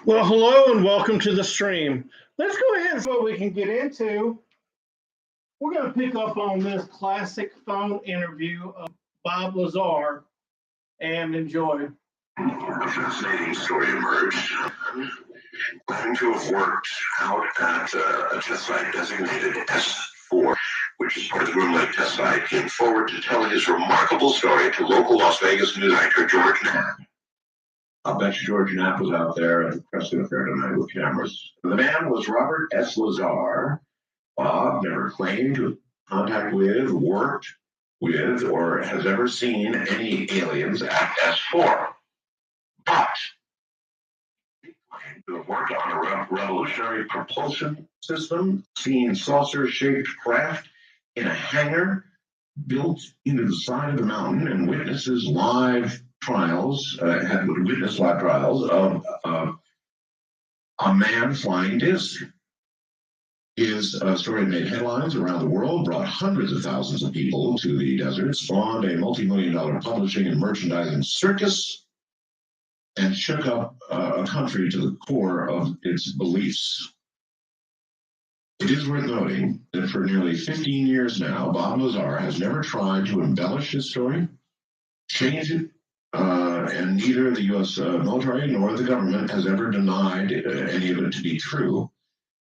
Well, hello and welcome to the stream. Let's go ahead and see what we can get into. We're going to pick up on this classic phone interview of Bob Lazar and enjoy. A fascinating story emerged. Claiming to have worked out at a test site designated S4, which is part of the Groom Lake test site, came forward to tell his remarkable story to local Las Vegas news anchor George Knapp. I'll bet you George Knapp was out there at the Preston Affair tonight with cameras. The man was Robert S. Lazar. Bob never claimed to have contact with, worked with, or has ever seen any aliens at S4. But he claimed to have worked on a revolutionary propulsion system, seen saucer-shaped craft in a hangar built into the side of the mountain, and had witnessed live trials of a man flying disc. His story made headlines around the world, brought hundreds of thousands of people to the desert, spawned a multi-million-dollar publishing and merchandising circus, and shook up a country to the core of its beliefs. It is worth noting that for nearly 15 years now, Bob Lazar has never tried to embellish his story, change it, and neither the U.S. military nor the government has ever denied any of it to be true.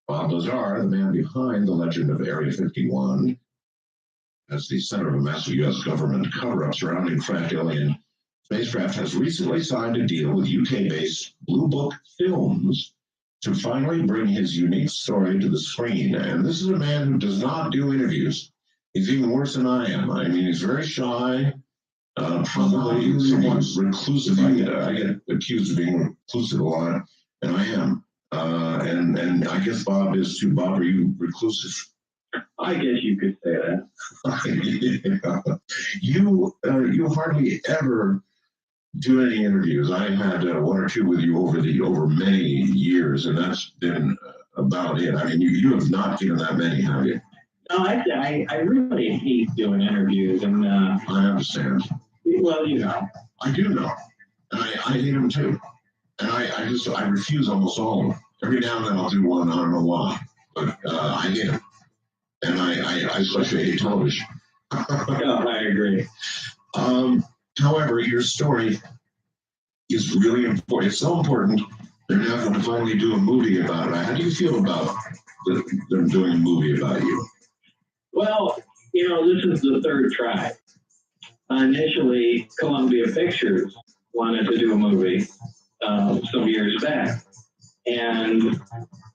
Bob Lazar, the man behind the legend of Area 51, as the center of a massive U.S. government cover-up surrounding cracked alien spacecraft, has recently signed a deal with UK-based Blue Book Films to finally bring his unique story to the screen. And this is a man who does not do interviews. He's even worse than I am. I mean, he's very shy. Probably somewhat reclusive. I get accused of being reclusive a lot, and I am. And I guess Bob is too. Bob, are you reclusive? I guess you could say that. You hardly ever do any interviews. I had one or two with you over many years, and that's been about it. I mean, you have not given that many, have you? No, I really hate doing interviews, and I understand. Well, you know. I do know, and I hate them too. And I refuse almost all of them. Every now and then I'll do one, I don't know why, but I hate them. And I especially hate television. No, I agree. However, your story is really important. It's so important, they're now going to finally do a movie about it. How do you feel about them doing a movie about you? Well, this is the third try. Initially, Columbia Pictures wanted to do a movie some years back, and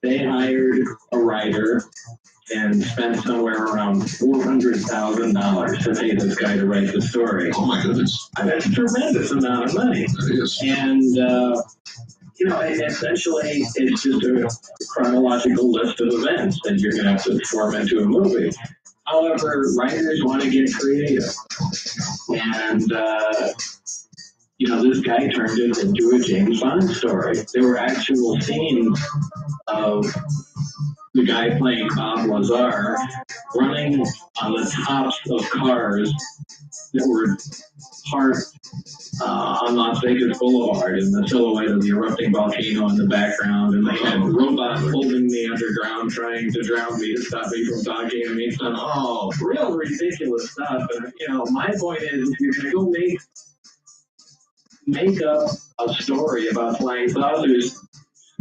they hired a writer and spent somewhere around $400,000 to pay this guy to write the story. Oh my goodness. That's a tremendous amount of money. It is. And, essentially it's just a chronological list of events that you're going to have to form into a movie. However, writers want to get creative. And, this guy turned it into a James Bond story. There were actual scenes of the guy playing Bob Lazar running on the tops of cars that were parked on Las Vegas Boulevard, and the silhouette of the erupting volcano in the background, and they had robots holding me underground trying to drown me to stop me from talking. I mean, some real ridiculous stuff. And my point is, if you're going to go make up a story about flying saucers,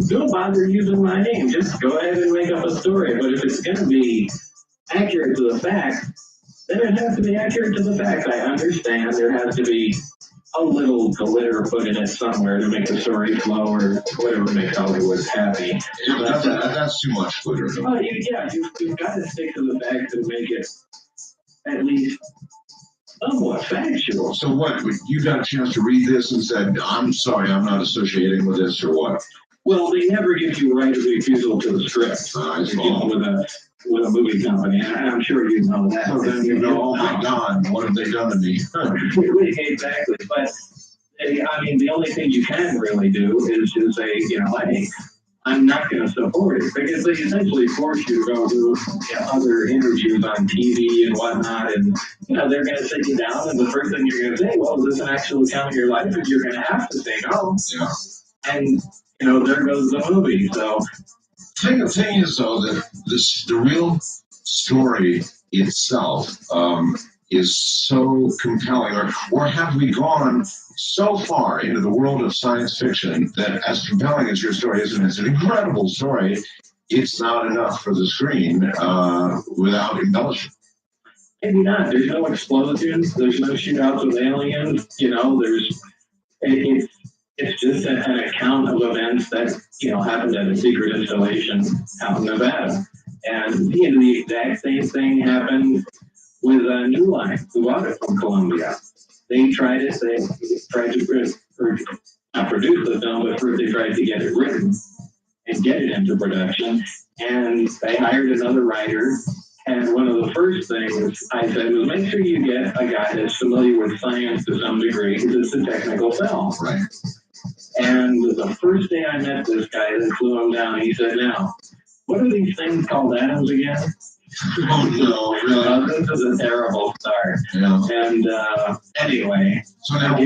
don't bother using my name. Just go ahead and make up a story. But if it's going to be accurate to the facts, then it has to be accurate to the facts. I understand there has to be a little glitter put in it somewhere to make the story flow or whatever makes Hollywood happy. Yeah, that's too much glitter. You've got to stick to the facts and make it at least somewhat factual. So what, you got a chance to read this and said, I'm sorry, I'm not associating with this, or what? Well, they never give you a right of refusal to the script with a movie company, and I'm sure you know that. So then you go, oh my God, what have they done to me? Exactly, but the only thing you can really do is to say, hey, I'm not going to support it, because they essentially force you to go do other interviews on TV and whatnot, and they're going to sit you down, and the first thing you're going to say, well, is this an actual account of your life? And you're going to have to say no. Yeah. And there goes the movie. So The thing is, though, that the real story itself is so compelling, or have we gone so far into the world of science fiction that, as compelling as your story is, and it's an incredible story, it's not enough for the screen without embellishment? maybe not. There's no explosions. There's no shootouts with aliens. It's just an account of events that happened at a secret installation out in Nevada. And the exact same thing happened with New Line, who bought it from Columbia. They tried it. They tried to not produce the film, but first they tried to get it written and get it into production. And they hired another writer. And one of the first things I said was, make sure you get a guy that's familiar with science to some degree, because it's a technical film. Right. And the first day I met this guy, that flew him down, he said, now, what are these things called atoms again? Oh, no, really? This is a terrible start. Yeah. And anyway. So now,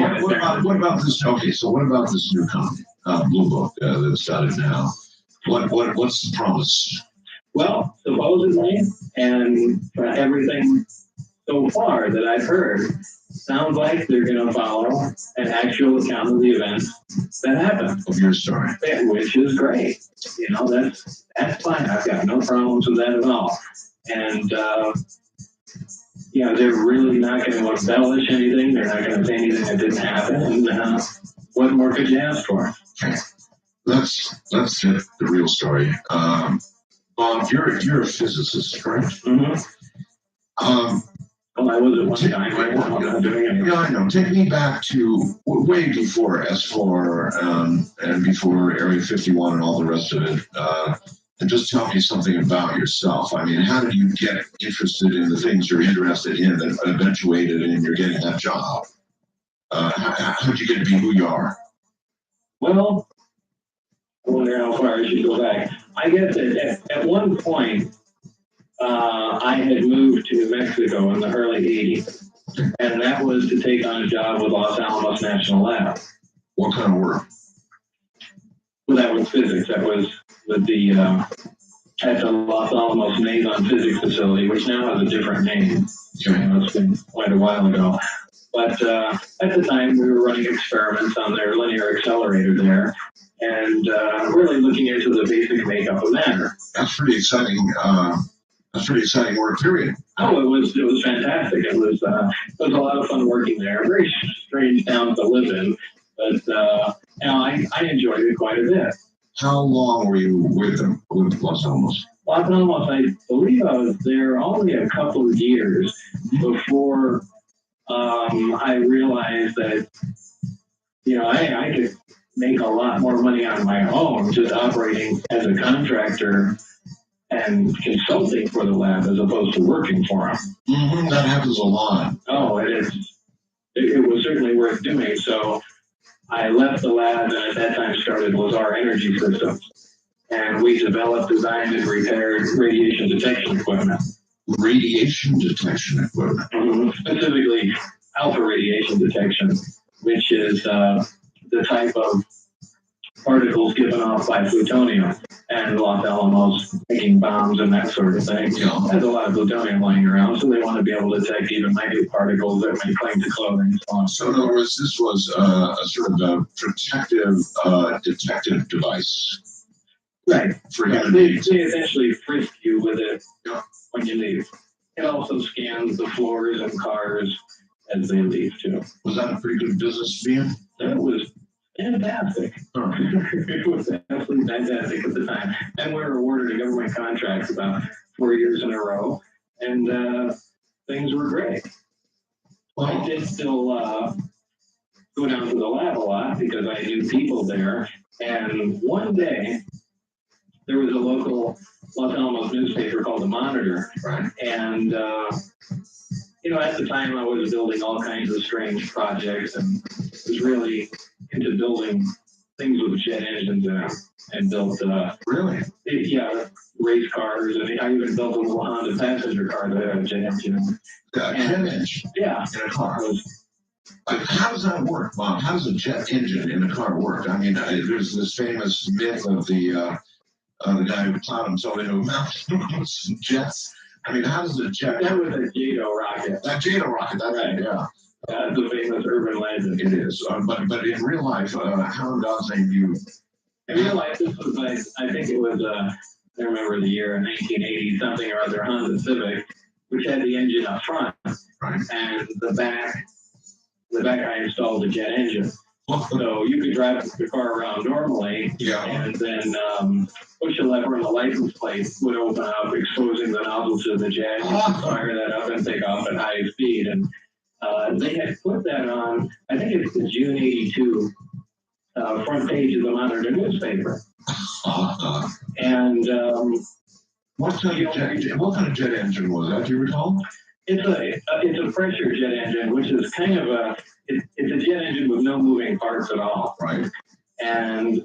what about this? Okay, so what about this new comic, Blue Book, that's got it now? What's the promise? Well, supposedly, and for everything so far that I've heard, sounds like they're going to follow an actual account of the events that happened. Of your story. Which is great. That's fine. I've got no problems with that at all. And, they're really not going to embellish anything. They're not going to say anything that didn't happen. And what more could you ask for? Okay. Let's get the real story. Bob, you're a physicist, correct? Mm-hmm. Well, I was at one time. I'm not doing anything. Yeah, I know. Take me back to way before S4 and before Area 51 and all the rest of it. And just tell me something about yourself. I mean, how did you get interested in the things you're interested in that eventuated in your getting that job? How did you get to be who you are? Well, I wonder how far I should go back. I guess at one point, I had moved to New Mexico in the early 80s, and that was to take on a job with Los Alamos National Lab. What kind of work? Well, that was physics. That was with at the Los Alamos Mason Physics Facility, which now has a different name. It's been quite a while ago. But at the time, we were running experiments on their linear accelerator there, and really looking into the basic makeup of matter. That's pretty exciting. That's pretty exciting work, period. Oh, it was fantastic. It was a lot of fun working there. A very strange town to live in, but I enjoyed it quite a bit. How long were you with them, with Los Alamos? Los Alamos, I believe I was there only a couple of years before I realized that I could make a lot more money on my own just operating as a contractor and consulting for the lab as opposed to working for them. Mm-hmm, that happens a lot. Oh, it was certainly worth doing. So I left the lab and at that time started Lazar Energy Systems. And we developed, designed, and repaired radiation detection equipment. Radiation detection equipment? Mm-hmm. Specifically, alpha radiation detection, which is the type of particles given off by plutonium, and Los Alamos making bombs and that sort of thing. Has a lot of plutonium lying around, so they want to be able to detect even minute particles that may cling to clothing and so on. So in other words, this was a sort of a protective detective device. Right. For they essentially frisk you with it when you leave. It also scans the floors and cars as they leave too. Was that a pretty good business to be in? That was fantastic. It was absolutely fantastic at the time. And we were awarded a government contract about 4 years in a row, and things were great. Well, I did still go down to the lab a lot because I knew people there. And one day, there was a local Los Alamos newspaper called The Monitor. Right. And, at the time I was building all kinds of strange projects and was really into building things with jet engines in them. And built, race cars. And I even built a little Honda passenger car that had a jet engine in it. Yeah. Yeah. In a car. How does that work, Bob? How does a jet engine in a car work? I mean, there's this famous myth of the guy who plowed himself into a mountain jets. I mean, how does a jet? That was a JATO rocket. That JATO rocket, that's right. Yeah. That's a famous urban legend. It is. But in real life, how in God's name do you? In real life, this was like, I think it was, I remember the year, 1980, something or other, Honda Civic, which had the engine up front. Right. And the back I installed a jet engine. So you could drive the car around normally, Yeah. and then push a lever and the license plate would open up, exposing the nozzle to the jet. You could fire that up and take off at high speed. And they had put that on, I think it's the June 82 front page of the Monitor newspaper. And what kind of jet engine was that? Do you recall? It's a pressure jet engine, which is kind of it's a jet engine with no moving parts at all. Right. And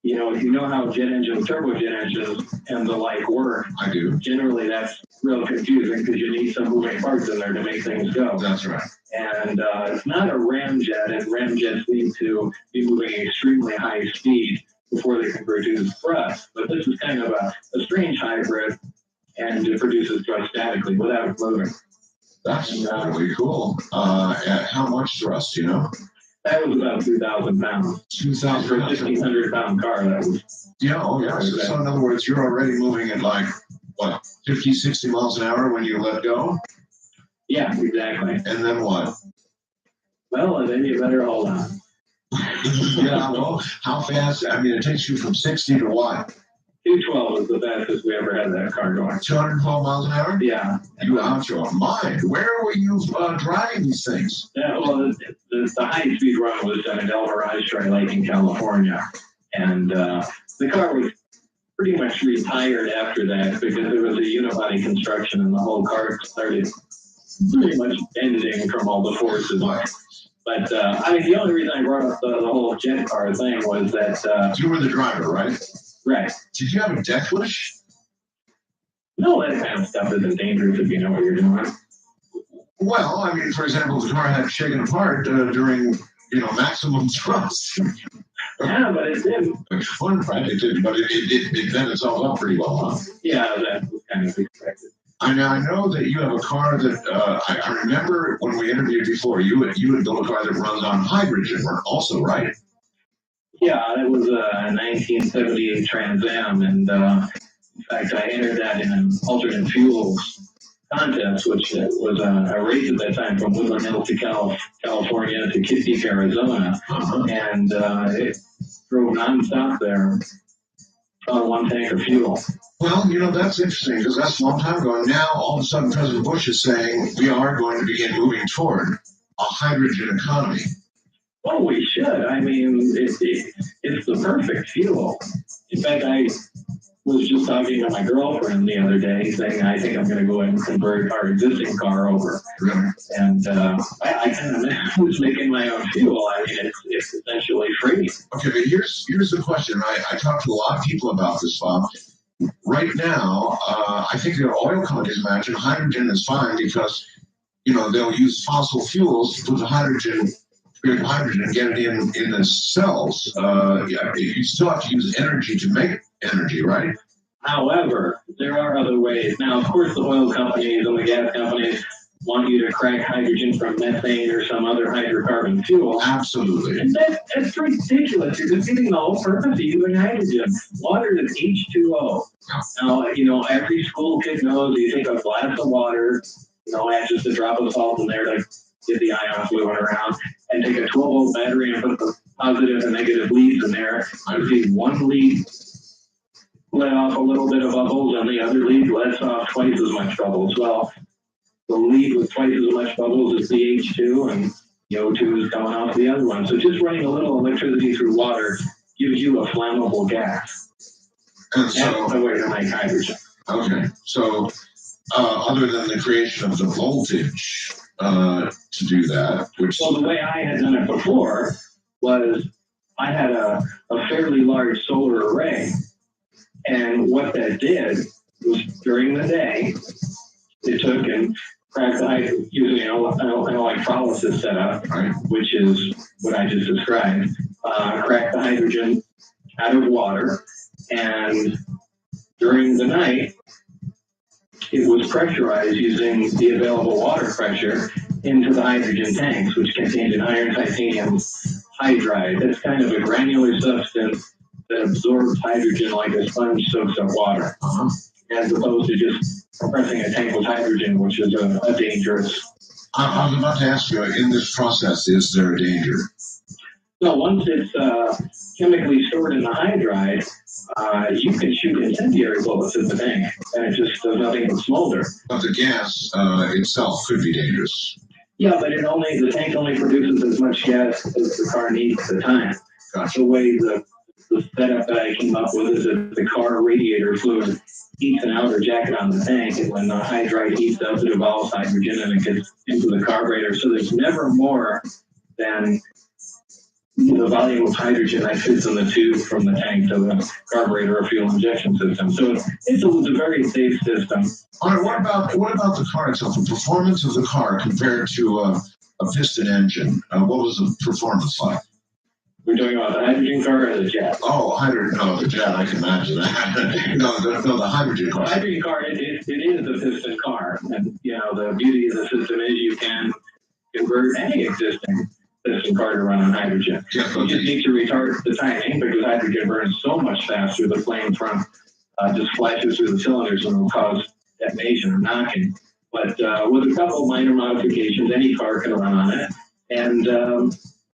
if you know how turbojet engines and the like work. I do. Generally, that's real confusing because you need some moving parts in there to make things go. That's right. And it's not a ramjet, and ramjets need to be moving at extremely high speed before they can produce thrust. But this is kind of a strange hybrid, and it produces thrust statically without moving. That's really cool. How much thrust, you know? That was about 2,000 pounds. 2,000 For a 1,500-pound car, that was. Yeah, oh yeah. So in other words, you're already moving at like, what, 50, 60 miles an hour when you let go? Yeah, exactly. And then what? Well, then you better hold on. Yeah, well, how fast? I mean, it takes you from 60 to what? 212 is the fastest we ever had that car going. 212 miles an hour? Yeah. You out your mind. Where were you driving these things? Yeah, well, the high-speed run was done at El Mirage Lake in California. And the car was pretty much retired after that because there was a unibody construction and the whole car started pretty much ending from all the forces. But, I mean, the only reason I brought up the whole jet car thing was that... you were the driver, right? Right. Did you have a death wish? No, that kind of stuff isn't dangerous if you know what you're doing. Well, I mean, for example, the car had shaken apart during, maximum thrust. Yeah, but it didn't. Well, right, it didn't, but it bent itself up pretty well, huh? Yeah, that was kind of expected. I know that you have a car that, I remember when we interviewed before, you had built a car that runs on hydrogen also, right? Yeah, it was a 1978 Trans Am, and in fact, I entered that in an alternate fuels contest, which was a race at that time from Woodland Hills to California to Kitt Peak, Arizona, and it drove nonstop there on one tank of fuel. Well, that's interesting because that's a long time ago. And now, all of a sudden, President Bush is saying we are going to begin moving toward a hydrogen economy. Well, we should. I mean, it's the perfect fuel. In fact, I was just talking to my girlfriend the other day saying I think I'm going to go ahead and convert our existing car over. Really? And I kind of was making my own fuel. I mean, it's essentially free. Okay, but here's the question. I talked to a lot of people about this, Bob. Right now, I think the oil companies imagine hydrogen is fine because, they'll use fossil fuels to put the hydrogen and get it in the cells. You still have to use energy to make energy, right? However, there are other ways. Now, of course, the oil companies and the gas companies want you to crack hydrogen from methane or some other hydrocarbon fuel. Absolutely. And that's ridiculous. You're defeating the whole purpose of using hydrogen. Water is H2O. Now, every school kid knows you take a glass of water, add just a drop of salt in there to get the ions moving around, and take a 12-volt battery and put the positive and negative leads in there. I see one lead let off a little bit of bubbles, and the other lead lets off twice as much bubbles. Well, the lead with twice as much bubbles is the H2, and the O2 is coming off the other one. So just running a little electricity through water gives you a flammable gas. And so, that's the way to make hydrogen. Okay, so other than the creation of the voltage to do that, Well, the way I had done it before was I had a fairly large solar array. And what that did was during the day, it took and crack the hydrogen using an electrolysis setup, Right. which is what I just described. Crack the hydrogen out of water, and during the night, it was pressurized using the available water pressure into the hydrogen tanks, which contained an iron titanium hydride. That's kind of a granular substance that absorbs hydrogen like a sponge soaks up water, as opposed to just compressing a tank with hydrogen, which is a dangerous. I was about to ask you, in this process, is there a danger? No, once it's chemically stored in the hydride, you can shoot incendiary bullets at the tank, and it just does nothing but smolder. But the gas itself could be dangerous. Yeah, but the tank only produces as much gas as the car needs at the time. Gotcha. The way the setup that I came up with is that the car radiator fluid heats an outer jacket on the tank, and when the hydride heats up, it evolves hydrogen and it gets into the carburetor. So there's never more than the volume of hydrogen that fits in the tube from the tank to the carburetor or fuel injection system. So it's a very safe system. All right, what about the car itself? The performance of the car compared to a piston engine? What was the performance like? We're talking about the hydrogen car or the jet? Oh, the jet, I can imagine that. no, the hydrogen car. The hydrogen car, it is a piston car. And, the beauty of the system is you can convert any existing piston car to run on hydrogen. Yeah, you just need to retard the timing because hydrogen burns so much faster. The flame from just flashes through the cylinders and will cause detonation or knocking. But with a couple minor modifications, any car can run on it. And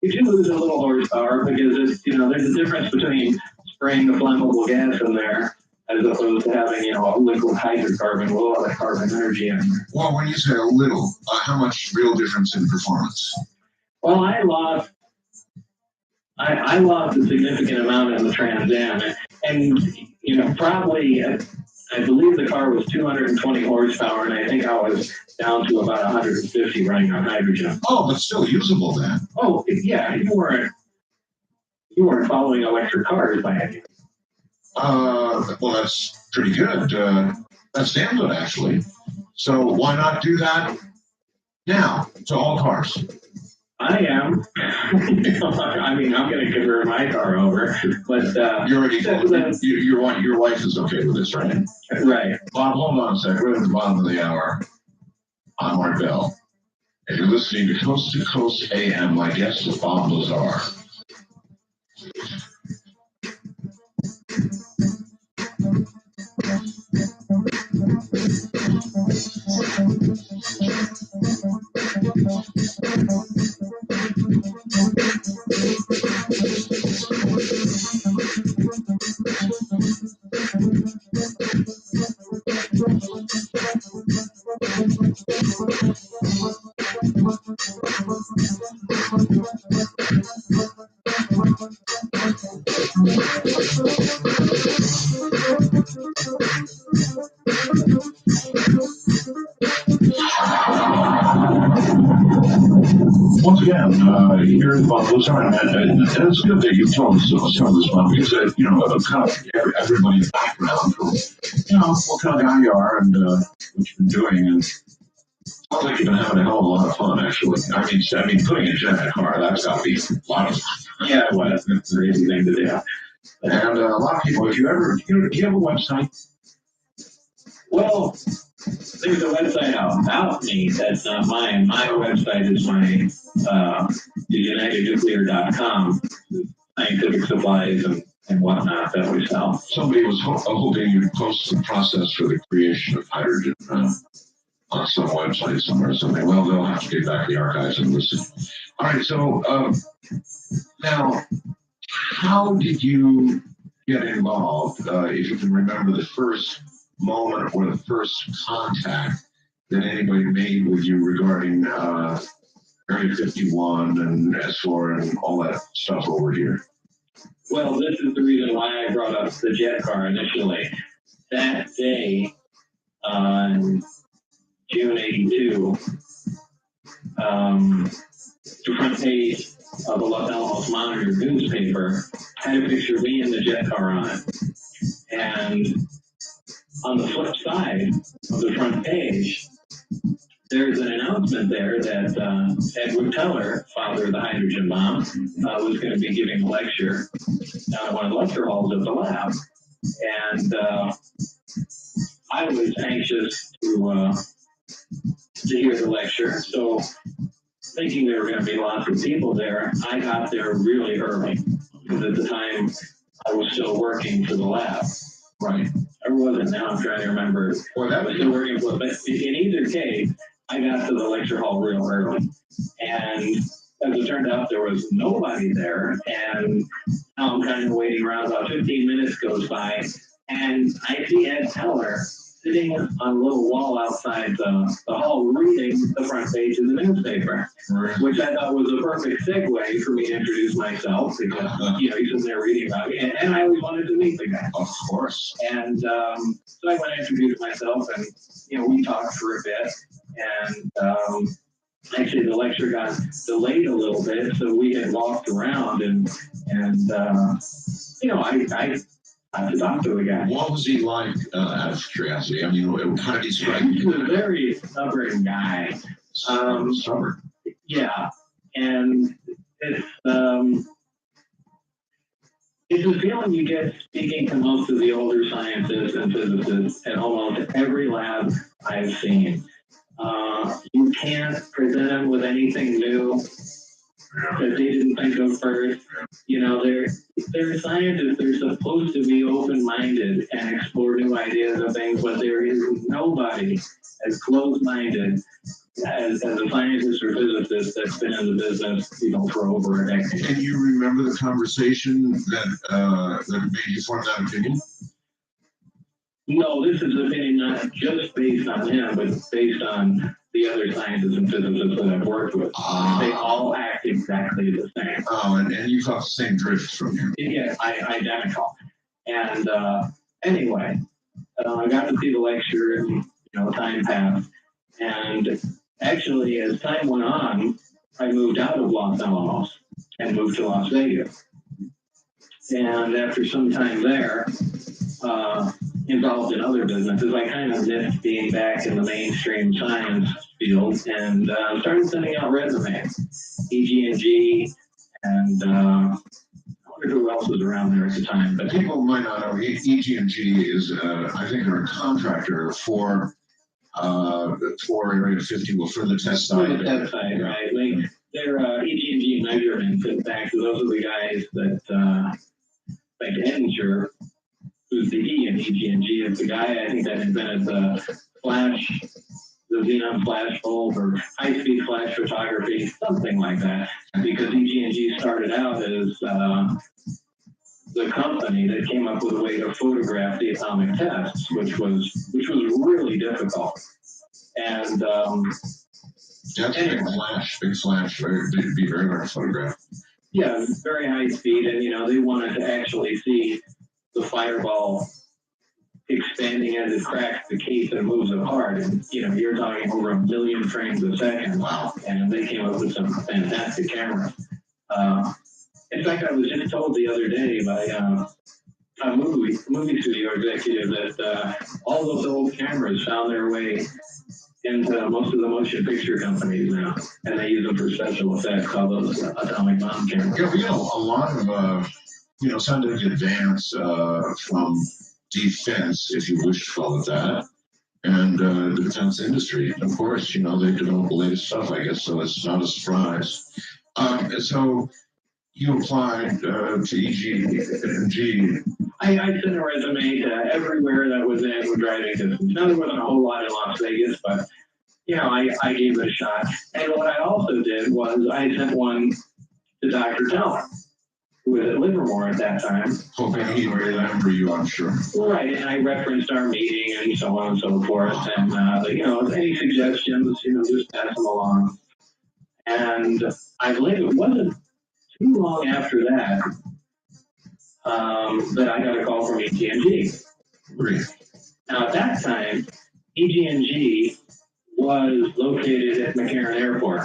you do lose a little horsepower because there's a difference between spraying the flammable gas in there as opposed to having a liquid hydrocarbon with a lot of carbon energy in there. Well, when you say a little, how much real difference in performance? Well, I lost a significant amount in the Trans Am, and probably I believe the car was 220 horsepower, and I think I was down to about 150 running on hydrogen. Oh, but still usable then. Oh, yeah, you weren't following electric cars by any means. Well, that's pretty good. That's damn good, actually. So why not do that now to all cars? I am. I mean, I'm going to convert my car over, but You already your wife is okay with this, right? Right. Bob, hold on a sec. We're at the bottom of the hour. I'm Art Bell, and you're listening to Coast AM. My guest is Bob Lazar. Once again, here in Bob Lazar, and it's good that you told us some of this one because kind of everybody in the background from what kind of guy you are and what you've been doing, and sounds like you've been having a hell of a lot of fun actually. I mean, putting a jet in a car, that's got to be a lot of fun. Yeah, well, that's a crazy thing to do. And a lot of people, do you have a website? Well, there's a website about me that's not mine. My website is unitednuclear.com, scientific supplies and whatnot that we sell. Somebody was hoping you'd post the process for the creation of hydrogen on some website somewhere or something. Well, they'll have to get back to the archives and listen. All right, so now, how did you get involved? If you can remember the first moment or the first contact that anybody made with you regarding Area 51 and S4 and all that stuff over here? Well, this is the reason why I brought up the jet car initially. That day, on June 82, the front page of the Los Alamos Monitor newspaper had a picture of me in the jet car on it. And on the flip side of the front page, there's an announcement there that Edward Teller, father of the hydrogen bomb, was going to be giving a lecture down at one of the lecture halls of the lab. And I was anxious to hear the lecture. So thinking there were going to be lots of people there, I got there really early. Because at the time, I was still working for the lab. Right. Or wasn't, now I'm trying to remember. Well, I was still working for it. But in either case, I got to the lecture hall real early. And as it turned out, there was nobody there. And now I'm kind of waiting around. About 15 minutes goes by. And I see Ed Teller sitting on a little wall outside the hall reading the front page of the newspaper, which I thought was a perfect segue for me to introduce myself because, he's sitting there reading about me, and I always wanted to meet the guy. Of course. And so I went and introduced myself, and, we talked for a bit, and actually the lecture got delayed a little bit, so we had walked around, and I have to talk to the guy. What was he like, out of curiosity? I mean, how did he strike you? He was a very stubborn guy. Stubborn. Yeah, and it's a feeling you get speaking to most of the older scientists and physicists at almost every lab I've seen. You can't present them with anything new that they didn't think of first. They're scientists. They're supposed to be open-minded and explore new ideas and things, but there is nobody as closed-minded as a scientist or physicist that's been in the business, for over a decade. Can you remember the conversation that made you form that opinion? No, this is an opinion not just based on him, but based on the other scientists and physicists that I've worked with. They all act exactly the same. Oh, and you got the same drift from him. Yeah, identical. And anyway, I got to see the lecture, and time passed. And actually, as time went on, I moved out of Los Alamos and moved to Las Vegas. And after some time there, involved in other businesses, I kind of missed being back in the mainstream science field and started sending out resumes. EG&G, and I wonder who else was around there at the time. But People might not know, EG&G is, I think they're a contractor for Area 50, for the test side. For the test side, right. They're EG&G measurements. In fact, those are the guys that, like Henninger, who's the E in EG&G, is the guy, I think, that invented the xenon flash bulb or high-speed flash photography, something like that. Because EG&G started out as the company that came up with a way to photograph the atomic tests, which was really difficult. And That's big flash, be very hard to photograph. Yeah, very high speed, and they wanted to actually see the fireball expanding as it cracks the case and moves apart. And you're talking over 1 million frames a second. Wow. And they came up with some fantastic cameras. In fact, I was just told the other day by a movie studio executive that all those old cameras found their way into most of the motion picture companies now, and they use them for special effects, all those atomic bomb cameras. Yeah, a lot of scientific advance from defense, if you wish to call it that, and the defense industry. Of course, they develop the latest stuff, I guess, so it's not a surprise. So you applied to EG&G. I sent a resume to everywhere that was in driving distance. Now, there wasn't a whole lot in Las Vegas, but, I gave it a shot. And what I also did was I sent one to Dr. Teller, who was at Livermore at that time. Hoping he would remember you, I'm sure. Right, and I referenced our meeting and so on and so forth. And, any suggestions, just pass them along. And I believe it wasn't too long after that that I got a call from EG&G. Great. Now, at that time, EG&G was located at McCarran Airport.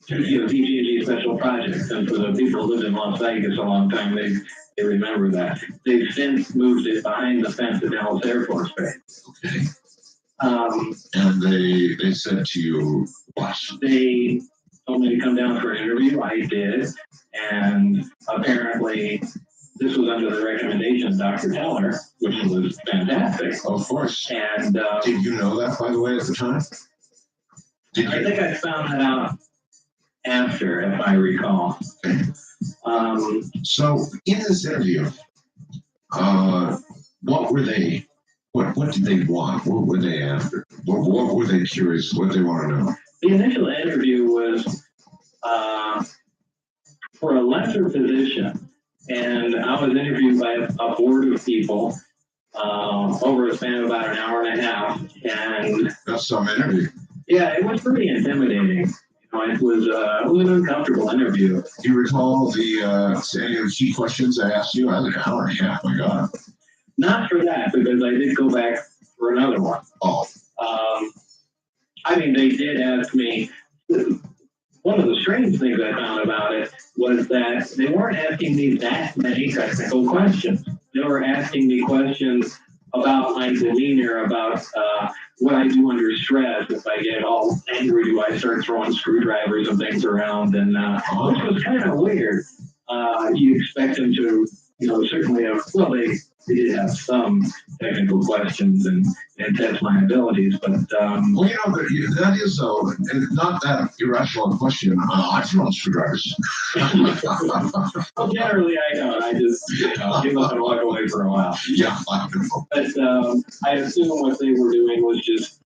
EG&G Special Projects, and for the people who lived in Las Vegas a long time, they remember that. They've since moved it behind the fence at Dallas Air Force Base. Okay. And they said to you, what? They told me to come down for an interview. I did. And apparently, this was under the recommendation of Dr. Teller, which was fantastic. Of course. And did you know that, by the way, at the time? I think I found that out after, if I recall. Okay. So in this interview, what were they? What did they want? What were they after? What were they curious? What they want to know? The initial interview was for a lesser position, and I was interviewed by a board of people over a span of about an hour and a half. And that's some interview. Yeah, it was pretty intimidating. It was an uncomfortable interview. Do you recall any of the key questions I asked you? I was like an hour and a half. My God. Not for that, because I did go back for another one. Oh. I mean, they did ask me. One of the strange things I found about it was that they weren't asking me that many technical questions. They were asking me questions about my demeanor, about what I do under stress. If I get all angry, do I start throwing screwdrivers and things around? And which was kind of weird. You expect them to, certainly have, well, they did have some technical questions and test my abilities, but well, that is not that irrational a question. I've thrown screwdrivers. Well, generally I don't. I just give up and walk away for a while. Yeah, I know. But I assume what they were doing was just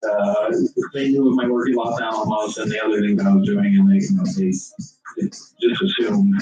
they knew of my work in Los Alamos and the other things I was doing, and they just assumed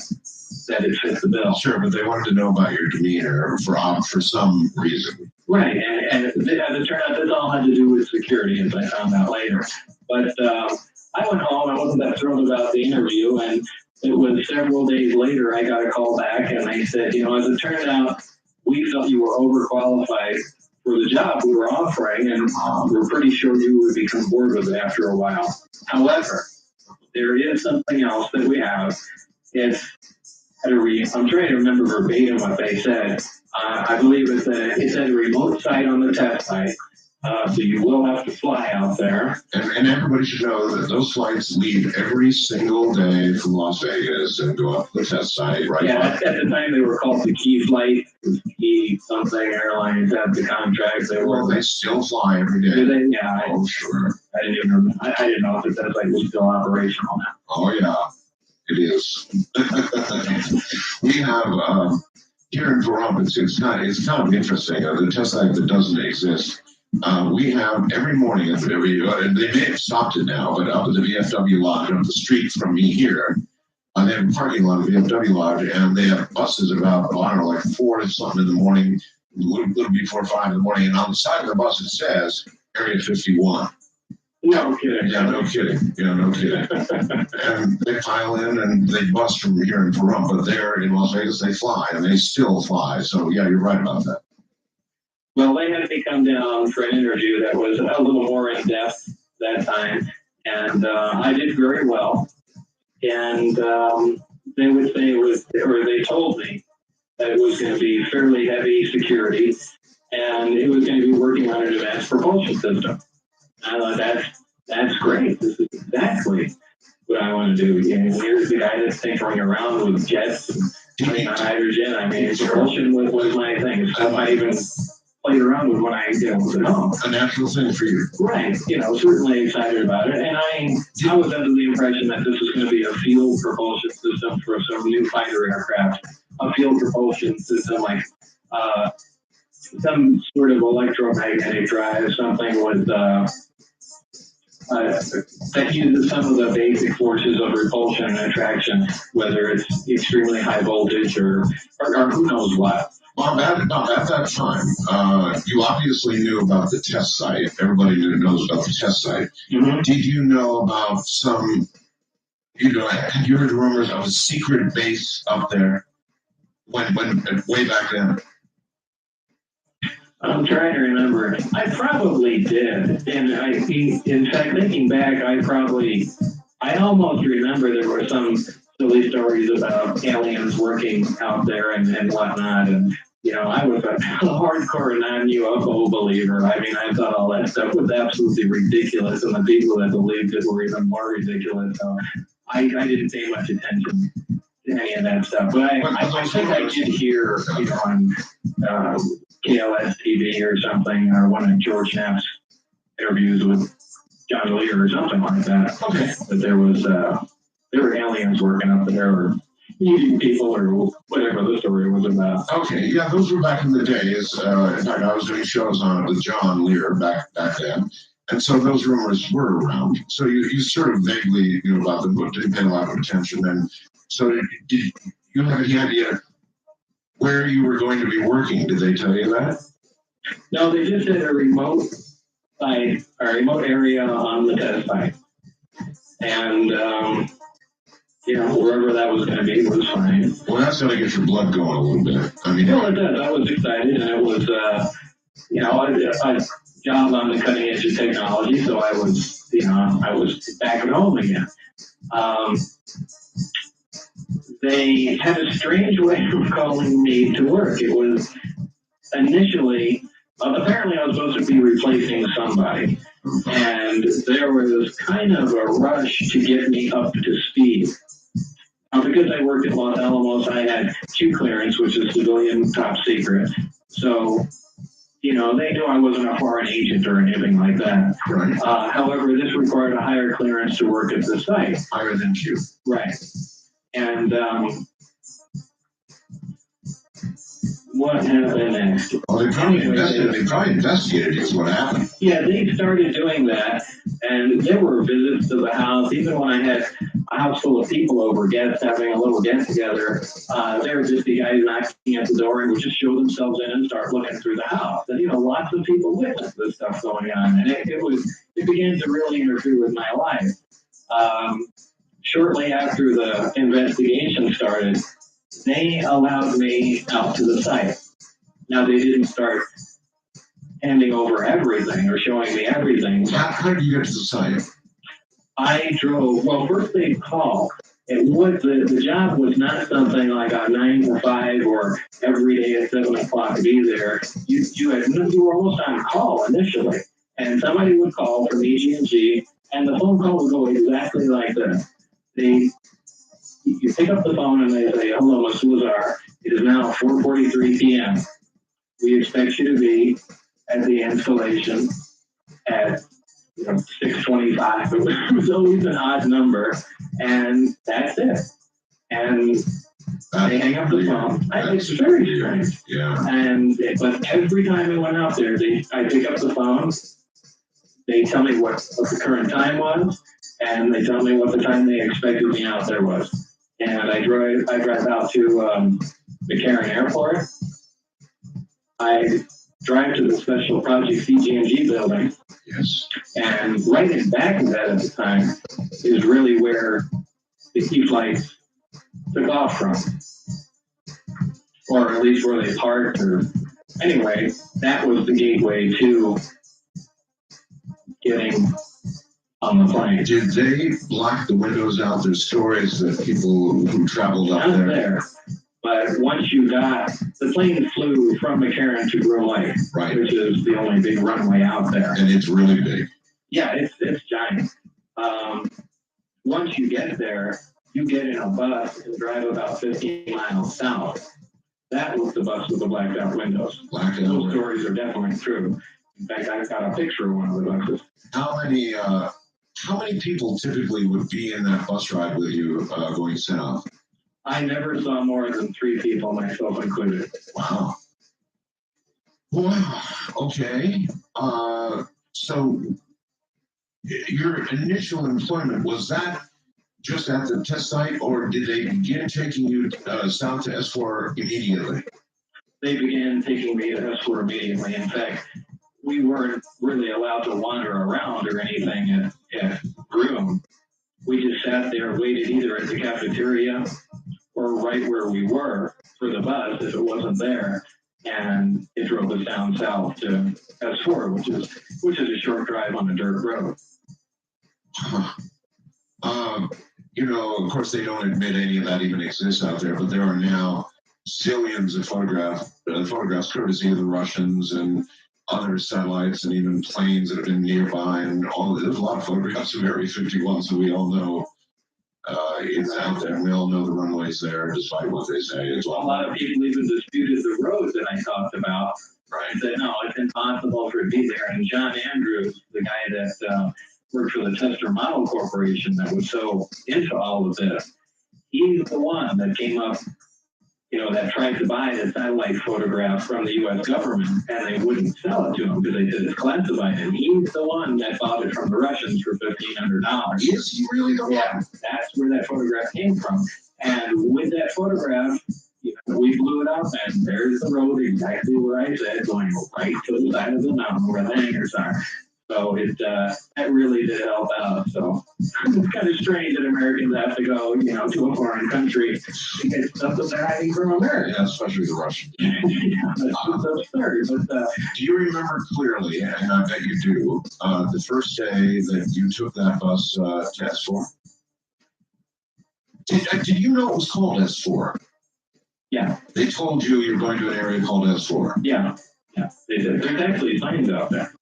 that it fit the bill. Sure, but they wanted to know about your demeanor for some reason. Right, and as it turned out, this all had to do with security, as I found out later. But I went home. I wasn't that thrilled about the interview, and it was several days later I got a call back, and they said, as it turned out, we felt you were overqualified for the job we were offering, and we were pretty sure you would become bored with it after a while. However, there is something else that we have. I'm trying to remember verbatim what they said. I believe it's at a remote site on the test site, so you will have to fly out there. And everybody should know that those flights leave every single day from Las Vegas and go up to the test site, right? Yeah, at the time they were called the Key Flight. Key something airlines had the contracts. They still fly every day. Do they? Yeah. Oh, sure. I didn't even remember. I didn't know if the test site was still operational now. Oh, yeah. It is. We have here in Toronto. It's kind of interesting. The test site that doesn't exist. We have every morning and they may have stopped it now, but up at the VFW lodge, up the street from me here, they have a parking lot at the VFW lodge, and they have buses about like 4 or something in the morning, a little before 5 in the morning, and on the side of the bus it says Area 51. No kidding. Yeah, no kidding. Yeah, no kidding. And they pile in and they bus from here in Toronto, but there in Las Vegas they fly, and they still fly. So yeah, you're right about that. Well, they had me come down for an interview that was a little more in depth that time, and I did very well. And they would say they told me that it was going to be fairly heavy security, and it was going to be working on an advanced propulsion system. I thought, that's great. This is exactly what I want to do. Here's the guy that's tinkering around with jets and running on hydrogen. I mean, propulsion was my thing. It's stuff I even played around with when I was at home. A natural thing for you. Right. Certainly excited about it. And I was under the impression that this was going to be a field propulsion system for some new fighter aircraft. A field propulsion system like some sort of electromagnetic drive, something with that uses some of the basic forces of repulsion and attraction, whether it's extremely high voltage or who knows what. Well, at that time, you obviously knew about the test site. Everybody knows about the test site. Mm-hmm. Did you know about some, had you heard rumors of a secret base up there when way back then? I'm trying to remember. I probably did. And in fact, thinking back, I almost remember there were some silly stories about aliens working out there and whatnot. And I was a hardcore non-UFO believer. I mean, I thought all that stuff was absolutely ridiculous, and the people that believed it were even more ridiculous. So I didn't pay much attention to any of that stuff. But I think I did hear, on KLS TV or something, or one of George Knapp's interviews with John Lear or something like that. Okay. That there were aliens working up there, or eating people, or whatever the story was about. Okay, yeah, those were back in the days. In fact, I was doing shows on it with John Lear back then. And so those rumors were around. So you sort of vaguely knew about them, but didn't pay a lot of attention. And so did you have any idea where you were going to be working? Did they tell you that? No, they just said a remote site, a remote area on the test site. And, wherever that was going to be was fine. Well, that's going to get your blood going a little bit. I mean, well, it does. I was excited, and it was, a job on the cutting edge of technology, so I was back at home again. They had a strange way of calling me to work. It was initially, apparently I was supposed to be replacing somebody, and there was kind of a rush to get me up to speed. Now, because I worked at Los Alamos, I had Q clearance, which is civilian top secret. So, they knew I wasn't a foreign agent or anything like that. Right. However, this required a higher clearance to work at the site. Higher than Q. Right. And what happened next? Well, they probably investigated is what happened. Yeah, they started doing that, and there were visits to the house. Even when I had a house full of people over, guests having a little get-together, there would just be guys knocking at the door and would just show themselves in and start looking through the house. And, lots of people witnessed this stuff going on, and it began to really interfere with my life. Shortly after the investigation started, they allowed me out to the site. Now, they didn't start handing over everything or showing me everything. How did you get to the site? I drove, well, first they called. The job was not something like a 9 to 5 or every day at 7 o'clock to be there. You were almost on call initially. And somebody would call from EG&G, and the phone call would go exactly like this. You pick up the phone and they say, "Hello, Mr. Lazar. It is now 4:43 p.m. We expect you to be at the installation at 6:25. It was always an odd number, and that's it. And they hang up the phone. It's very strange. Yeah. But every time I went out there, I pick up the phone. They tell me what the current time was, and they tell me what the time they expected me out there was. And I drive out to McCarran Airport. I drive to the Special Projects EG&G building. Yes. And right in back of that at the time is really where the key flights took off from. Or at least where they parked. Anyway, that was the gateway to getting on the plane. Did they block the windows out? There's stories that people who traveled up Not there. there. But once you got, the plane flew from McCarran to Groom Lake, Right. which is the only big runway out there. And it's really big. Yeah, it's giant. Once you get there, you get in a bus and drive about 15 miles south. That was the bus with the blacked out windows. Blacked out Those windows. stories are definitely true. In fact, I've got a picture of one of the buses. How many people typically would be in that bus ride with you going south? I never saw more than 3 people, myself included. Wow. Wow. Okay. So your initial employment, was that just at the test site, or did they begin taking you south to S4 immediately? They began taking me to S4 immediately. In fact, we weren't really allowed to wander around or anything at Groom. We just sat there, waited either at the cafeteria or right where we were for the bus if it wasn't there, and it drove us down south to S4, which is a short drive on a dirt road. Huh. Of course, they don't admit any of that even exists out there, but there are now zillions of photographs photographs courtesy of the Russians and other satellites and even planes that have been nearby, and there's a lot of photographs of Area 51, so we all know it's out there, and we all know the runways there, despite what they say. A lot of people even disputed the road that I talked about. Right. Said, no, it's impossible for it to be there. And John Andrews, the guy that worked for the Tester Model Corporation that was so into all of this, he's the one that came up, that tried to buy the satellite photograph from the U.S. government, and they wouldn't sell it to him because they said it's classified. And he's the one that bought it from the Russians for $1,500. Is he really the one? Yeah, that's where that photograph came from. And with that photograph, we blew it up, and there's the road exactly where I said, going right to the side of the mountain where the hangars are. So that really did help out. So it's kind of strange that Americans have to go, to a foreign country to get stuff that they're hiding from America. Yeah, especially the Russians. Yeah, that's absurd. But do you remember clearly, and I bet you do, the first day that you took that bus to S4? Did you know it was called S4? Yeah. They told you you're going to an area called S4. Yeah. They did. There's actually signs out there.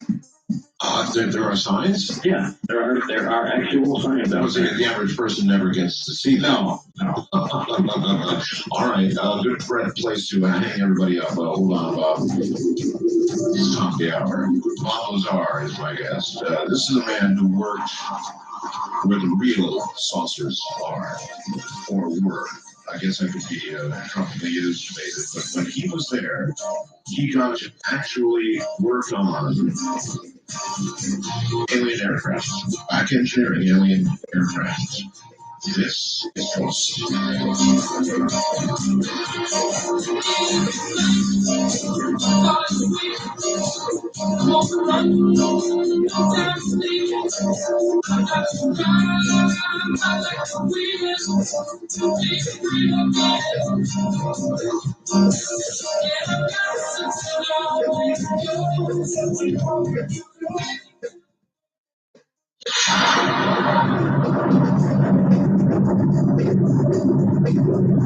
There are signs? Yeah, there are actual signs out there. The average person never gets to see them. No. All right, good place to hang everybody up. Hold on, Bob. This is top of the hour. Bob Lazar is my guest. This is a man who worked where the real saucers are, or were. I guess I could be trumpedly used, but when he was there, he got to actually work on alien aircraft, back engineering alien aircraft. This is Ghost.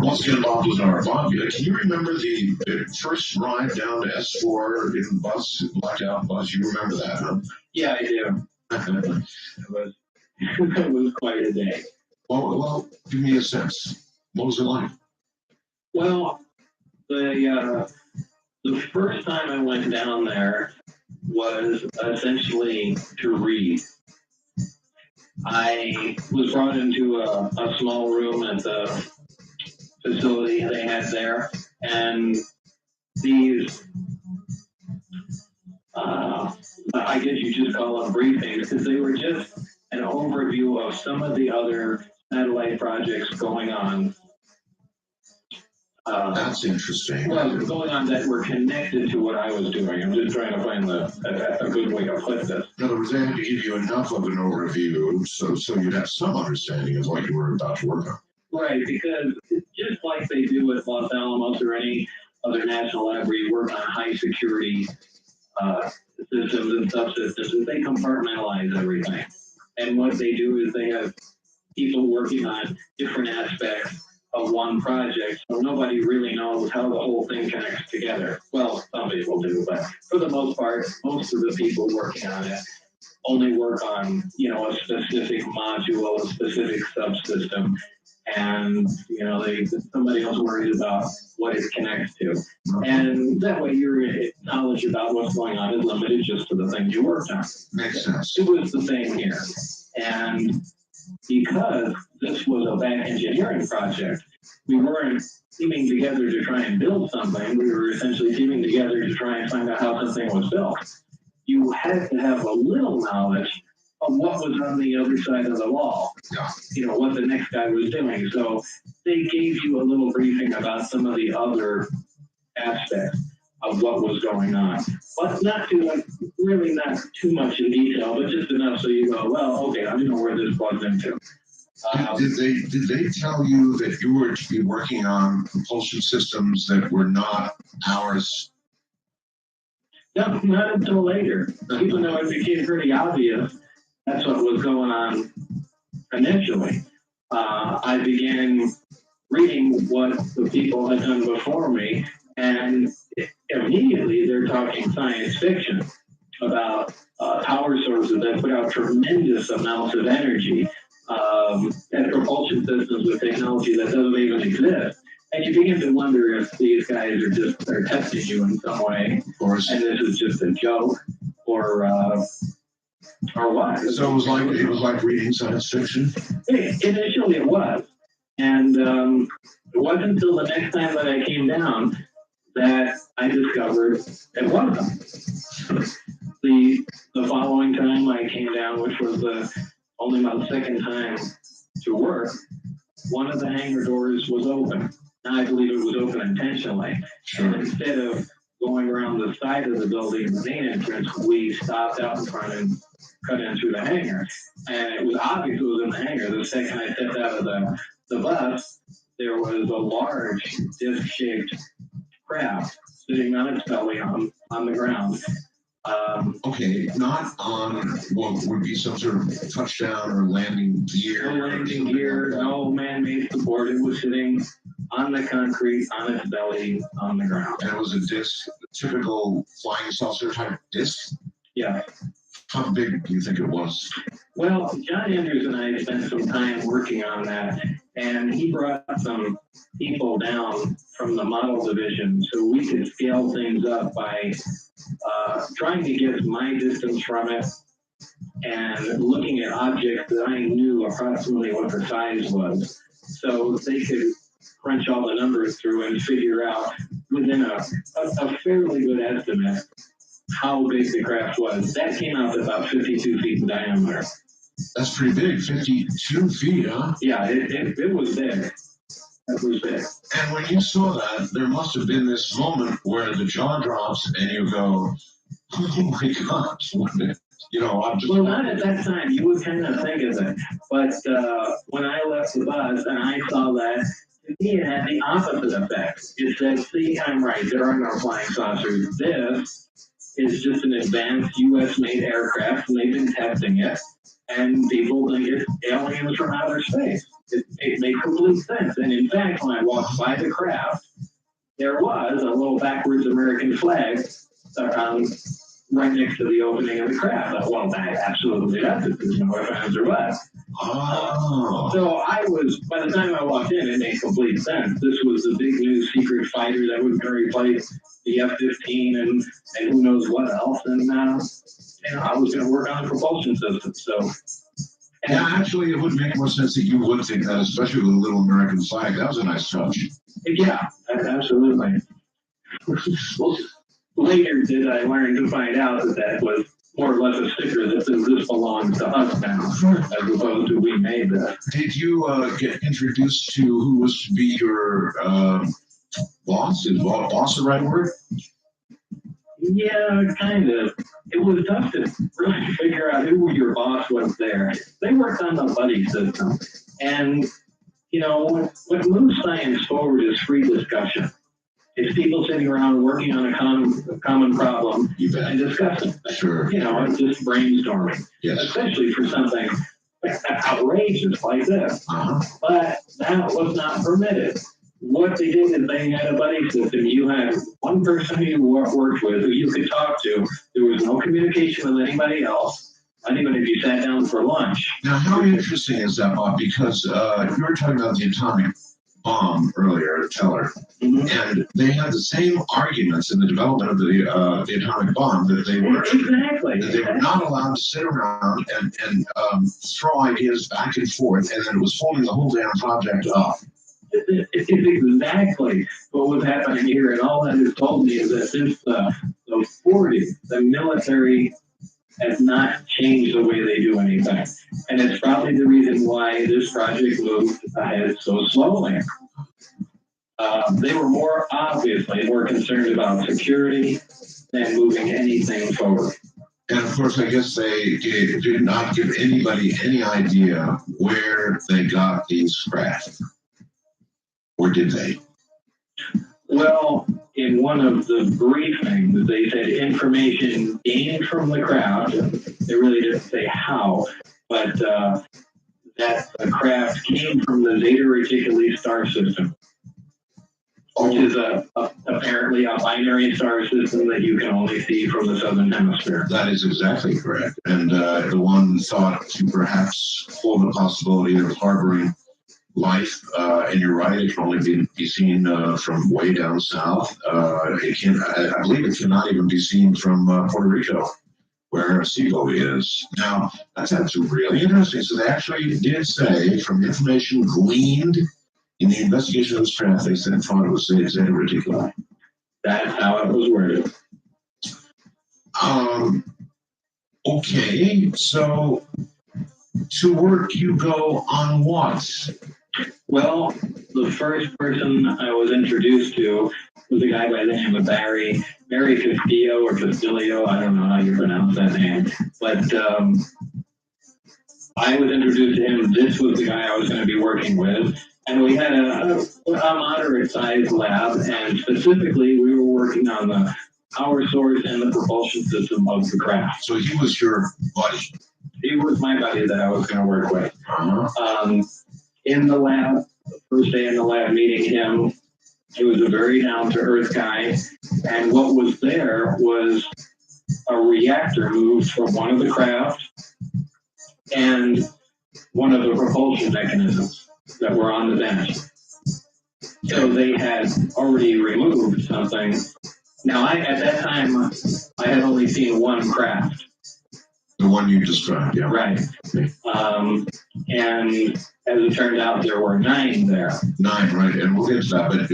Once again, Bob Lazar. Bob, can you remember the first ride down to S4 in the bus, blackout bus? You remember that, huh? Yeah, I do. It was quite a day. Well, give me a sense. What was it like? Well, the first time I went down there was essentially to read. I was brought into a small room at the facility they had there, and these, I guess you just call them briefings, because they were just an overview of some of the other satellite projects going on. That's interesting. Well, going on that were connected to what I was doing. I'm just trying to find a good way to put this. In other words, they had to give you enough of an overview so you'd have some understanding of what you were about to work on. Right, because just like they do at Los Alamos or any other national lab where you work on high security systems and subsystems, they compartmentalize everything. And what they do is they have people working on different aspects of one project, so nobody really knows how the whole thing connects together. Well, some people do, but for the most part, most of the people working on it only work on, a specific module, a specific subsystem, and, somebody else worries about what it connects to. And that way your knowledge about what's going on is limited just to the things you worked on. Makes sense. It was the same here. And because this was a back engineering project, we weren't teaming together to try and build something. We were essentially teaming together to try and find out how something was built. You had to have a little knowledge of what was on the other side of the wall, what the next guy was doing. So they gave you a little briefing about some of the other aspects of what was going on, but not too much in detail, but just enough so you go, well, okay, I know where this plugs into. Did they tell you that you were to be working on propulsion systems that were not ours? No, not until later. Even though it became pretty obvious that's what was going on initially. I began reading what the people had done before me, And immediately they're talking science fiction about power sources that put out tremendous amounts of energy and propulsion systems with technology that doesn't even exist. And you begin to wonder if these guys are testing you in some way, Of course. and this is just a joke, or what? So it was like reading science fiction. Initially, it was, and it wasn't until the next time that I came down that I discovered it wasn't. The following time I came down, which was only my second time to work, one of the hangar doors was open. Now I believe it was open intentionally. Sure. And instead of going around the side of the building, the main entrance, we stopped out in front and cut in through the hangar. And it was obvious it was in the hangar. The second I stepped out of the bus, there was a large disc-shaped craft sitting on its belly on the ground. Okay, not on what would be some sort of touchdown or landing gear. No landing gear, no man-made support. It was sitting on the concrete, on its belly, on the ground. And it was a disc, a typical flying saucer type disc. Yeah. How big do you think it was? Well, John Andrews and I spent some time working on that, and he brought some people down from the model division so we could scale things up by trying to get my distance from it and looking at objects that I knew approximately what the size was, so they could crunch all the numbers through and figure out within a fairly good estimate how big the craft was. That came out to about 52 feet in diameter. That's pretty big, 52 feet, huh? Yeah, it was big. It was big. And when you saw that, there must have been this moment where the jaw drops and you go, oh my gosh, you know, I'm just... Well, not at that time. You would kind of think of it. But when I left the bus and I saw that, to me it had the opposite effect. It said, see, I'm right. There are no flying saucers. This is just an advanced U.S.-made aircraft, and they've been testing it. And people think it's aliens from outer space. It made complete sense. And in fact, when I walked by the craft, there was a little backwards American flag right next to the opening of the craft. I thought, well, that absolutely does it. There's no ifs, ands, or buts. Oh. So I was, by the time I walked in, it made complete sense. This was the big new secret fighter that was going to replace the F-15 and who knows what else. And I was going to work on the propulsion system. So, Yeah, actually, it would make more sense that you would think that, especially with a little American flag. That was a nice touch. Yeah, absolutely. Well, later did I learn to find out that was more or less a sticker that says this belongs to us now, as opposed to we made this. Did you get introduced to who was to be your boss? Is boss the right word? Yeah, kind of. It was tough to really figure out who your boss was there. They worked on the buddy system. And, you know, what moves science forward is free discussion. It's people sitting around working on a common problem and discussing. Sure. You know, it's just brainstorming. Yes. Especially for something outrageous like this. Uh-huh. But that was not permitted. What they did is they had a buddy system. You had one person who you worked with who you could talk to. There was no communication with anybody else, not even if you sat down for lunch. Now, how interesting is that, Bob? Because you were talking about the atomic bomb earlier, Teller, and they had the same arguments in the development of the atomic bomb that they were they were not allowed to sit around and throw ideas back and forth, and then it was holding the whole damn project up. It's exactly what was happening here, and all that has told me is that since the 40s, the military has not changed the way they do anything, and it's probably the reason why this project moved ahead so slowly. They were more concerned about security than moving anything forward. And of course, I guess they did not give anybody any idea where they got these craft. Or did they? Well, in one of the briefings, they said information gained from the craft. They really didn't say how, but that the craft came from the Zeta Reticuli star system. which is apparently a binary star system that you can only see from the southern hemisphere. That is exactly correct. And the one thought to perhaps hold the possibility of harboring life, and you're right, it can only be seen from way down south. I believe it cannot even be seen from Puerto Rico, where SIBO is. Now, that's really interesting. So they actually did say, from the information gleaned in the investigation of this craft, they thought it was Zeta Reticuli. That's how it was worded. Okay, so to work you go on what? Well, the first person I was introduced to was a guy by the name of Barry Castillo or Castillo. I don't know how you pronounce that name. But I was introduced to him. This was the guy I was going to be working with. And we had a moderate-sized lab, and specifically we were working on the power source and the propulsion system of the craft. So he was your buddy? He was my buddy that I was going to work with. In the lab, the first day in the lab meeting him, he was a very down-to-earth guy, and what was there was a reactor moved from one of the craft and one of the propulsion mechanisms that were on the bench. So they had already removed something. Now, at that time, I had only seen one craft. The one you described, yeah. Right. Okay. And as it turned out, there were 9 there. 9, right, and we'll get to that. But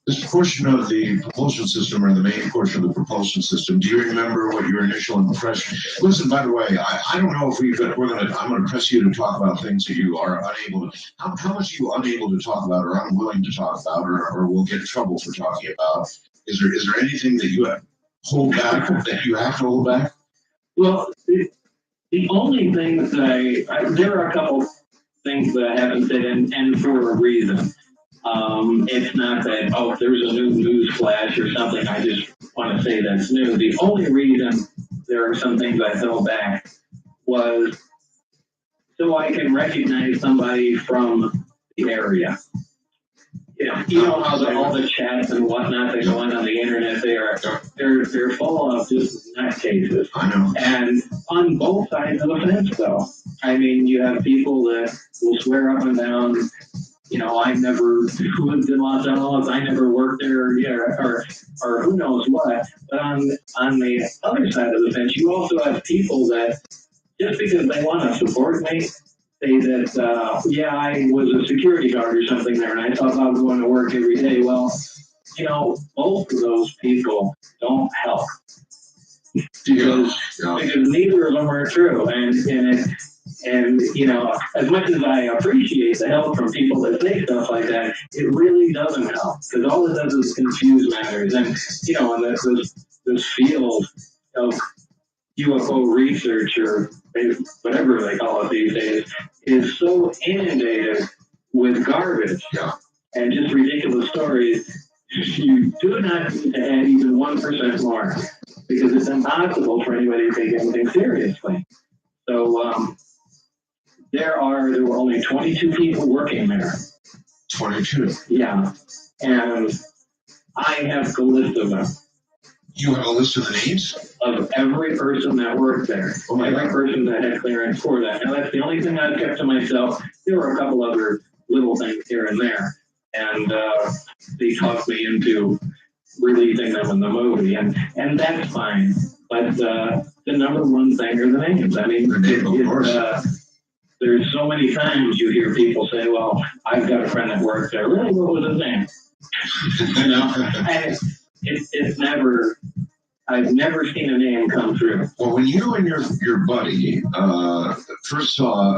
this portion of the propulsion system, or the main portion of the propulsion system, do you remember what your initial impression? Listen, by the way, I don't know if I'm going to press you to talk about things that you are unable to. How much are you unable to talk about, or unwilling to talk about, or will get in trouble for talking about? Is there anything that you hold back, that you have to hold back? Well, the only things that there are a couple things that I haven't said, and for a reason. It's not that, if there's a new news flash or something, I just want to say that's new. The only reason there are some things I held back was so I can recognize somebody from the area. You know how all the chats and whatnot that go on the internet, they're full of just nutcases. I know. And on both sides of the fence, though. I mean, you have people that will swear up and down, I never lived in Los Angeles, I never worked there, or who knows what. But on the other side of the fence, you also have people that, just because they want to support me, say that, I was a security guard or something there, and I thought about going to work every day. Well, both of those people don't help. Because neither of them are true. And as much as I appreciate the help from people that say stuff like that, it really doesn't help. Because all it does is confuse matters. And, and this field of UFO research, or whatever they call it these days, is so inundated with garbage and just ridiculous stories. You do not need to add even 1% more, because it's impossible for anybody to take anything seriously. So there were only 22 people working there. 22? Yeah, and I have the list of them. You have a list of the names? Of every person that worked there. Every person that had clearance for that. And that's the only thing I've kept to myself. There were a couple other little things here and there. And they talked me into releasing them in the movie. And that's fine. But the number one thing are the names. I mean, there's so many times you hear people say, well, I've got a friend that works there. Really, what was his name? And it's never, I've never seen a name come through. Well, when you and your buddy when you first saw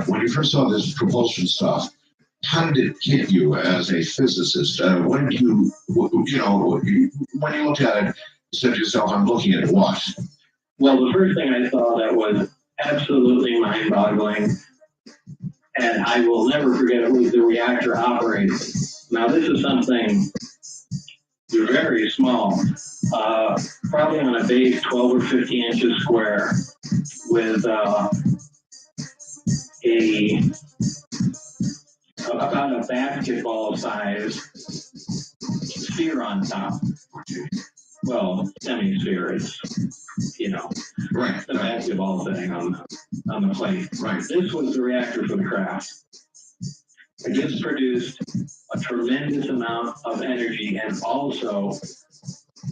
this propulsion stuff, how did it hit you as a physicist? When you looked at it, you said to yourself, I'm looking at what? Well, the first thing I saw that was absolutely mind-boggling, and I will never forget it, was the reactor operating. Now, this is something very small, probably on a base 12 or 15 inches square, with about a basketball size sphere on top. Well, semi-sphere is, Right. the basketball thing on the plate. Right. This was the reactor for the craft. This produced a tremendous amount of energy, and also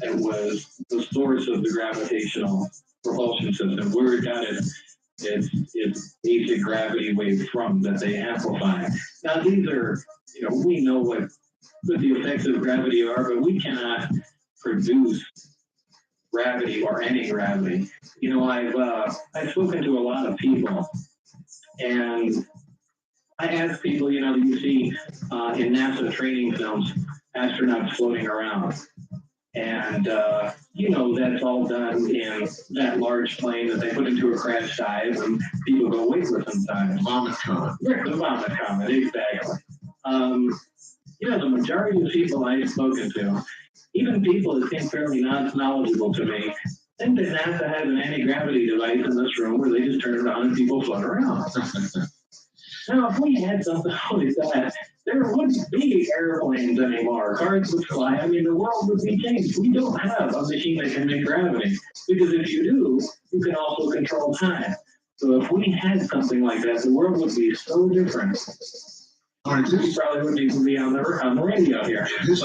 it was the source of the gravitational propulsion system, where it got its basic gravity wave from that they amplify. Now these are, we know what the effects of gravity are, but we cannot produce gravity or any gravity. I've spoken to a lot of people, and I ask people, you see in NASA training films, astronauts floating around. And, that's all done in that large plane that they put into a crash dive, and people go weightless sometimes. Vomit comet. Yeah, the vomit comet, exactly. The majority of people I've spoken to, even people that seem fairly knowledgeable to me, think that NASA has an anti-gravity device in this room where they just turn it on and people float around. Now, if we had something like that, there wouldn't be airplanes anymore. Cars would fly. I mean, the world would be changed. We don't have a machine that can make gravity, because if you do, you can also control time. So if we had something like that, the world would be so different. We probably wouldn't even be on the radio here. This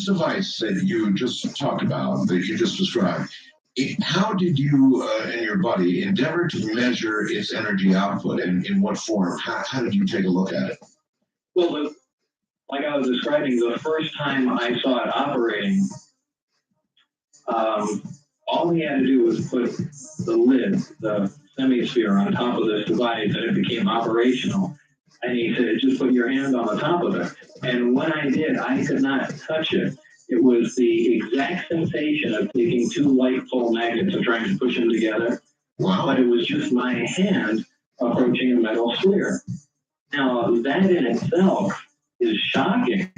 device that you just talked about, that you just described, how did you and your buddy endeavor to measure its energy output, and in what form? How did you take a look at it? Well, like I was describing, the first time I saw it operating, all he had to do was put the lid, the semi-sphere, on top of this device, and it became operational. And he said, just put your hand on the top of it. And when I did, I could not touch it. It was the exact sensation of taking two light pole magnets and trying to push them together. Wow. But it was just my hand approaching a metal sphere. Now, that in itself is shocking,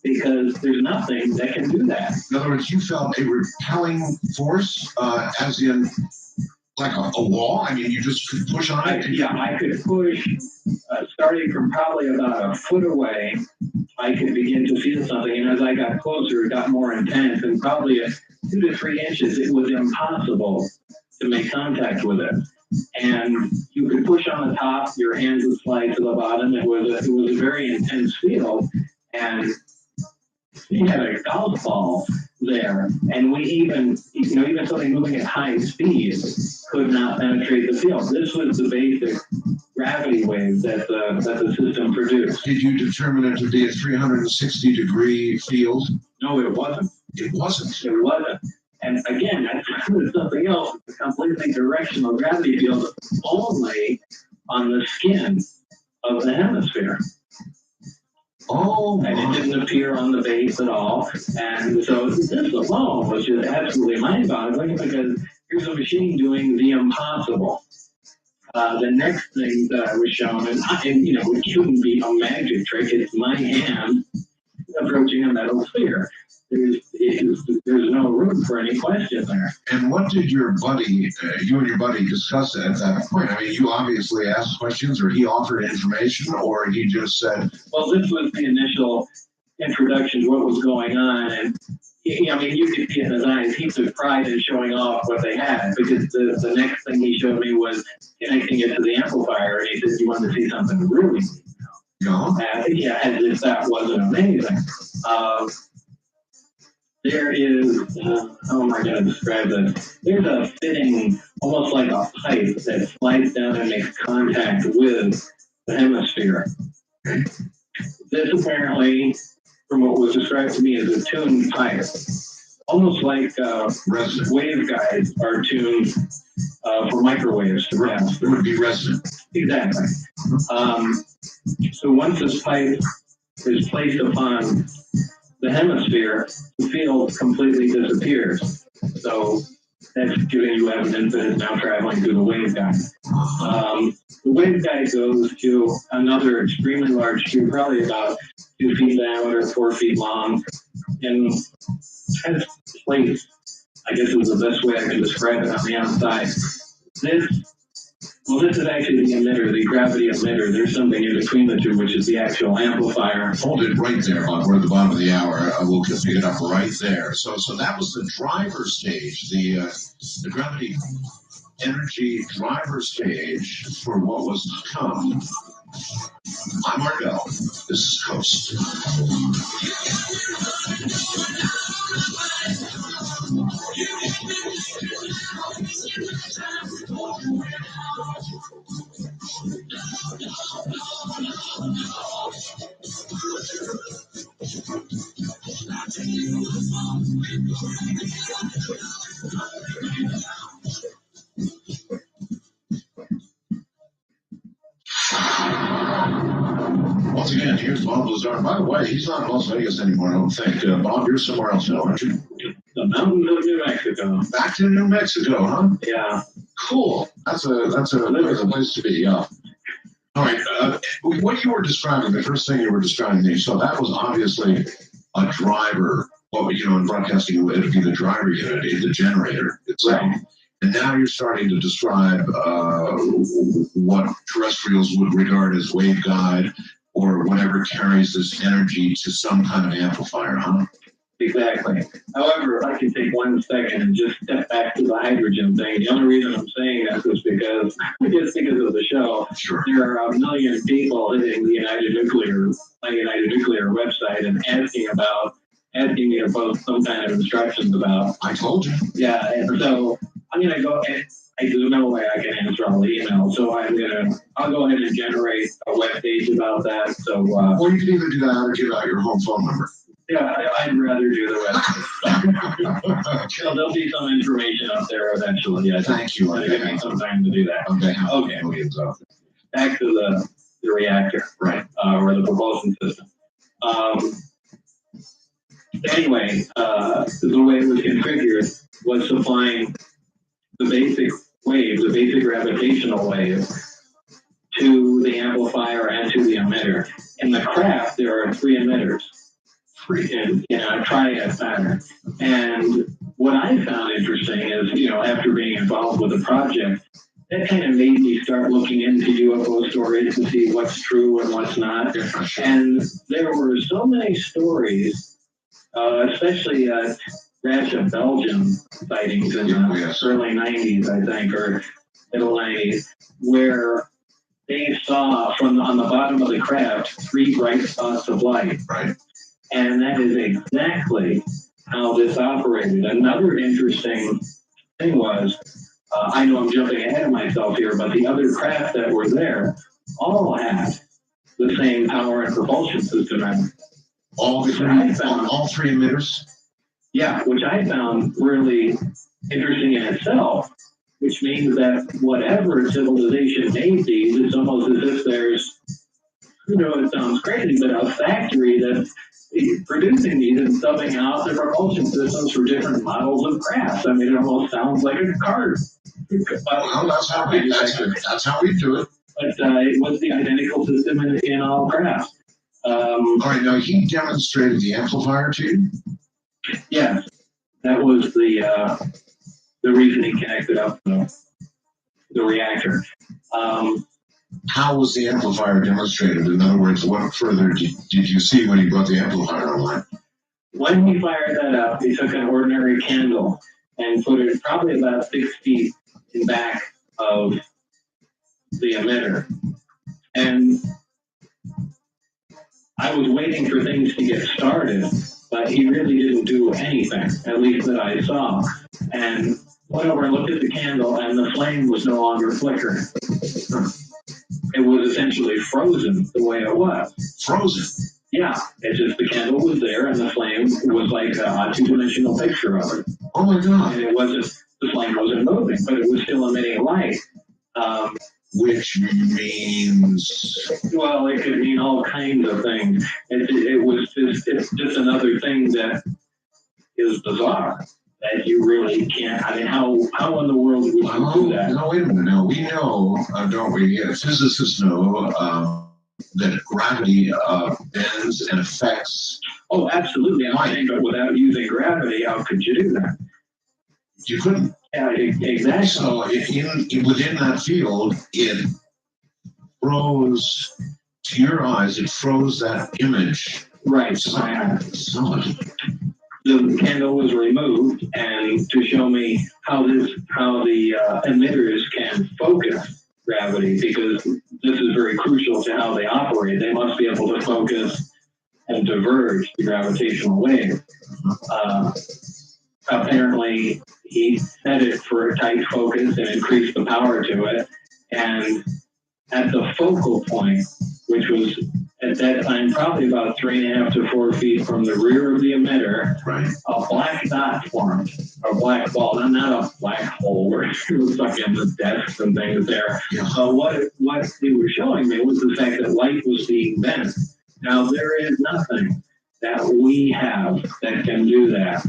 because there's nothing that can do that. In other words, you felt a repelling force, as in like a wall? I mean, you just could push on it? I could push, starting from probably about a foot away. I could begin to feel something, and as I got closer, it got more intense, and probably at 2 to 3 inches, it was impossible to make contact with it. And you could push on the top, your hands would slide to the bottom. It was a very intense field, and we had a golf ball there, and we even something moving at high speed could not penetrate the field. This was the basic gravity wave that the system produced. Did you determine it to be a 360-degree field? No, it wasn't. It wasn't. It wasn't. And again, I found something else. It's a completely directional gravity field only on the skin of the hemisphere. Oh, and it didn't appear on the base at all. And so this alone was just absolutely mind-boggling, because here's a machine doing the impossible. The next thing that I was shown, and it couldn't be a magic trick, it's my hand approaching a metal sphere. There's no room for any question there. And what did you and your buddy discuss at that point? I mean, you obviously asked questions, or he offered information, or he just said... Well, this was the initial introduction to what was going on, and you could see in his eyes, he took pride in showing off what they had, because the next thing he showed me was connecting it to the amplifier, and he said, you want to see something really neat? No. As if that wasn't amazing. There is, how am I going to describe this? There's a fitting, almost like a pipe that slides down and makes contact with the hemisphere. This apparently, from what was described to me, is a tuned pipe. Almost like waveguides are tuned for microwaves. It would be resonant. Exactly. So once this pipe is placed upon the hemisphere, the field completely disappears. So that's giving you evidence that it's now traveling through the waveguide. The waveguide goes to another extremely large tube, probably about 2 feet diameter, 4 feet long, and has plates. I guess is the best way I can describe it on the outside. This Well, this is actually the emitter, the gravity emitter. There's something in between the two, which is the actual amplifier. Hold it right there, Bob. We're at the bottom of the hour. We'll pick it up right there. So that was the driver stage, the gravity energy driver stage for what was to come. I'm Ardell. This is Coast. Once again, here's Bob Lazar. By the way, he's not in Las Vegas anymore, I don't think. Bob, you're somewhere else now, aren't you? The mountains of New Mexico. Back to New Mexico, huh? Yeah. Cool. That's a place to be. Yeah. All right. What you were describing, the first thing you were describing me, so that was obviously a driver. Well, in broadcasting, it would be the driver unit, the generator itself. Right. And now you're starting to describe what terrestrials would regard as waveguide or whatever carries this energy to some kind of amplifier, huh? Exactly. However, I can take 1 second and just step back to the hydrogen thing. The only reason I'm saying that is because of the show. Sure. There are 1 million people hitting the United Nuclear website and asking me to post some kind of instructions about. I told you. Yeah, and so I'm gonna go. There's no way I can answer all the emails, so I'll go ahead and generate a web page about that. So. Or you can either do that or give out your home phone number. Yeah, I'd rather do the website. So there'll be some information up there eventually. Yeah, thank you. Give me some time to do that. Okay. Back to the reactor, right? Or the propulsion system. Anyway, the way it was configured was supplying the basic wave, the basic gravitational wave, to the amplifier and to the emitter. In the craft, there are 3 emitters. In a triad pattern. And what I found interesting is, after being involved with the project, that kind of made me start looking into UFO stories to see what's true and what's not. And there were so many stories, especially rash of Belgium sightings in the early 90s, I think, or middle 90s, where they saw on the bottom of the craft 3 bright spots of light. Right. And that is exactly how this operated. Another interesting thing was, I know I'm jumping ahead of myself here, but the other craft that were there all had the same power and propulsion system. And all 3 emitters? Yeah, which I found really interesting in itself, which means that whatever civilization made these, it's almost as if there's, it sounds crazy, but a factory that's producing these and subbing out the propulsion systems for different models of crafts. I mean, it almost sounds like a cart. Well, that's how we do it. But it was the identical system in all crafts. All right, now he demonstrated the amplifier to you? Yes, that was the reason he connected up the reactor. How was the amplifier demonstrated? In other words, what further did you see when he brought the amplifier online? When he fired that up, he took an ordinary candle and put it probably about 6 feet in back of the emitter. And I was waiting for things to get started, but he really didn't do anything, at least that I saw. And went over and looked at the candle, and the flame was no longer flickering. It was essentially frozen the way it was. Frozen? Yeah, it's just the candle was there, and the flame was like a 2-dimensional picture of it. Oh my God! And the flame wasn't moving, but it was still emitting light. Which means? Well, it could mean all kinds of things. It's just another thing that is bizarre. That you really can't. I mean, how in the world would you do that? No, wait a minute. Now we know, don't we? Physicists know that gravity bends and affects. Oh, absolutely. I'm saying, but without using gravity, how could you do that? You couldn't. Yeah, exactly. So within that field, it froze, to your eyes, it froze that image. Right. Solid. The candle was removed, and to show me how the emitters can focus gravity, because this is very crucial to how they operate. They must be able to focus and diverge the gravitational wave. Apparently, he set it for a tight focus and increased the power to it, and at the focal point, which was at that time probably about 3.5 to 4 feet from the rear of the emitter, right, a black dot formed, a black ball, not a black hole where it was stuck in the desks and things there. Yeah. So what they were showing me was the fact that light was being bent. Now there is nothing that we have that can do that.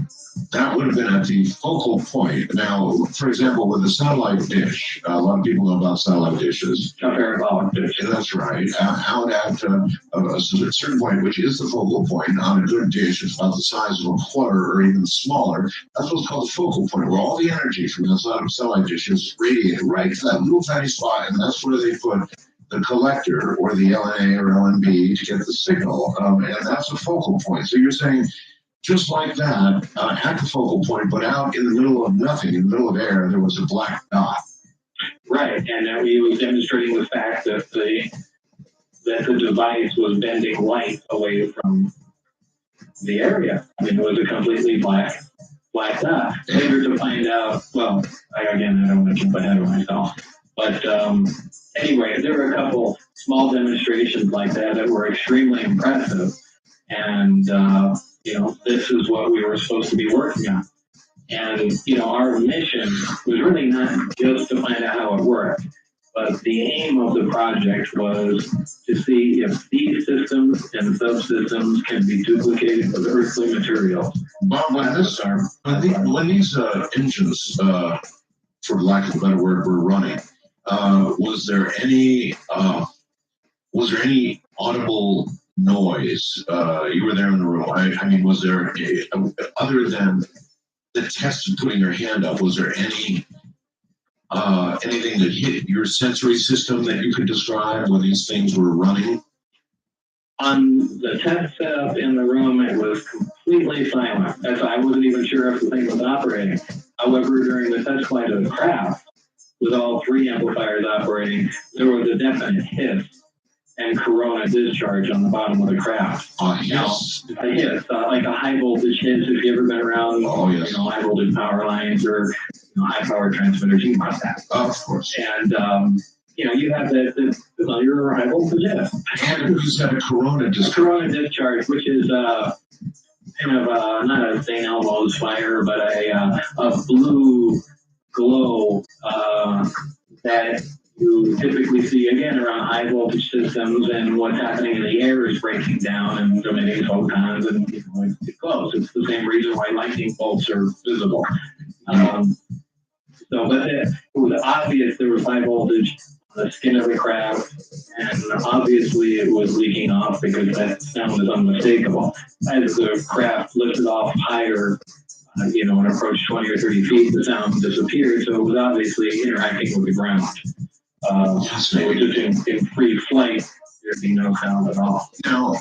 That would have been at the focal point. Now, for example, with a satellite dish, a lot of people know about satellite dishes. A parabolic dish. That's right. Out at a certain point, which is the focal point, on a good dish, it's about the size of a quarter or even smaller. That's what's called the focal point, where all the energy from the satellite dish is radiated right to that little tiny spot, and that's where they put the collector or the LNA or LNB to get the signal, and that's a focal point. So you're saying, just like that, at the focal point, but out in the middle of nothing, in the middle of air, there was a black dot. Right, and he was demonstrating the fact that the device was bending light away from the area. I mean, it was a completely black dot. Later to find out, well, I don't want to jump ahead of myself, but anyway, there were a couple small demonstrations like that were extremely impressive, and this is what we were supposed to be working on. And, our mission was really not just to find out how it worked, but the aim of the project was to see if these systems and subsystems can be duplicated with earthly materials. Bob, when these engines, for lack of a better word, were running, was there any audible noise? You were there in the room. I mean, was there, other than the test of putting your hand up, was there anything that hit your sensory system that you could describe when these things were running? On the test setup in the room, it was completely silent. I wasn't even sure if the thing was operating. However, during the test flight of the craft, with all 3 amplifiers operating, there was a definite hiss and corona discharge on the bottom of the craft. Yes. A hiss, like a high voltage hiss. If you've ever been around, yes. High voltage power lines or high power transmitters, you must have. Of course. And you have your high voltage hiss. And it was a corona discharge. A corona discharge, which is kind of not a St. Elmo's fire, but a blue glow that you typically see again around high voltage systems, and what's happening in the air is breaking down and emitting photons, and it glows. It's the same reason why lightning bolts are visible. But it was obvious there was high voltage on the skin of the craft, and obviously it was leaking off because that sound is unmistakable. As the craft lifted off higher, and approached 20 or 30 feet, the sound disappeared, so it was obviously interacting with the ground. So just in free flight, there'd be no sound at all. Now,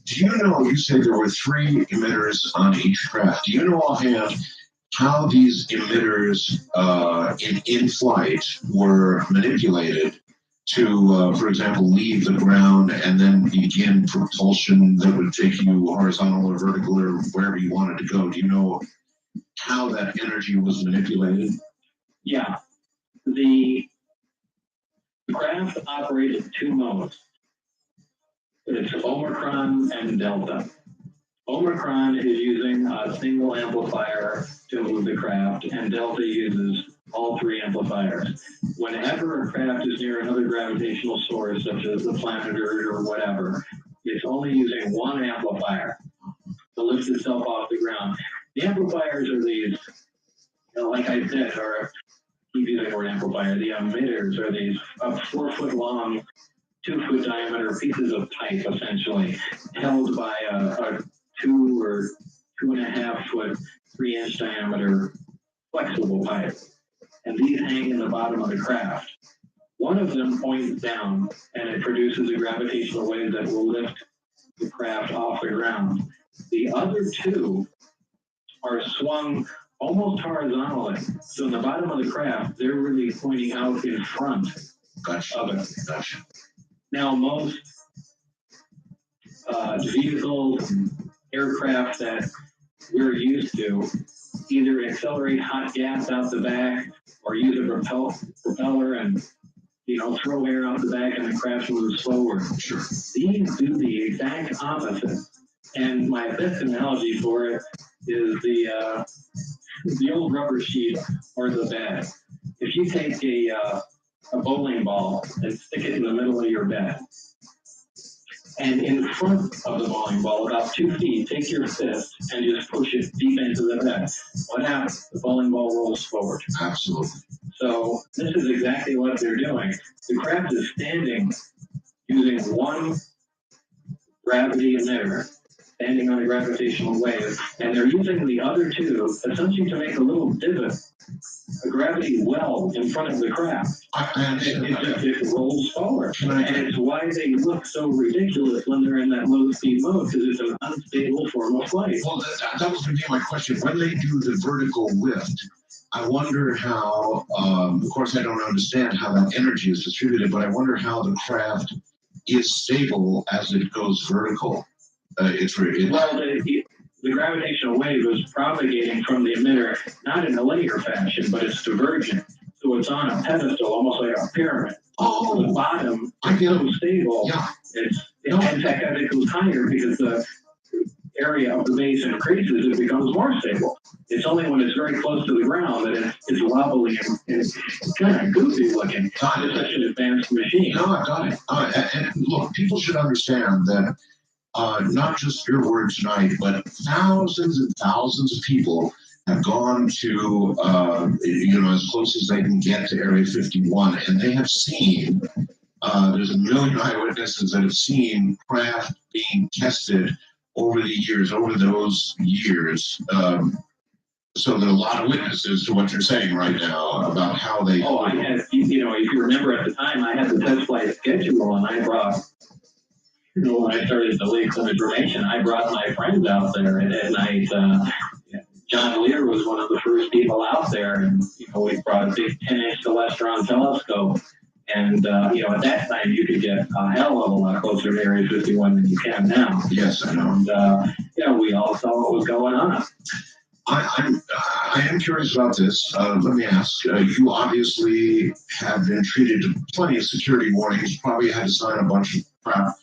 do you know, you said there were 3 emitters on each craft. Do you know offhand how these emitters in flight were manipulated to, for example, leave the ground and then begin propulsion that would take you horizontal or vertical or wherever you wanted to go? Do you know how that energy was manipulated? Yeah. The craft operated 2 modes. It's Omicron and Delta. Omicron is using a single amplifier to move the craft, and Delta uses all 3 amplifiers. Whenever a craft is near another gravitational source, such as the planet Earth or whatever, it's only using 1 amplifier to lift itself off the ground. The amplifiers are these, like I said, keep using the word amplifier. The emitters are these 4 foot long, 2 foot diameter pieces of pipe, essentially, held by a 2 or 2.5 foot, 3 inch diameter flexible pipe, and these hang in the bottom of the craft. One of them points down, and it produces a gravitational wave that will lift the craft off the ground. The other two are swung almost horizontally. So in the bottom of the craft, they're really pointing out in front of it. Gotcha. Now, most vehicles, aircraft that we're used to either accelerate hot gas out the back or use a propeller and throw air out the back and the craft moves forward. Sure. These do the exact opposite. And my best analogy for it is the old rubber sheet or the bed. If you take a bowling ball and stick it in the middle of your bed, and in front of the bowling ball, about 2 feet, take your fist and just push it deep into the bed. What happens? The bowling ball rolls forward. Absolutely. So this is exactly what they're doing. The craft is standing using one gravity emitter, standing on a gravitational wave, and they're using the other two essentially to make a little divot, a gravity well in front of the craft. It rolls forward. And it's why they look so ridiculous when they're in that low speed mode, because it's an unstable form of flight. Well, that was going to be my question. When they do the vertical lift, I wonder how, of course, I don't understand how that energy is distributed, but I wonder how the craft is stable as it goes vertical. Well, the gravitational wave is propagating from the emitter, not in a linear fashion, but it's divergent. So it's on a pedestal, almost like a pyramid. Oh, the bottom I get it. so stable. Yeah. In fact, as it goes higher, because the area of the base increases, it becomes more stable. It's only when it's very close to the ground that it's wobbly and it's kind of goofy looking. It's such an advanced machine. No, I got it. And look, people should understand that not just your word tonight, but thousands and thousands of people have gone to, as close as they can get to Area 51, and they have seen, there's a million eyewitnesses that have seen craft being tested over those years. So there are a lot of witnesses to what you're saying right now about how they. Oh, I had, if you remember at the time, I had the test flight schedule, and I brought, when I started to leak some information, I brought my friends out there at night. John Lear was one of the first people out there, and we brought a big 10-inch Celestron telescope. And at that time, you could get a hell of a lot closer to Area 51 than you can now. Yes, I know. And we all saw what was going on. I am curious about this. Let me ask. You obviously have been treated to plenty of security warnings. Probably had to sign a bunch of crap.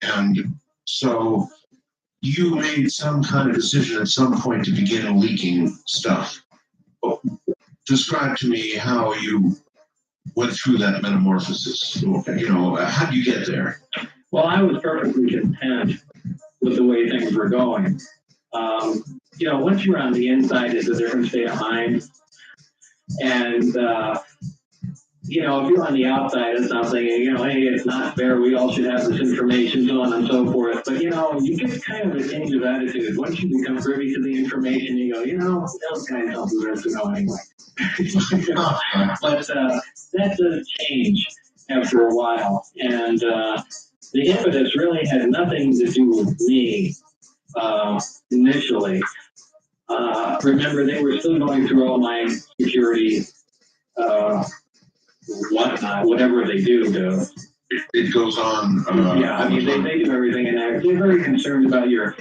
And so you made some kind of decision at some point to begin leaking stuff. Describe to me how you went through that metamorphosis. How did you get there? Well, I was perfectly content with the way things were going. Once you're on the inside, it's a different state of mind. And, if you're on the outside of something, hey, it's not fair, we all should have this information, so on and so forth. But, you get kind of a change of attitude. Once you become privy to the information, you go, those guys don't deserve to know anyway. But that does change after a while. And the impetus really had nothing to do with me initially. Remember, they were still going through all my security whatnot, whatever they do to. It goes on. They do everything in there. They're very concerned about your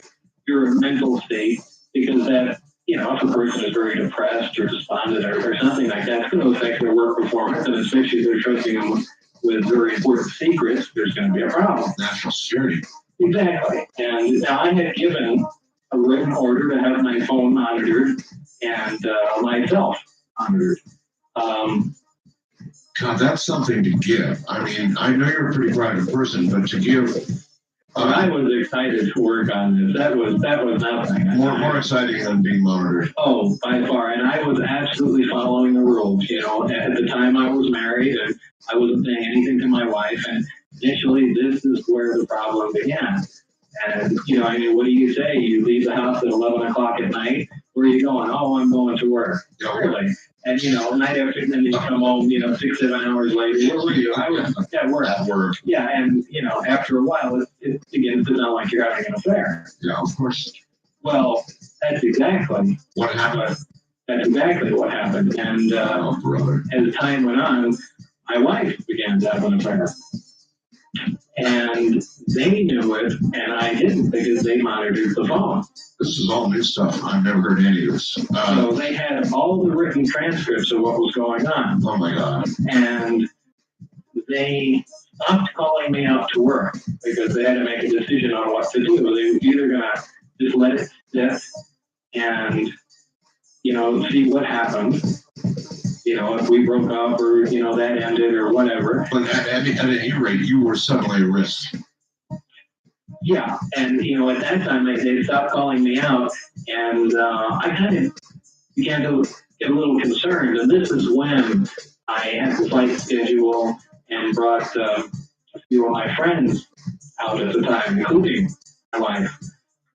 mental state, because that, if a person is very depressed or despondent or something like that, it's going to affect their work performance, and especially if they're trusting them with very important secrets, there's going to be a problem. National security. Exactly. And I had given a written order to have my phone monitored and myself monitored. God, that's something to give. I mean, I know you're a pretty private person, but to give. I was excited to work on this. That was nothing. More exciting than being monitored. Oh, by far. And I was absolutely following the rules. At the time I was married, and I wasn't saying anything to my wife. And initially, this is where the problem began. And, what do you say? You leave the house at 11 o'clock at night. Where are you going? Oh, I'm going to work. Yeah. Really? And, night after, then you come home, 6, 7 hours later. Where were you? I was at work. At work. Yeah, and, after a while, it begins to sound like you're having an affair. Yeah, of course. Well, that's exactly what happened. That's exactly what happened. And brother. As time went on, my wife began to have an affair. And they knew it, and I didn't because they monitored the phone. This is all new stuff. I've never heard any of this. So they had all the written transcripts of what was going on. Oh my God. And they stopped calling me out to work because they had to make a decision on what to do. They were either going to just let it sit and, see what happened. If we broke up or, that ended or whatever. But at any rate, you were suddenly at risk. Yeah, and at that time they stopped calling me out, and I kind of began to get a little concerned. And this is when I had the flight schedule and brought a few of my friends out at the time, including my wife,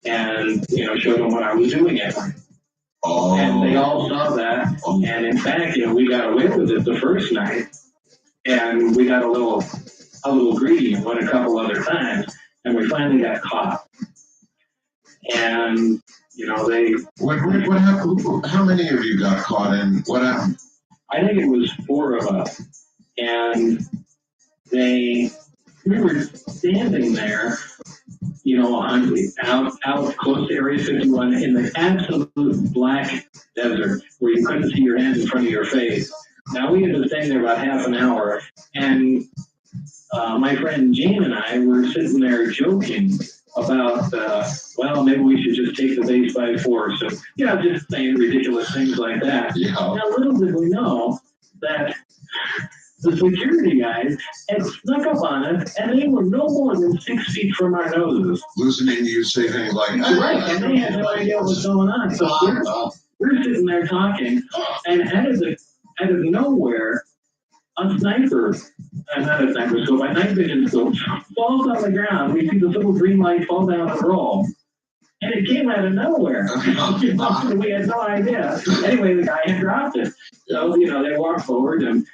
and showed them what I was doing at night. Oh. And they all saw that, and in fact, we got away with it the first night, and we got a little greedy and went a couple other times. And we finally got caught. And, they... What happened? How many of you got caught and what happened? I think it was 4 of us. And we were standing there, out close to Area 51 in the absolute black desert where you couldn't see your hands in front of your face. Now, we had been standing there about half an hour, and my friend Jane and I were sitting there joking about, maybe we should just take the base by force. And, just saying ridiculous things like that. Yeah. Now, little did we know that the security guys had snuck up on us, and they were no more than 6 feet from our noses. Listening to you say things like that. Right, and they had no idea what was going on. So we're sitting there talking, and out of nowhere, a sniper, not a sniper scope, a night vision scope, falls on the ground. We see the little green light fall down and roll. And it came out of nowhere. We had no idea. Anyway, the guy had dropped it. So, they walked forward and,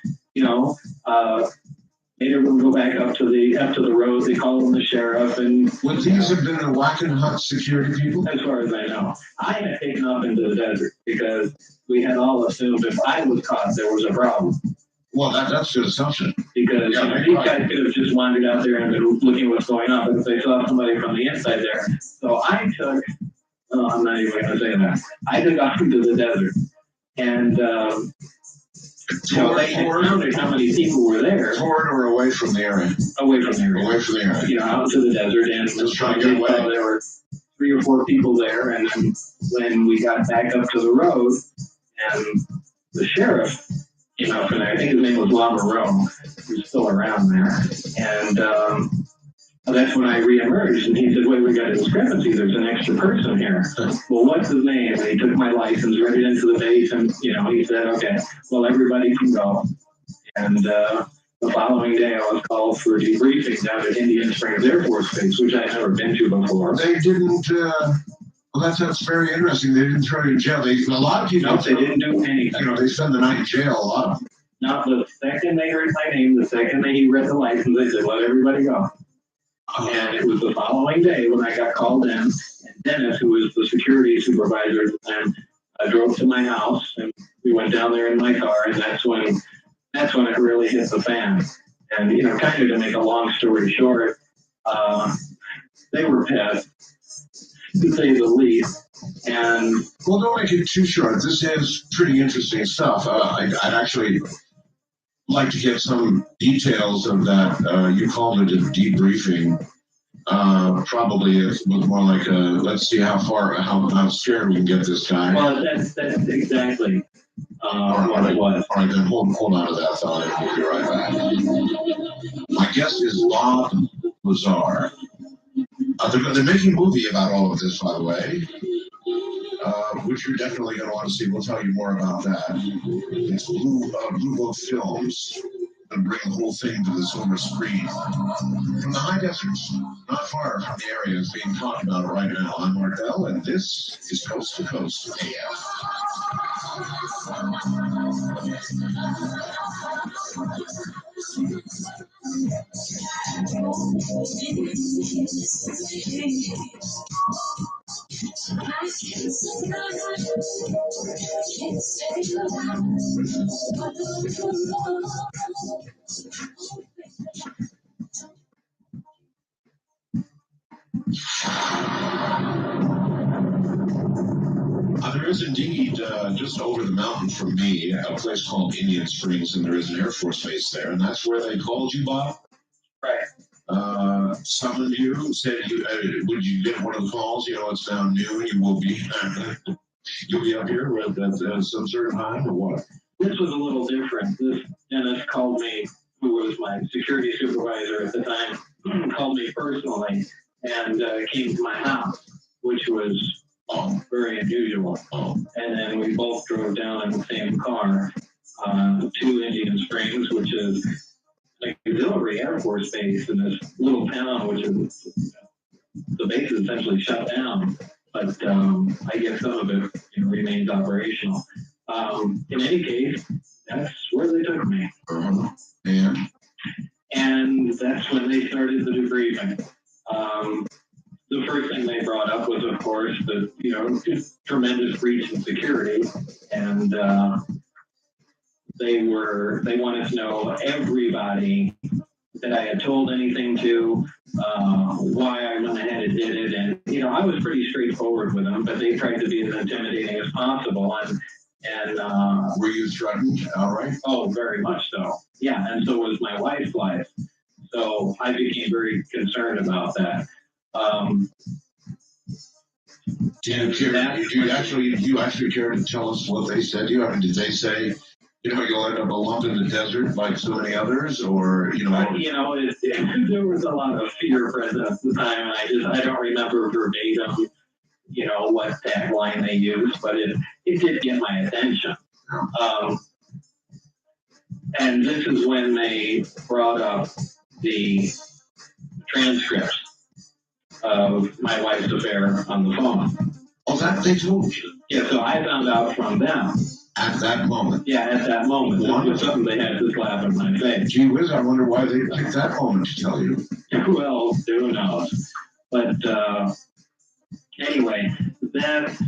made everyone go back up to the road. They called them the sheriff. And would these have been the Wackenhut security people? As far as I know. I had taken off into the desert because we had all assumed if I was caught, there was a problem. Well, that's a good assumption. Because these guys could have just wandered out there and been looking at what's going on, but if they saw somebody from the inside there. So I took, I'm not even going to say that. I took off into the desert. And they counted how many people were there. Toward or away from the area? Away from the area. Away from the area. Out into the desert. And just trying to get away. There were 3 or 4 people there. And then when we got back up to the road, and the sheriff came up, and I think his name was Monroe. He was still around there. And that's when I reemerged, and he said, wait, we got a discrepancy. There's an extra person here. Well, what's his name? And he took my license, read it into the base, and, he said, okay, well, everybody can go. And the following day, I was called for a debriefing down at Indian Springs Air Force Base, which I'd never been to before. They didn't... Well, that's very interesting. They didn't throw you in jail. A lot of people... No, they didn't do anything. They spend the night in jail, a lot of them. Not the second they heard my name, the second he read the license, they said, let everybody go. And it was the following day when I got called in, and Dennis, who was the security supervisor at the time, drove to my house, and we went down there in my car, and that's when it really hit the fan. And, kind of to make a long story short, they were pissed, to say the least. And well, don't make it too short. This is pretty interesting stuff. I'd actually like to get some details of that. You called it a debriefing. Probably it was more like a let's see how scared we can get this guy. Well, that's exactly what it was. All right, then hold on to that thought, and we'll be right back. My guest is Bob Lazar. They're making a movie about all of this, by the way, which you're definitely going to want to see. We'll tell you more about that. It's Blue Book Films, and bring the whole thing to the silver screen. From the high deserts not far from the area is being talked about right now. I'm Martel, and this is Coast to Coast AF. There is indeed, just over the mountain from me, a place called Indian Springs, and there is an Air Force base there, and that's where they called you, Bob? Right. Summoned you, said you, would you get one of the calls? You know, it's now noon, you will be, you'll be up here at some certain time, or what? This was a little different. This Dennis called me, who was my security supervisor at the time, called me personally and came to my house, which was very unusual. And then we both drove down in the same car to Indian Springs, which is an auxiliary Air Force base in this little town, which is the base is essentially shut down. But I guess some of it remains operational. In any case, that's where they took me. And that's when they started the debriefing. The first thing they brought up was, of course, the just tremendous breach in security, and they wanted to know everybody that I had told anything to, why I went ahead and did it, and I was pretty straightforward with them, but they tried to be as intimidating as possible, and were you threatened outright? Oh, very much so. Yeah, and so was my wife's life. So I became very concerned about that. Do you actually care to tell us what they said to you? I mean, did they say, you'll end up a lump in the desert like so many others, or there was a lot of fear present at the time, and I don't remember verbatim, what tagline they used, but it did get my attention. And this is when they brought up the transcripts of my wife's affair on the phone. Oh, that they told you? Yeah, so I found out from them. At that moment? Yeah, at that moment. This was something they had to slap in my face. Gee whiz, I wonder why they picked that moment to tell you. Well, who knows? But anyway, that's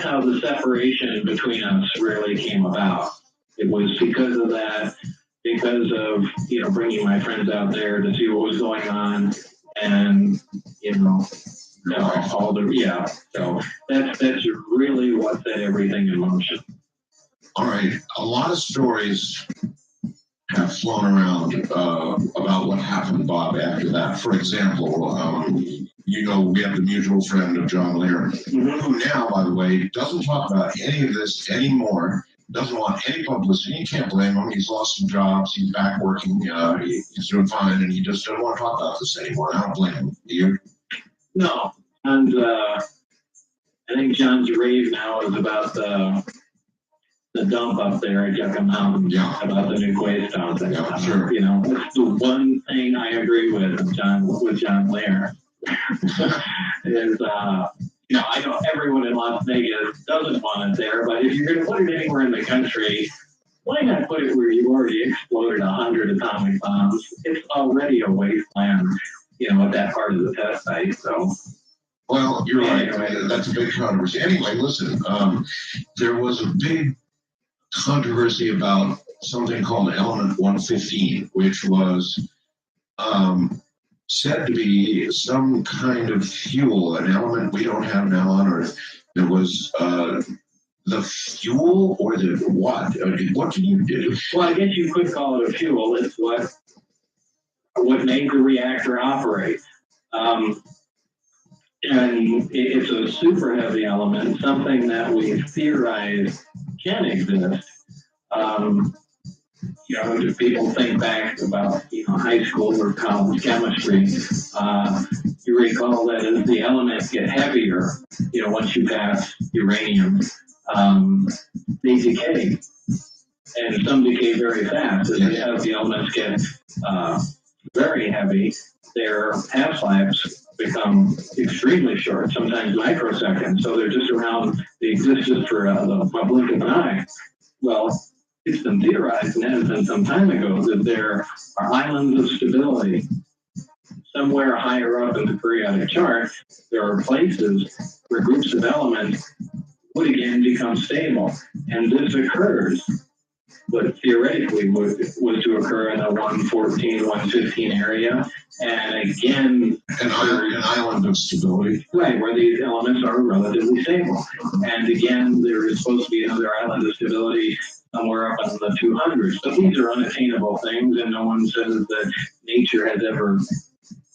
how the separation between us really came about. It was because of that, because of, bringing my friends out there to see what was going on, and, so that's really what set everything in motion. All right, a lot of stories have flown around about what happened, Bob, after that. For example, we have the mutual friend of John Lear, who now, by the way, doesn't talk about any of this anymore, doesn't want any publicity. You can't blame him. He's lost some jobs. He's back working. He's doing fine, and he just doesn't want to talk about this anymore. I don't blame him. Do you? No. And I think John's rave now is about the dump up there at Yucca Mountain, about the new Quaystones. Yeah, sure. That's the one thing I agree with John Lear. Is I know everyone in Las Vegas doesn't want it there, but if you're going to put it anywhere in the country, why not put it where you already exploded 100 atomic bombs? It's already a wasteland, at that part of the test site. So. Well, you're right. That's a big controversy. Anyway, listen, there was a big controversy about something called Element 115, which was said to be some kind of fuel, an element we don't have now on Earth. There was the fuel, or the what? What can you do? Well, I guess you could call it a fuel. It's what made the reactor operate. And it's a super heavy element, something that we theorize can exist. If people think back about high school or college chemistry, you recall that as the elements get heavier, once you pass uranium, they decay, and some decay very fast. As the elements get very heavy, their half-lives become extremely short, sometimes microseconds. So they're just around, they exist just for a blink of an eye. Well, it's been theorized, and has been some time ago, that there are islands of stability somewhere higher up in the periodic chart. There are places where groups of elements would again become stable, and this occurs. But theoretically was to occur in the 114, 115 area, and again, an island of stability. Right, where these elements are relatively stable. And again, there is supposed to be another island of stability somewhere up in the 200s. But these are unattainable things, and no one says that nature has ever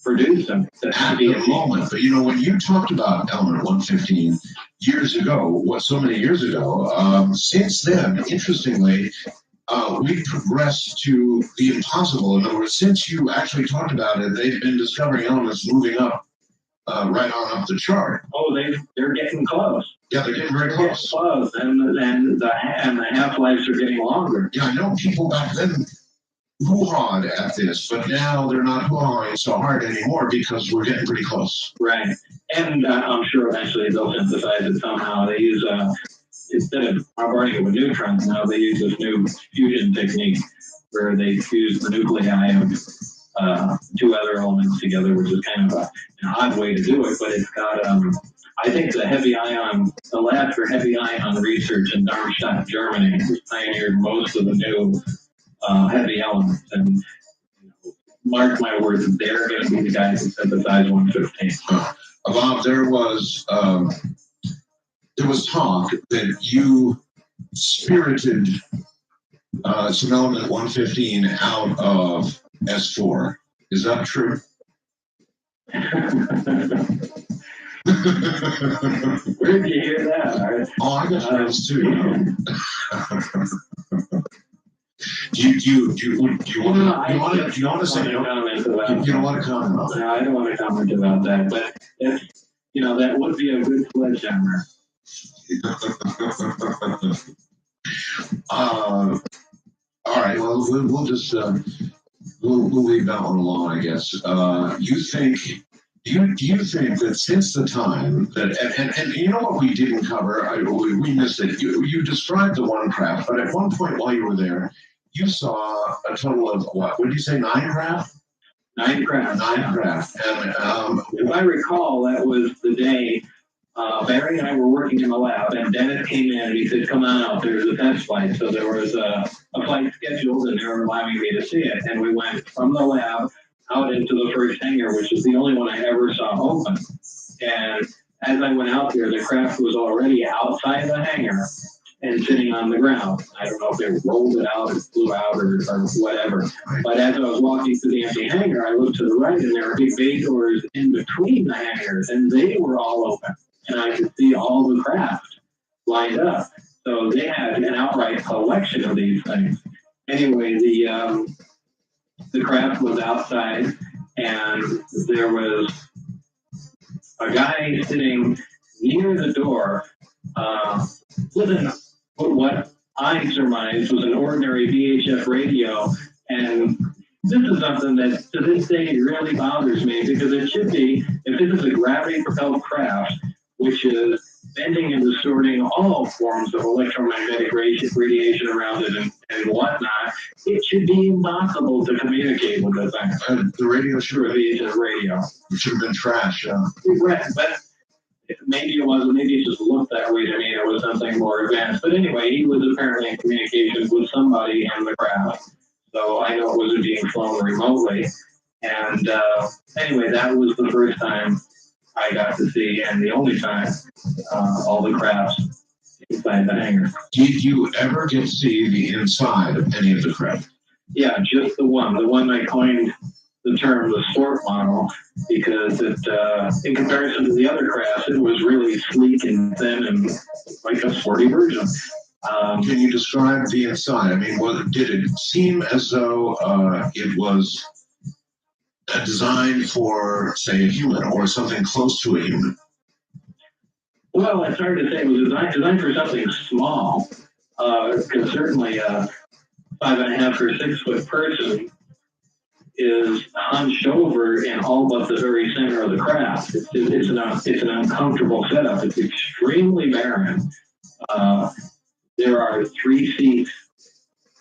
produced them. At the moment, but when you talked about element 115 years ago, so many years ago, since then, interestingly, we've progressed to the impossible. In other words, since you actually talked about it, they've been discovering elements moving up, right on up the chart. Oh, they're getting close. Yeah, they're getting very close. And the half-lives are getting longer. Yeah, I know people back then hoo-hawed at this, but now they're not hoo-hawing so hard anymore because we're getting pretty close. Right. And I'm sure eventually they'll synthesize it somehow. They use, instead of burning it with neutrons, now they use this new fusion technique where they fuse the nuclei of two other elements together, which is kind of an odd way to do it, but it's got, I think the lab for heavy ion research in Darmstadt, Germany, has pioneered most of the new heavy elements. And mark my words, they're going to be the guys that synthesize 115. Bob, there was talk that you spirited some element 115 out of S4. Is that true? Where did you hear that? Oh, I got those too. Do you want to say no? You don't want to comment on that? No, I don't want to comment about that. But if, that would be a good sledgehammer. All right. Well, we'll just we'll leave that one alone, I guess. Do you think that since the time that and you know what we didn't cover, we missed it. You described the one craft, but at one point while you were there, you saw a total of what? What did you say? 9 craft? 9 craft. 9 craft. And if I recall, that was the day Barry and I were working in the lab, and Dennis came in and he said, "Come on out, there's a test flight." So there was a flight scheduled, and they were allowing me to see it. And we went from the lab out into the first hangar, which is the only one I ever saw open. And as I went out there, the craft was already outside the hangar and sitting on the ground. I don't know if they rolled it out or flew out or whatever. But as I was walking through the empty hangar, I looked to the right, and there were big bay doors in between the hangars, and they were all open. And I could see all the craft lined up. So they had an outright collection of these things. Anyway, the craft was outside, and there was a guy sitting near the door with what I surmised was an ordinary VHF radio. And this is something that to this day really bothers me, because it should be, if this is a gravity-propelled craft, which is bending and distorting all forms of electromagnetic radiation around it and whatnot, it should be impossible to communicate with the thing. the radio should be a radio. It should have been trash. Right, but maybe it wasn't. Maybe it just looked that way to me. It was something more advanced. But anyway, he was apparently in communication with somebody in the craft. So I know it wasn't being flown remotely. And anyway, that was the first time I got to see, and the only time, all the crafts inside the hangar. Did you ever get to see the inside of any of the craft? Yeah, just the one I coined the term the sport model, because it, in comparison to the other crafts, it was really sleek and thin and like a sporty version. Can you describe the inside? I mean, did it seem as though it was designed for, say, a human or something close to a human? Well, it's hard to say. It was designed for something small, because certainly a 5.5 or 6 foot person is hunched over in all but the very center of the craft. It's an uncomfortable setup. It's extremely barren. There are 3 seats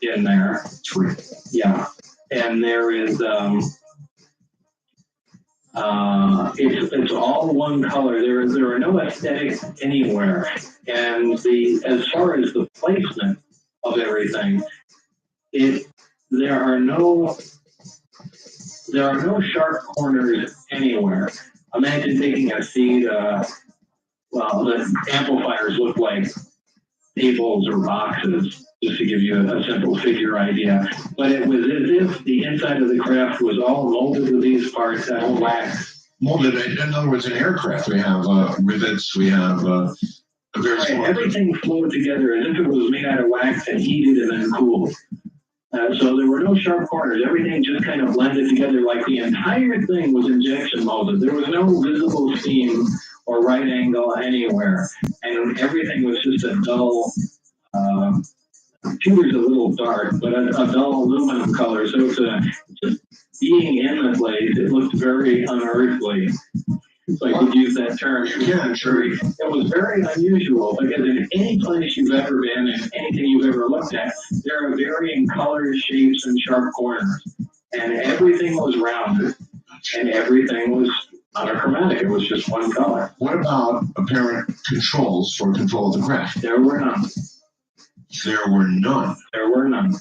in there. 3. Yeah. And there is, it's all one color. There are no aesthetics anywhere. And as far as the placement of everything, there are no sharp corners anywhere. Imagine taking a seat, the amplifiers look like tables or boxes, just to give you a simple figure idea. But it was as if the inside of the craft was all molded to these parts out of wax. Molded, in other words, in aircraft, we have rivets, we have a very small... Everything flowed together as if it was made out of wax and heated and then cooled. So there were no sharp corners. Everything just kind of blended together like the entire thing was injection molded. There was no visible seam or right angle anywhere. And everything was just a dull, computer's a little dark, but a dull aluminum color. So just being in the place, it looked very unearthly. So I could use that term. Yeah, sure. It was very unusual because in any place you've ever been and anything you've ever looked at, there are varying colors, shapes, and sharp corners. And everything was rounded and everything was monochromatic. It was just one color. What about apparent controls for control of the craft? There were none. There were none. There were none.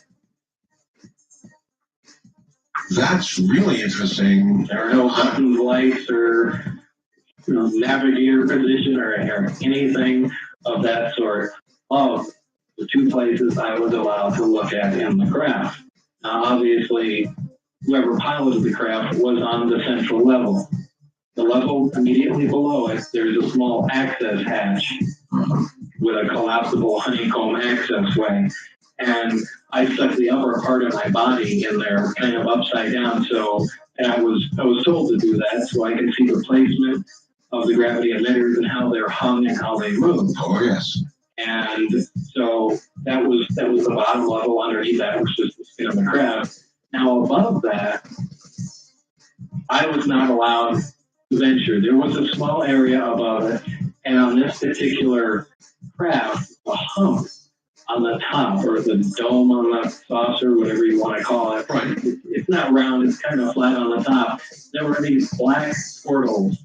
That's really interesting. There are no buttons, lights, or navigator position or anything of that sort of the 2 places I was allowed to look at in the craft. Now, obviously, whoever piloted the craft was on the central level. The level immediately below it, there's a small access hatch with a collapsible honeycomb access way. And I stuck the upper part of my body in there, kind of upside down. And I was told to do that so I could see the placement of the gravity emitters and how they're hung and how they move. Oh, yes. And so that was the bottom level. Underneath that was just the skin of the craft. Now above that, I was not allowed to venture. There was a small area above it, and on this particular craft, a hump on the top, or the dome on the saucer, whatever you want to call it. Right. It's not round, it's kind of flat on the top. There were these black portals.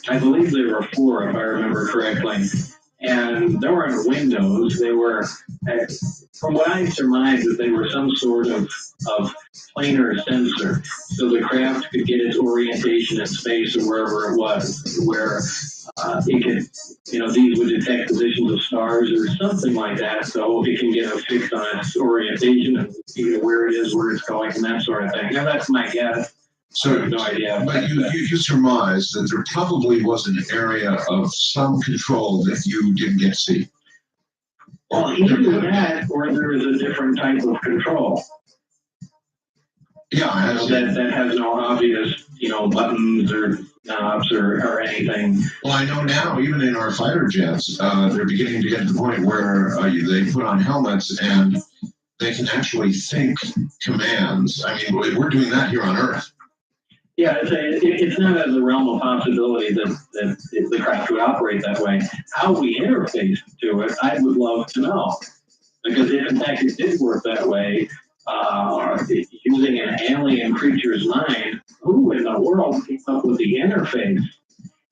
I believe there were 4, if I remember correctly. And there weren't windows. They were, from what I surmised, that they were some sort of planar sensor. So the craft could get its orientation in space or wherever it was, where it could, these would detect positions of stars or something like that. So it can get a fix on its orientation and where it is, where it's going, and that sort of thing. Now, that's my guess. So, I have no idea. But you surmise that there probably was an area of some control that you didn't get to see. Well, either that or there is a different type of control. Yeah, that has no obvious, buttons or knobs or anything. Well, I know now, even in our fighter jets, they're beginning to get to the point where they put on helmets and they can actually think commands. I mean, we're doing that here on Earth. Yeah, it's not out of the realm of possibility that the craft would operate that way. How we interface to it, I would love to know. Because if in fact it did work that way, using an alien creature's mind, who in the world came up with the interface?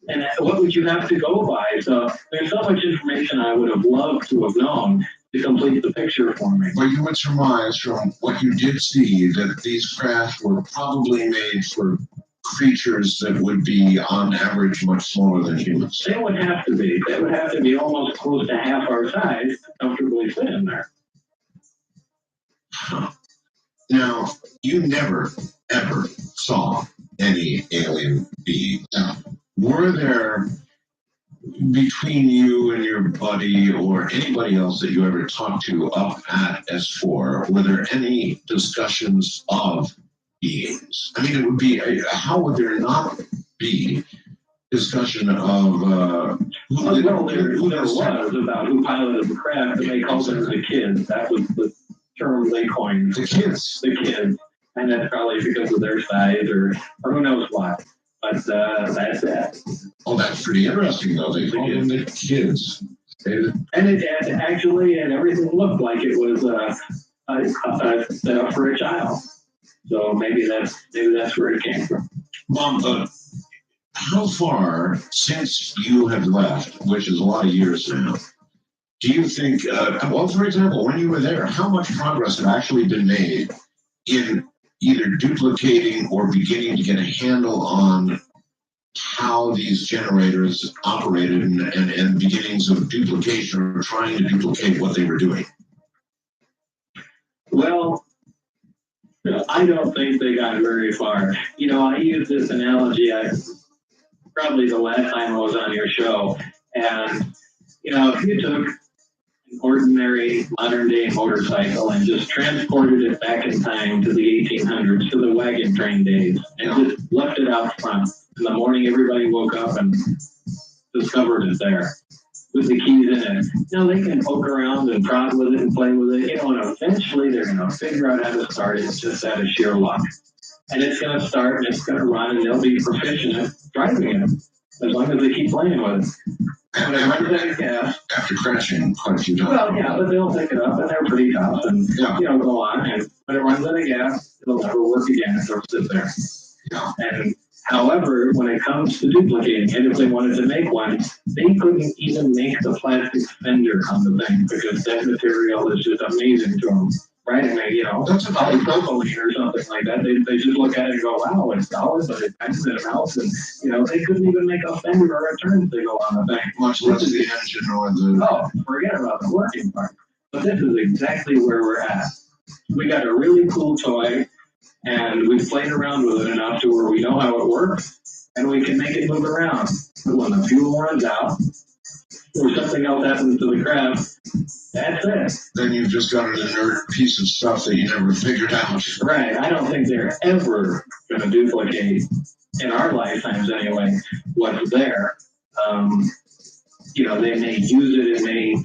And what would you have to go by? So there's so much information I would have loved to have known to complete the picture for me. Well, you would surmise from what you did see that these craft were probably made for creatures that would be, on average, much smaller than humans. They would have to be. They would have to be almost close to half our size to comfortably fit in there. Now, you never, ever saw any alien beings. Were there, between you and your buddy or anybody else that you ever talked to up at S4, were there any discussions of beings? I mean, it would be, how would there not be discussion of there was about who piloted the craft, and they called them the kids. That was the term they coined. The kids. The kids. And that's probably because of their size or who knows what. But that's it. Oh, that's pretty interesting, though. They call them the kids. And it actually, and everything looked like it was set up for a child. So maybe that's where it came from. Mom, how far since you have left, which is a lot of years now, do you think, well, for example, when you were there, how much progress had actually been made in either duplicating or beginning to get a handle on how these generators operated and beginnings of duplication or trying to duplicate what they were doing? Well, I don't think they got very far. I use this analogy. Probably the last time I was on your show, and if you took an ordinary modern-day motorcycle and just transported it back in time to the 1800s, to the wagon train days, and just left it out front. In the morning, everybody woke up and discovered it there with the keys in it. They can poke around and prod with it and play with it, and eventually they're going to figure out how to start it just out of sheer luck. And it's going to start and it's going to run and they'll be proficient at driving it as long as they keep playing with it. When it runs out of gas. After crashing quite a few times. Well, yeah, but they'll pick it up and they're pretty tough and, go on. And when it runs out of gas, it'll never work again. It'll sit there. Yeah. And however, when it comes to duplicating it, if they wanted to make one, they couldn't even make the plastic fender on the thing because that material is just amazing to them. Right? And they, that's a polypropylene or something like that. They just look at it and go, wow, it's solid, but it bends and it melts. And, they couldn't even make a fender or a turn signal on the thing. Much less the engine or the... Oh, forget about the working part. But this is exactly where we're at. We got a really cool toy, and we've played around with it enough to where we know how it works, and we can make it move around. But when the fuel runs out, or something else happens to the craft, that's it. Then you've just got an inert piece of stuff that you never figured out. Right. I don't think they're ever going to duplicate, in our lifetimes anyway, what's there. They may use it and may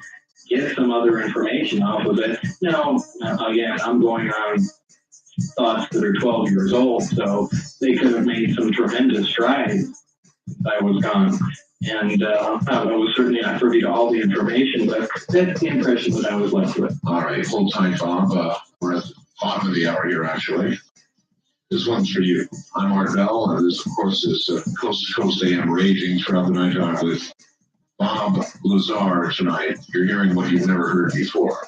get some other information off of it. Now, again, I'm going on thoughts that are 12 years old, so they could have made some tremendous strides since I was gone. And I was certainly not privy to all the information, but that's the impression that I was left with. All right, hold tight, Bob. We're at the bottom of the hour here, actually. This one's for you. I'm Art Bell, and this, of course, is Coast to Coast AM Raging throughout the night time with Bob Lazar tonight. You're hearing what you've never heard before.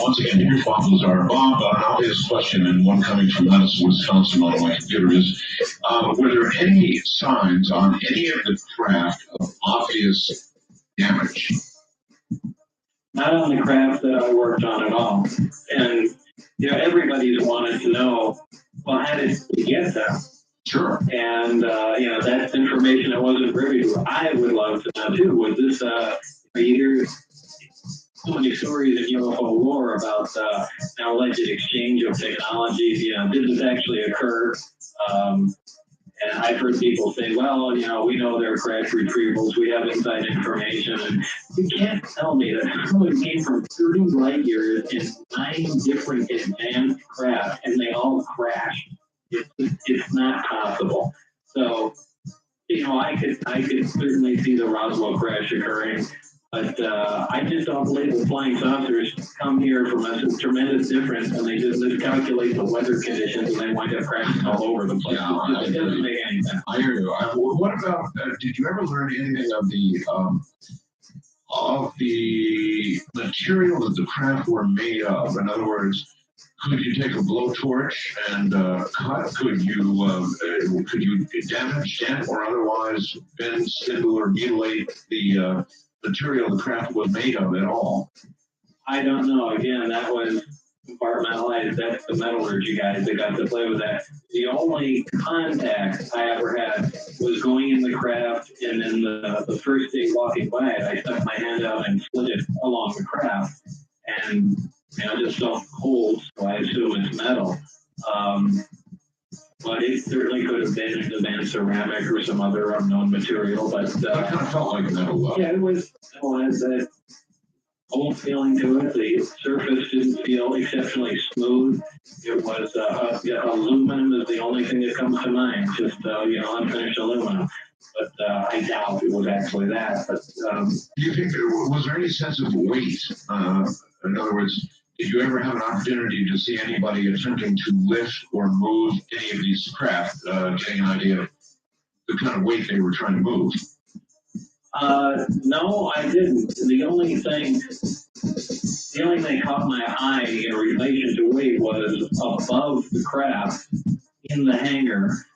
Once again, here's Bob Lazar. Bob, an obvious question, and one coming from Madison, Wisconsin on my computer is, were there any signs on any of the craft of obvious damage? Not on the craft that I worked on at all. And, everybody's wanted to know, well, how did we get them? Sure. And, that's information I wasn't privy to. I would love to know, too. Was this, you hear so many stories in UFO lore about an alleged exchange of technologies. Did this actually occur? And I've heard people say, well, we know they're crash retrievals. We have inside information. And you can't tell me that someone came from 30 light years in 9 different advanced craft and they all crashed. It's not possible. So, I could certainly see the Roswell crash occurring. But I just don't believe the flying saucers come here from a tremendous difference and they just miscalculate the weather conditions and they wind up crashing all over the place. Yeah, it doesn't make any sense. I hear you. What about, did you ever learn anything of the material that the craft were made of? In other words, Could you take a blowtorch and cut? Could you damage, dent, or otherwise bend, spindle, or mutilate the material the craft was made of at all? I don't know. Again, that was compartmentalized. That's the metallurgy guys that got to play with that. The only contact I ever had was going in the craft, and then the first day walking by it, I stuck my hand out and slid it along the craft. And just felt cold, so I assume it's metal. But it certainly could have been advanced ceramic or some other unknown material. But it kind of felt like metal, though. Yeah, it was. It has that old feeling to it. The surface didn't feel exceptionally smooth. It was aluminum is the only thing that comes to mind. Just unfinished aluminum. But I doubt it was actually that. But do you think was there any sense of weight? In other words, did you ever have an opportunity to see anybody attempting to lift or move any of these craft, getting an idea of the kind of weight they were trying to move? No, I didn't. The only thing caught my eye in relation to weight was above the craft in the hangar.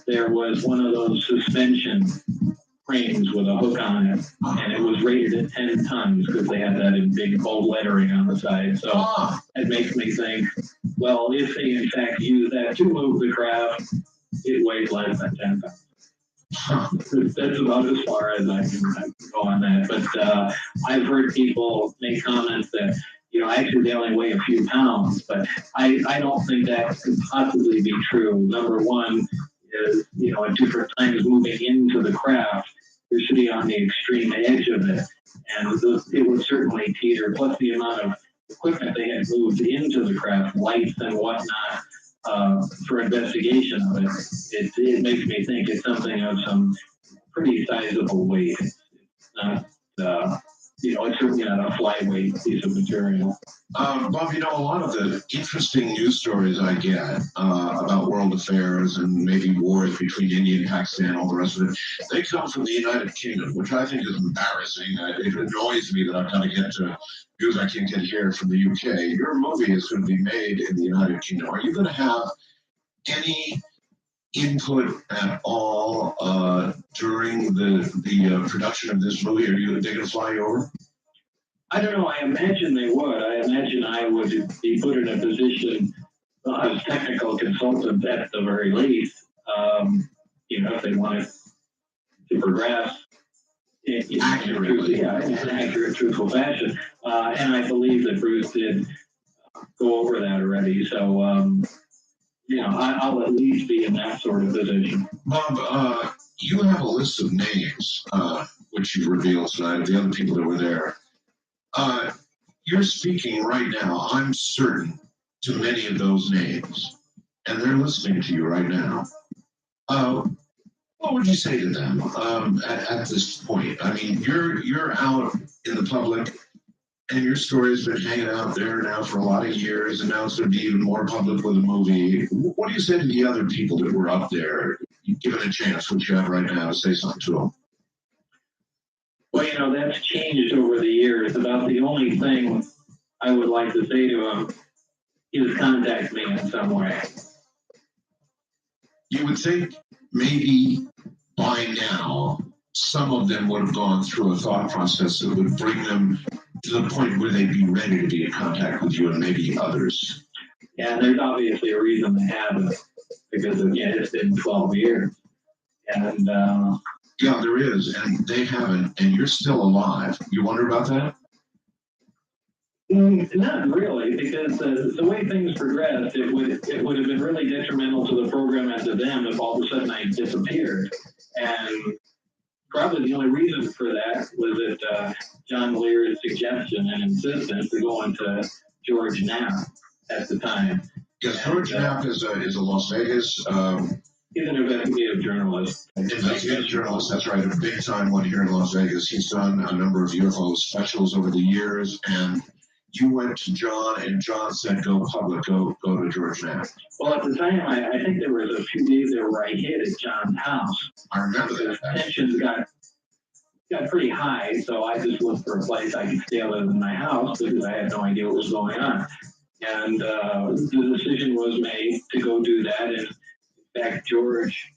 There was one of those suspension frames with a hook on it, and it was rated at 10 tons because they had that in big bold lettering on the side. So it makes me think, well, if they in fact use that to move the craft, it weighs less than 10 tons. That's about as far as I can go on that. But I've heard people make comments that, actually they only weigh a few pounds, but I don't think that could possibly be true. Number one is, at different times moving into the craft, you're sitting on the extreme edge of it, and it would certainly teeter, plus the amount of equipment they had moved into the craft, lights and whatnot, for investigation of it. It makes me think it's something of some pretty sizable weight. It's not, it's certainly not a flyweight piece of material. Bob, a lot of the interesting news stories I get about world affairs and maybe wars between India and Pakistan, all the rest of it, they come from the United Kingdom, which I think is embarrassing. It annoys me that I've got to get to news I can get here from the UK. Your movie is going to be made in the United Kingdom. Are you going to have any input at all during the production of this movie? Are they going to fly you over? I don't know. I imagine they would. I imagine I would be put in a position as technical consultant at the very least. If they wanted to progress accurately, in an accurate, truthful fashion. And I believe that Bruce did go over that already. So, I'll at least be in that sort of position. Bob, you have a list of names, which you revealed tonight, of the other people that were there. You're speaking right now, I'm certain, to many of those names, and they're listening to you right now. What would you say to them at this point? I mean, you're out in the public, and your story's been hanging out there now for a lot of years, and now it's going to be even more public with a movie. What do you say to the other people that were up there, given a chance, what you have right now, to say something to them? Well, that's changed over the years. About the only thing I would like to say to them is contact me in some way. You would think maybe by now some of them would have gone through a thought process that would bring them to the point where they'd be ready to be in contact with you, and maybe others. Yeah, there's obviously a reason they haven't, because it's been 12 years. And yeah, there is, and they haven't, and you're still alive. You wonder about that? Not really, because the way things progressed, it would have been really detrimental to the program and to them if all of a sudden I disappeared. And probably the only reason for that was that John Lear's suggestion and insistence to go into George Knapp at the time. Yes, George Knapp is a Las Vegas. He's an investigative journalist. Investigative journalist, that's right, a big time one here in Las Vegas. He's done a number of UFO specials over the years, and you went to John, and John said, go public, go to George Knapp. Well, at the time, I think there was a few days there where I hid at John's house. I remember that. Tensions got pretty high, so I just looked for a place I could stay other than my house because I had no idea what was going on. And the decision was made to go do that. And in fact, George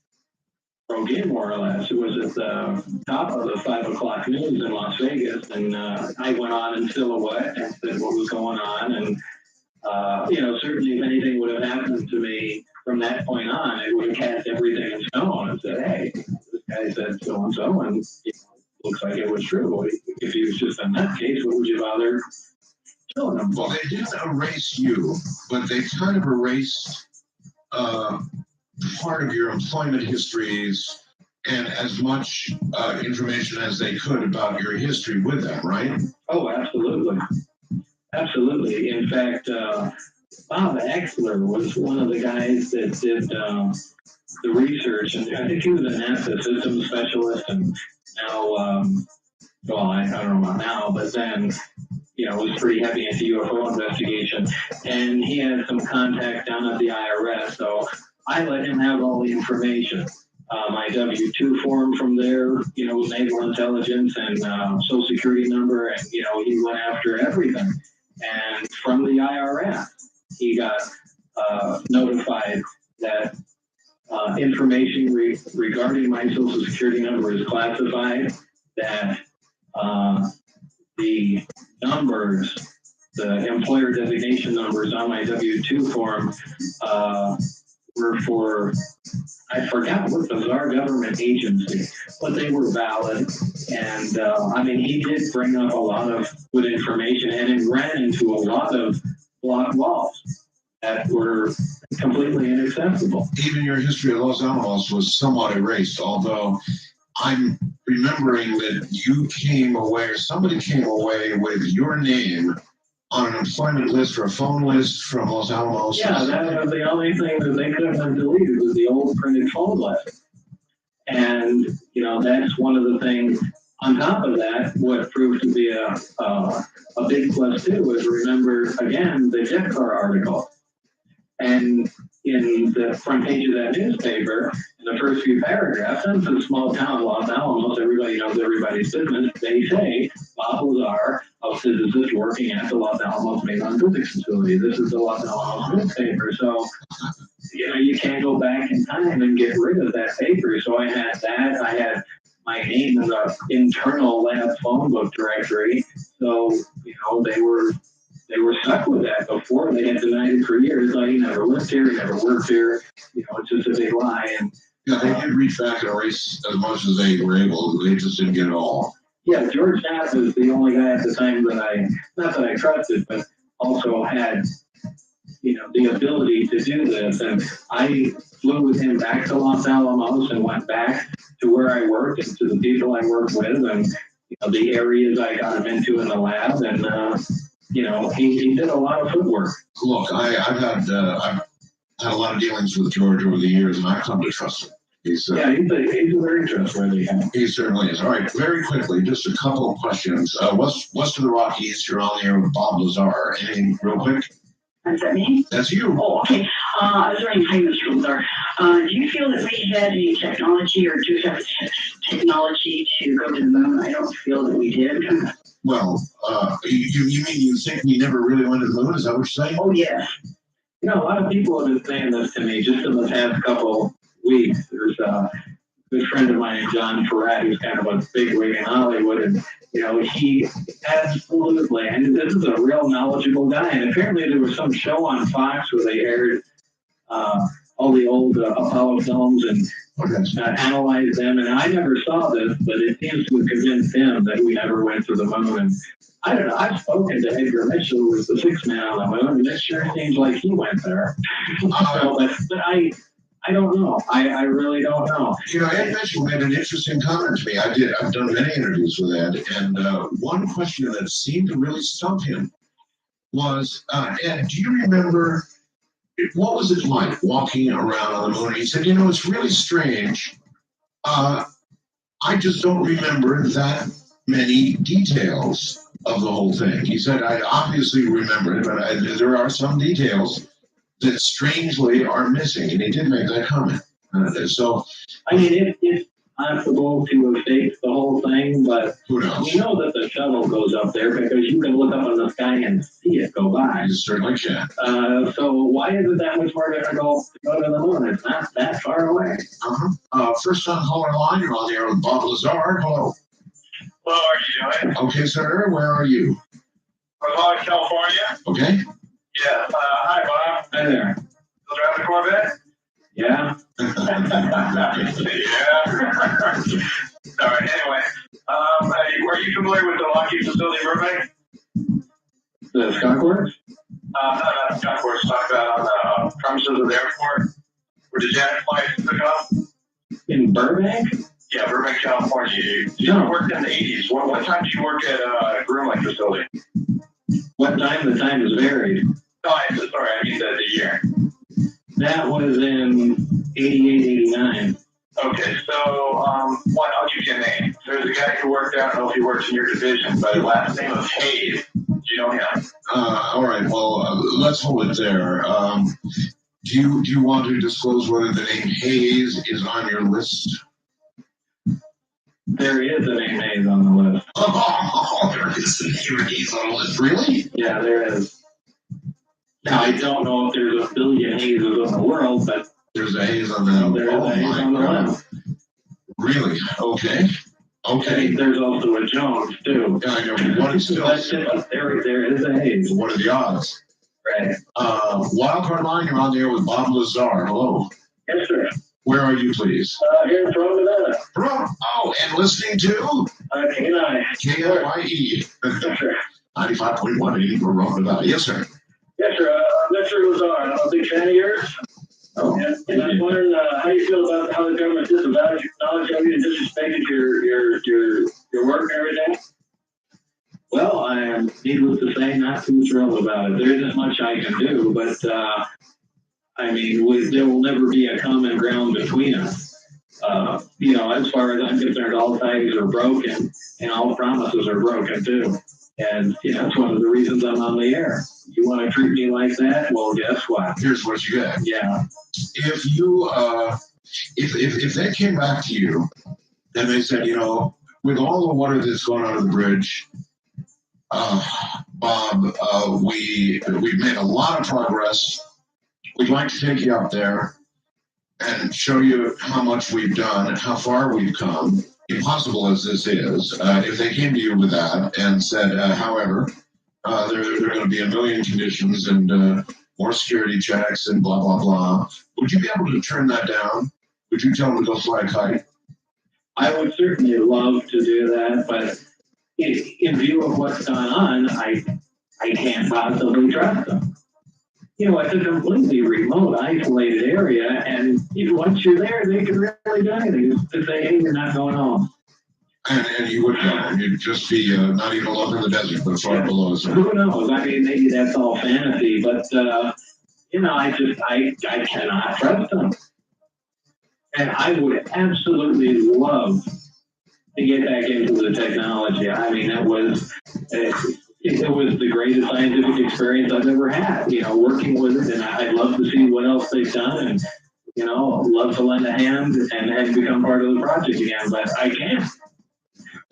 broke in more or less. It was at the top of the 5 o'clock news in Las Vegas. And I went on in silhouette and said what was going on. And, certainly if anything would have happened to me from that point on, it would have cast everything in stone and said, hey, this guy said so-and-so, and looks like it was true. If he was just in that case, what would you bother killing him? Well, they didn't erase you, but they kind of erased part of your employment histories and as much information as they could about your history with them, right? Oh, absolutely. Absolutely. In fact, Bob Axler was one of the guys that did the research, and I think he was a NASA systems specialist, and now, I don't know about now, but then, was pretty heavy into UFO investigation, and he had some contact down at the IRS, so I let him have all the information. My W-2 form from there, naval intelligence and social security number, and, he went after everything. And from the IRS, he got notified that information regarding my social security number is classified, that the numbers, the employer designation numbers on my W-2 form were for, I forgot what bizarre government agency, but they were valid. And he did bring up a lot of good information, and it ran into a lot of block walls that were completely inaccessible. Even your history of Los Alamos was somewhat erased, although I'm remembering that you came away, or somebody came away with your name on an employment list or a phone list from Los Alamos. Yeah, that was the only thing that they couldn't have deleted was the old printed phone list. And, that's one of the things. On top of that, what proved to be a big plus too was, remember, again, the jet car article. And in the front page of that newspaper, in the first few paragraphs, since it's a small town, Los Alamos, everybody knows everybody's business, they say, Bob Lazar, a physicist working at the Los Alamos Mason Physics Facility. This is the Los Alamos newspaper. So, you can't go back in time and get rid of that paper. So I had that. I had my name in the internal lab phone book directory. So, they were stuck with that before. They had denied it for years. Like, he never lived here, he never worked here. It's just a big lie. And yeah, they did reach back and erase as much as they were able. They just didn't get it all. Yeah, George Knapp was the only guy at the time that not that I trusted, but also had, the ability to do this. And I flew with him back to Los Alamos and went back to where I worked and to the people I worked with, and the areas I got him into in the lab. And he did a lot of footwork. Look, I've had a lot of dealings with George over the years, and I've come to trust him. He's a very trustworthy guy. He certainly is. All right, very quickly, just a couple of questions. West of the Rockies, you're on the air with Bob Lazar. Anything real quick? Is that me? That's you. Oh, okay. I was wondering, hi, Mr. Lazar. Do you feel that we had any technology, or do have technology to go to the moon? I don't feel that we did. Well, you mean you think we never really went to the moon? Is that what you're saying? Oh, yes. A lot of people have been saying this to me just in the past couple weeks. There's a good friend of mine, John Farad, who's kind of a bigwig in Hollywood, and he absolutely, and this is a real knowledgeable guy. And apparently there was some show on Fox where they aired all the old Apollo films and analyzed them. And I never saw this, but it seems to have convinced him that we never went to the moon. And I don't know. I've spoken to Edgar Mitchell, who was the sixth man on the moon, and it sure seems like he went there. But I don't know. I really don't know. Ed Mitchell made an interesting comment to me. I've done many interviews with Ed, and one question that seemed to really stump him was, Ed, do you remember, what was it like walking around on the moon? He said, it's really strange. I just don't remember that many details of the whole thing. He said, I obviously remember it, but there are some details that strangely are missing, and he did make that comment. So, I mean, possible to have faked the whole thing, but Who knows? we know that the shuttle goes up there because you can look up in the sky and see it go by. You certainly can. So why is it that much more difficult to go to the moon? It's not that far away. First on caller line, you're on the air with Bob Lazar. Hello. Hello, how are you doing? Okay, sir. Where are you? I'm in California. Okay. Yeah. Hi, Bob. Hi there. Still driving a Corvette? Yeah. Yeah. All right. Anyway, are you familiar with the Lockheed facility in Burbank? The Skunk Works? Not Skunk Works. Talk about on the premises of the airport where the Janet flight took off. In Burbank? Yeah, Burbank, California. You worked in the 80s. What time did you work at a grooming facility? What time? The time is varied. No, sorry, I mean the year. That was in 88, 89. Okay, so I'll give you a name. There's a guy who worked out, I don't know if he works in your division, but his last name was Hayes. Do you know him? All right. Well, let's hold it there. Do you want to disclose whether the name Hayes is on your list? There is a name Hayes on the list. Oh, there is a name Hayes on the list. Really? Yeah, there is. Now, I don't know if there's a billion Hayeses in the world, but there's a Hayes on the there is a Hayes on the list. Really? Okay. Okay. There's also a Jones, too. Yeah, I know. What is still? There is a Hayes. What are the odds? Right. Wildcard line, you're on the air with Bob Lazar. Hello. Yes, sir. Where are you, please? Here in Florida. Oh, and listening to KNI. KNYE. Yes, sir. 95.1 we're wrong about. Yes, sir. Yes, sir. Mr. Lazar, I'm a big fan of yours. Oh. And I'm wondering how you feel about how the government disavows your knowledge of you and disrespected your work and everything. Well, I am, needless to say, not too thrilled about it. There isn't much I can do, but I mean, there will never be a common ground between us. As far as I'm concerned, all ties are broken and all promises are broken too. And, it's one of the reasons I'm on the air. You want to treat me like that? Well, guess what? Here's what you get. Yeah. If you, if they came back to you and they said, with all the water that's going under the bridge, Bob, we've made a lot of progress. We'd like to take you up there and show you how much we've done and how far we've come. Impossible as this is, if they came to you with that and said, however, there are going to be a million conditions and more security checks and blah, blah, blah, would you be able to turn that down? Would you tell them to go fly a kite? I would certainly love to do that, but in view of what's gone on, I can't possibly trust them. It's a completely remote, isolated area, and even once you're there, they could really do anything. To say, hey, you're not going home. And you wouldn't know. You'd just be not even alone in the desert, but far below. So. Who knows? I mean, maybe that's all fantasy, but, I cannot trust them. And I would absolutely love to get back into the technology. I mean, it was the greatest scientific experience I've ever had, working with it. And I'd love to see what else they've done and, love to lend a hand and become part of the project again, but I can't.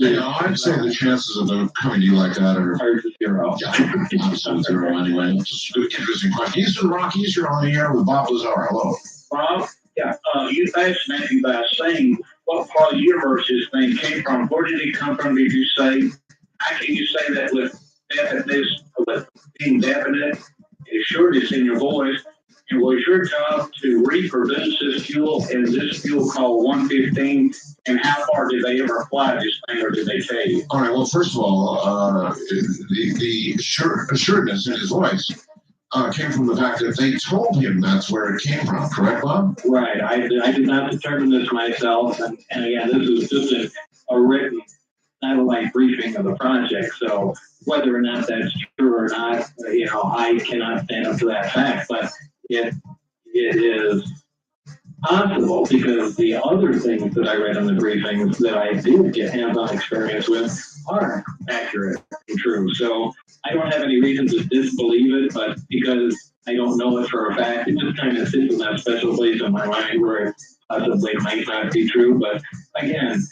I'd say the chances of them coming to you like that are zero. Yeah, absolute zero anyway. It's a good, interesting question. Eastern Rockies, you're on the air with Bob Lazar. Hello. Bob? Yeah. You fascinate me by saying what part of the universe this thing came from. Where did it come from, did you say? How can you say that with definiteness, with being definite? It sure is in your voice. And was your job to reproduce this fuel? Is this fuel called 115? And how far did they ever fly this thing, or did they tell you? All right. Well, first of all, the assuredness in his voice came from the fact that they told him that's where it came from. Correct, Bob? Right. I did not determine this myself. And again, this is just a written satellite briefing of the project. So whether or not that's true or not, I cannot stand up to that fact. But it is possible because the other things that I read in the briefings that I did get hands-on experience with are accurate and true. So I don't have any reason to disbelieve it, but because I don't know it for a fact. It just kind of sits in that special place in my mind where it possibly might not be true. But again,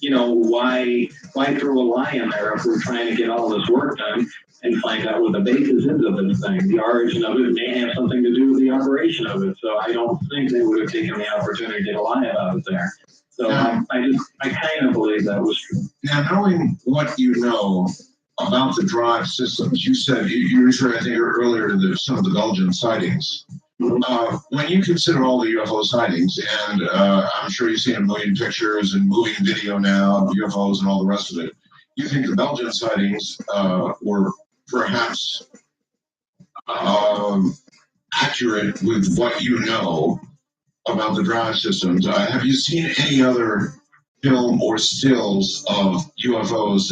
you know, why throw a lie in there if we're trying to get all this work done and find out what the basis is of this thing? The origin of it may have something to do with the operation of it. So I don't think they would have taken the opportunity to lie about it there. So I kind of believe that was true. Now, knowing what you know about the drive systems, you said you referred, I think, earlier to some of the Belgian sightings. When you consider all the UFO sightings, and I'm sure you've seen a million pictures and moving video now of UFOs and all the rest of it, you think the Belgian sightings were perhaps accurate with what you know about the drive systems? Have you seen any other film or stills of UFOs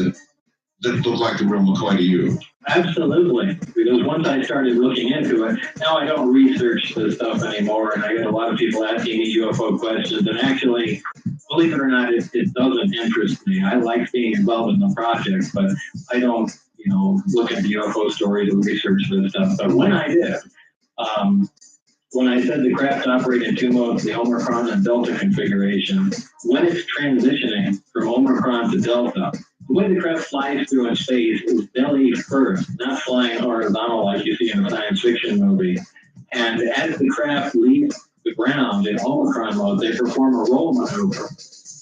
that look like the real McCoy to you? Absolutely, because once I started looking into it, now I don't research this stuff anymore, and I get a lot of people asking me UFO questions, and actually, believe it or not, it doesn't interest me. I like being involved in the project, but I don't, you know, look into UFO stories and research this stuff. But when I did, when I said the craft operate in two modes, the Omicron and Delta configuration, when it's transitioning from Omicron to Delta, the way the craft flies through in space is belly first, not flying horizontal like you see in a science fiction movie. And as the craft leaves the ground in Omicron mode, they perform a roll maneuver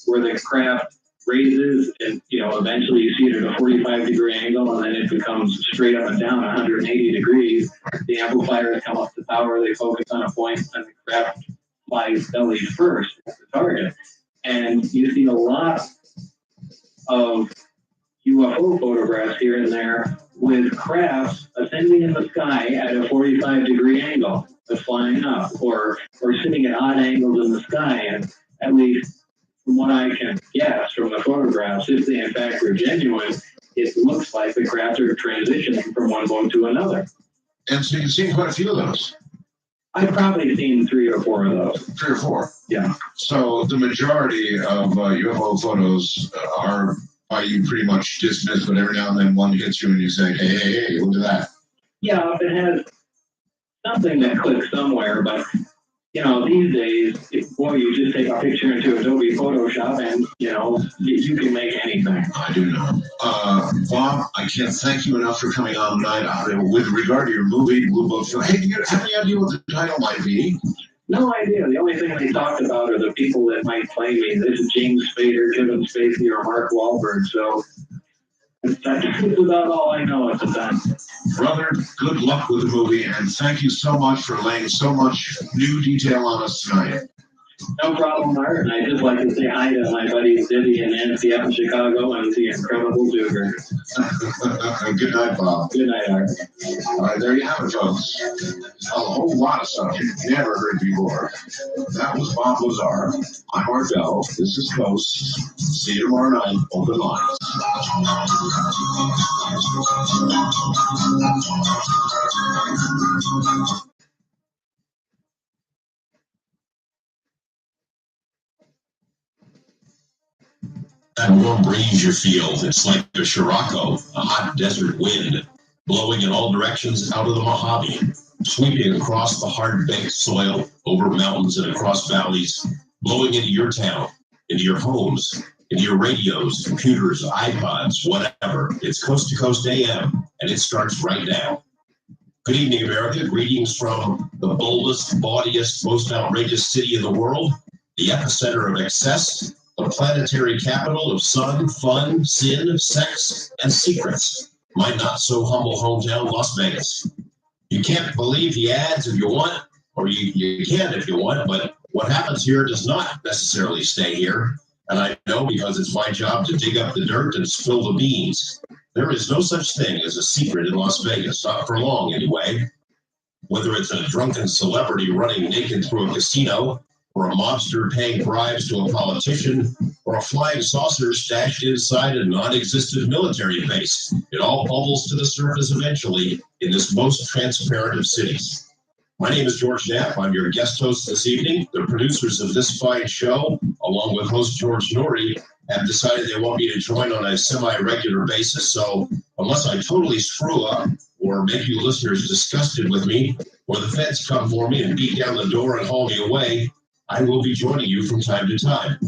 where the craft raises and, you know, eventually you see it at a 45-degree angle, and then it becomes straight up and down 180 degrees. The amplifiers come up to power, they focus on a point, and the craft flies belly first at the target. And you see a lot of UFO photographs here and there with crafts ascending in the sky at a 45-degree angle, flying up, or sitting at odd angles in the sky. And at least from what I can guess from the photographs, if they in fact are genuine, it looks like the craft are transitioning from one mode to another. And so you've seen quite a few of those. I've probably seen 3 or 4 of those. 3 or 4? Yeah. So the majority of UFO photos are by you pretty much dismissed, but every now and then one hits you and you say, hey, look at that. Yeah, if it has something that clicks somewhere, but you know, these days, you just take a picture into Adobe Photoshop and, you know, you can make anything. I do know. Bob, I can't thank you enough for coming on tonight. With regard to your movie, Blue Book, hey, do you have any idea what the title might be? No idea. The only thing they talked about are the people that might play me. This is James Spader, Kevin Spacey, or Mark Wahlberg. So that's about all I know at the time. Brother, good luck with the movie, and thank you so much for laying so much new detail on us tonight. No problem, Mark. And I'd just like to say hi to my buddies Dizzy and Nancy up in Chicago and the incredible Duger. Good night, Bob. Good night, Art. All right, there you have it, folks. A whole lot of stuff you've never heard before. That was Bob Lazar. I'm Art Bell. This is Coast. See you tomorrow night. Open lines. That warm breeze you feel, it's like a Scirocco, a hot desert wind, blowing in all directions out of the Mojave, sweeping across the hard-baked soil, over mountains and across valleys, blowing into your town, into your homes, into your radios, computers, iPods, whatever. It's Coast to Coast AM, and it starts right now. Good evening, America. Greetings from the boldest, bawdiest, most outrageous city in the world, the epicenter of excess, the planetary capital of sun, fun, sin, sex, and secrets. My not-so-humble hometown, Las Vegas. You can't believe the ads if you want, or you can if you want, but what happens here does not necessarily stay here. And I know because it's my job to dig up the dirt and spill the beans. There is no such thing as a secret in Las Vegas, not for long anyway. Whether it's a drunken celebrity running naked through a casino, or a mobster paying bribes to a politician, or a flying saucer stashed inside a non-existent military base. It all bubbles to the surface eventually in this most transparent of cities. My name is George Knapp. I'm your guest host this evening. The producers of this fine show, along with host George Norrie, have decided they want me to join on a semi-regular basis, so unless I totally screw up, or make you listeners disgusted with me, or the feds come for me and beat down the door and haul me away, I will be joining you from time to time.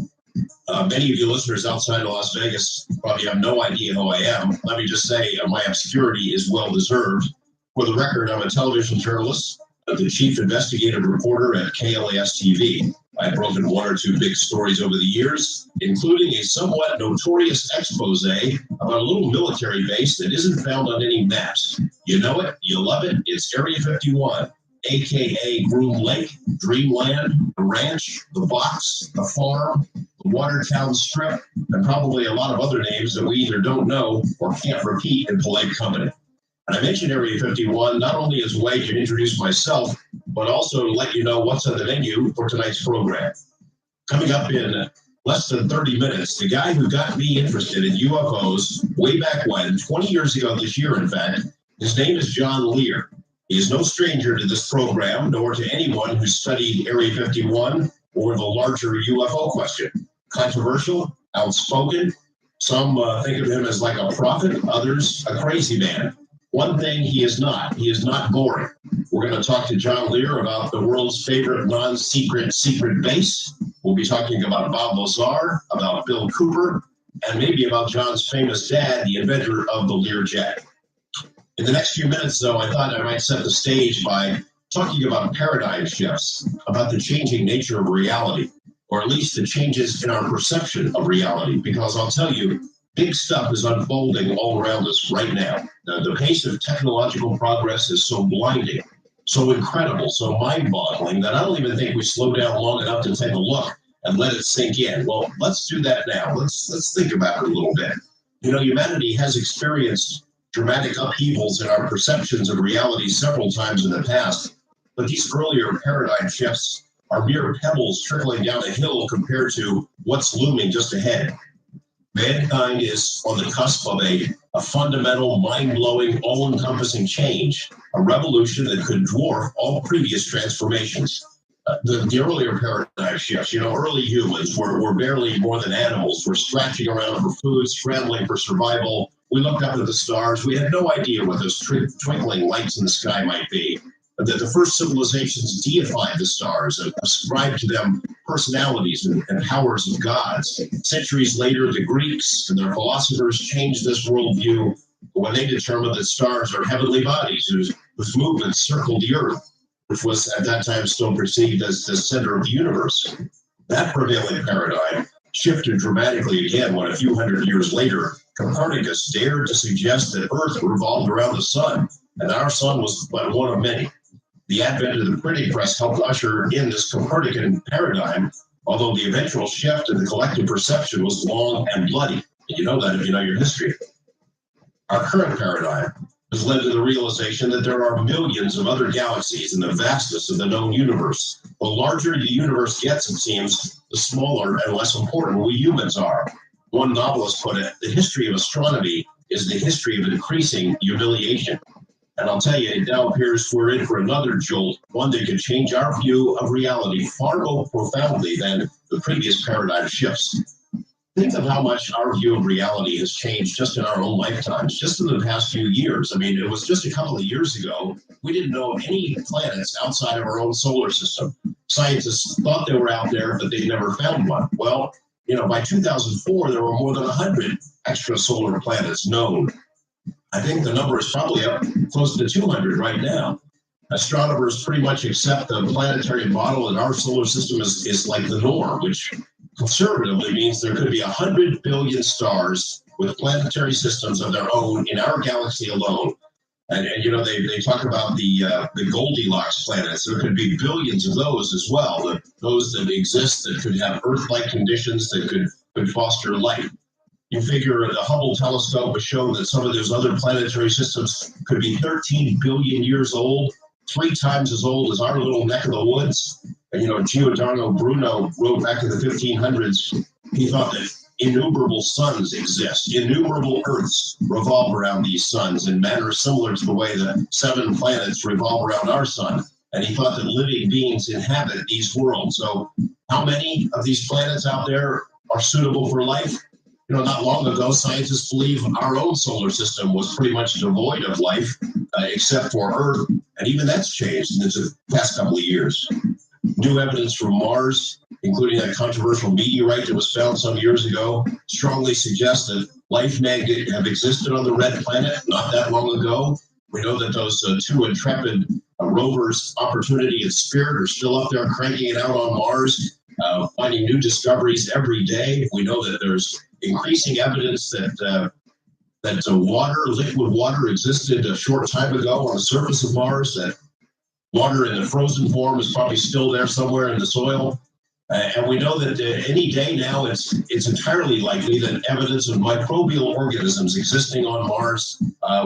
Many of you listeners outside of Las Vegas probably have no idea who I am. Let me just say my obscurity is well deserved. For the record, I'm a television journalist, the chief investigative reporter at KLAS TV. I've broken one or two big stories over the years, including a somewhat notorious expose about a little military base that isn't found on any maps. You know it, you love it, it's Area 51, aka Groom Lake, Dreamland, the ranch, the box, the farm, the Watertown Strip, and probably a lot of other names that we either don't know or can't repeat in polite company. And I mentioned Area 51 not only as a way to introduce myself, but also to let you know what's on the menu for tonight's program. Coming up in less than 30 minutes, the guy who got me interested in UFOs way back when, 20 years ago this year, in fact, his name is John Lear. He is no stranger to this program, nor to anyone who studied Area 51 or the larger UFO question. Controversial, outspoken. Some think of him as like a prophet, others a crazy man. One thing he is not boring. We're going to talk to John Lear about the world's favorite non-secret secret base. We'll be talking about Bob Lazar, about Bill Cooper, and maybe about John's famous dad, the inventor of the Learjet. In the next few minutes, though, I thought I might set the stage by talking about paradigm shifts, about the changing nature of reality, or at least the changes in our perception of reality, because I'll tell you, big stuff is unfolding all around us right now. The pace of technological progress is so blinding, so incredible, so mind-boggling that I don't even think we slow down long enough to take a look and let it sink in. Well, let's do that now. Let's think about it a little bit. You know, humanity has experienced dramatic upheavals in our perceptions of reality several times in the past, but these earlier paradigm shifts are mere pebbles trickling down a hill compared to what's looming just ahead. Mankind is on the cusp of a fundamental, mind-blowing, all-encompassing change, a revolution that could dwarf all previous transformations. The earlier paradigm shifts, you know, early humans were barely more than animals. We're scratching around for food, scrambling for survival. We looked up at the stars. We had no idea what those twinkling lights in the sky might be. The first civilizations deified the stars and ascribed to them personalities and powers of gods. Centuries later, the Greeks and their philosophers changed this worldview when they determined that stars are heavenly bodies whose movements circle the Earth, which was at that time still perceived as the center of the universe. That prevailing paradigm shifted dramatically again when a few hundred years later, Copernicus dared to suggest that Earth revolved around the sun, and our sun was but one of many. The advent of the printing press helped usher in this Copernican paradigm, although the eventual shift in the collective perception was long and bloody. And you know that if you know your history. Our current paradigm has led to the realization that there are millions of other galaxies in the vastness of the known universe. The larger the universe gets, it seems, the smaller and less important we humans are. One novelist put it, the history of astronomy is the history of increasing humiliation. And I'll tell you, it now appears we're in for another jolt, one that could change our view of reality far more profoundly than the previous paradigm shifts. Think of how much our view of reality has changed just in our own lifetimes, just in the past few years. I mean, it was just a couple of years ago, we didn't know of any planets outside of our own solar system. Scientists thought they were out there, but they never found one. Well, you know, by 2004, there were more than 100 extrasolar planets known. I think the number is probably up close to 200 right now. Astronomers pretty much accept the planetary model in our solar system is like the norm, which conservatively means there could be 100 billion stars with planetary systems of their own in our galaxy alone. And you know, they talk about the Goldilocks planets. There could be billions of those as well, those that exist that could have Earth-like conditions that could foster life. You figure the Hubble telescope has shown that some of those other planetary systems could be 13 billion years old, 3 times as old as our little neck of the woods. And, you know, Giordano Bruno wrote back in the 1500s, he thought that innumerable suns exist, innumerable Earths revolve around these suns in manners similar to the way the 7 planets revolve around our sun. And he thought that living beings inhabit these worlds. So how many of these planets out there are suitable for life? Not long ago, scientists believe our own solar system was pretty much devoid of life, except for Earth, and even that's changed in the past couple of years. New evidence from Mars, including that controversial meteorite that was found some years ago, strongly suggests that life may have existed on the red planet not that long ago. We know that those two intrepid rovers, Opportunity and Spirit, are still up there cranking it out on Mars, finding new discoveries every day. We know that there's increasing evidence that liquid water existed a short time ago on the surface of Mars, that water in the frozen form is probably still there somewhere in the soil. And we know that any day now it's entirely likely that evidence of microbial organisms existing on Mars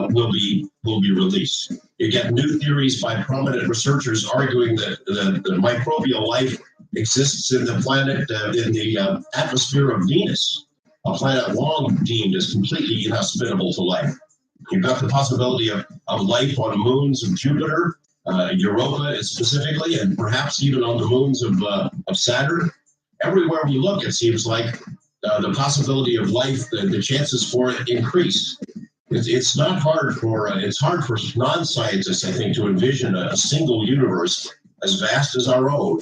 will be released. You get new theories by prominent researchers arguing that the microbial life exists in the planet, in the atmosphere of Venus, a planet long deemed as completely inhospitable to life. You've got the possibility of life on moons of Jupiter, Europa specifically, and perhaps even on the moons of Saturn. Everywhere we look, it seems like the possibility of life, the chances for it increase. It's hard for non-scientists, I think, to envision a single universe as vast as our own,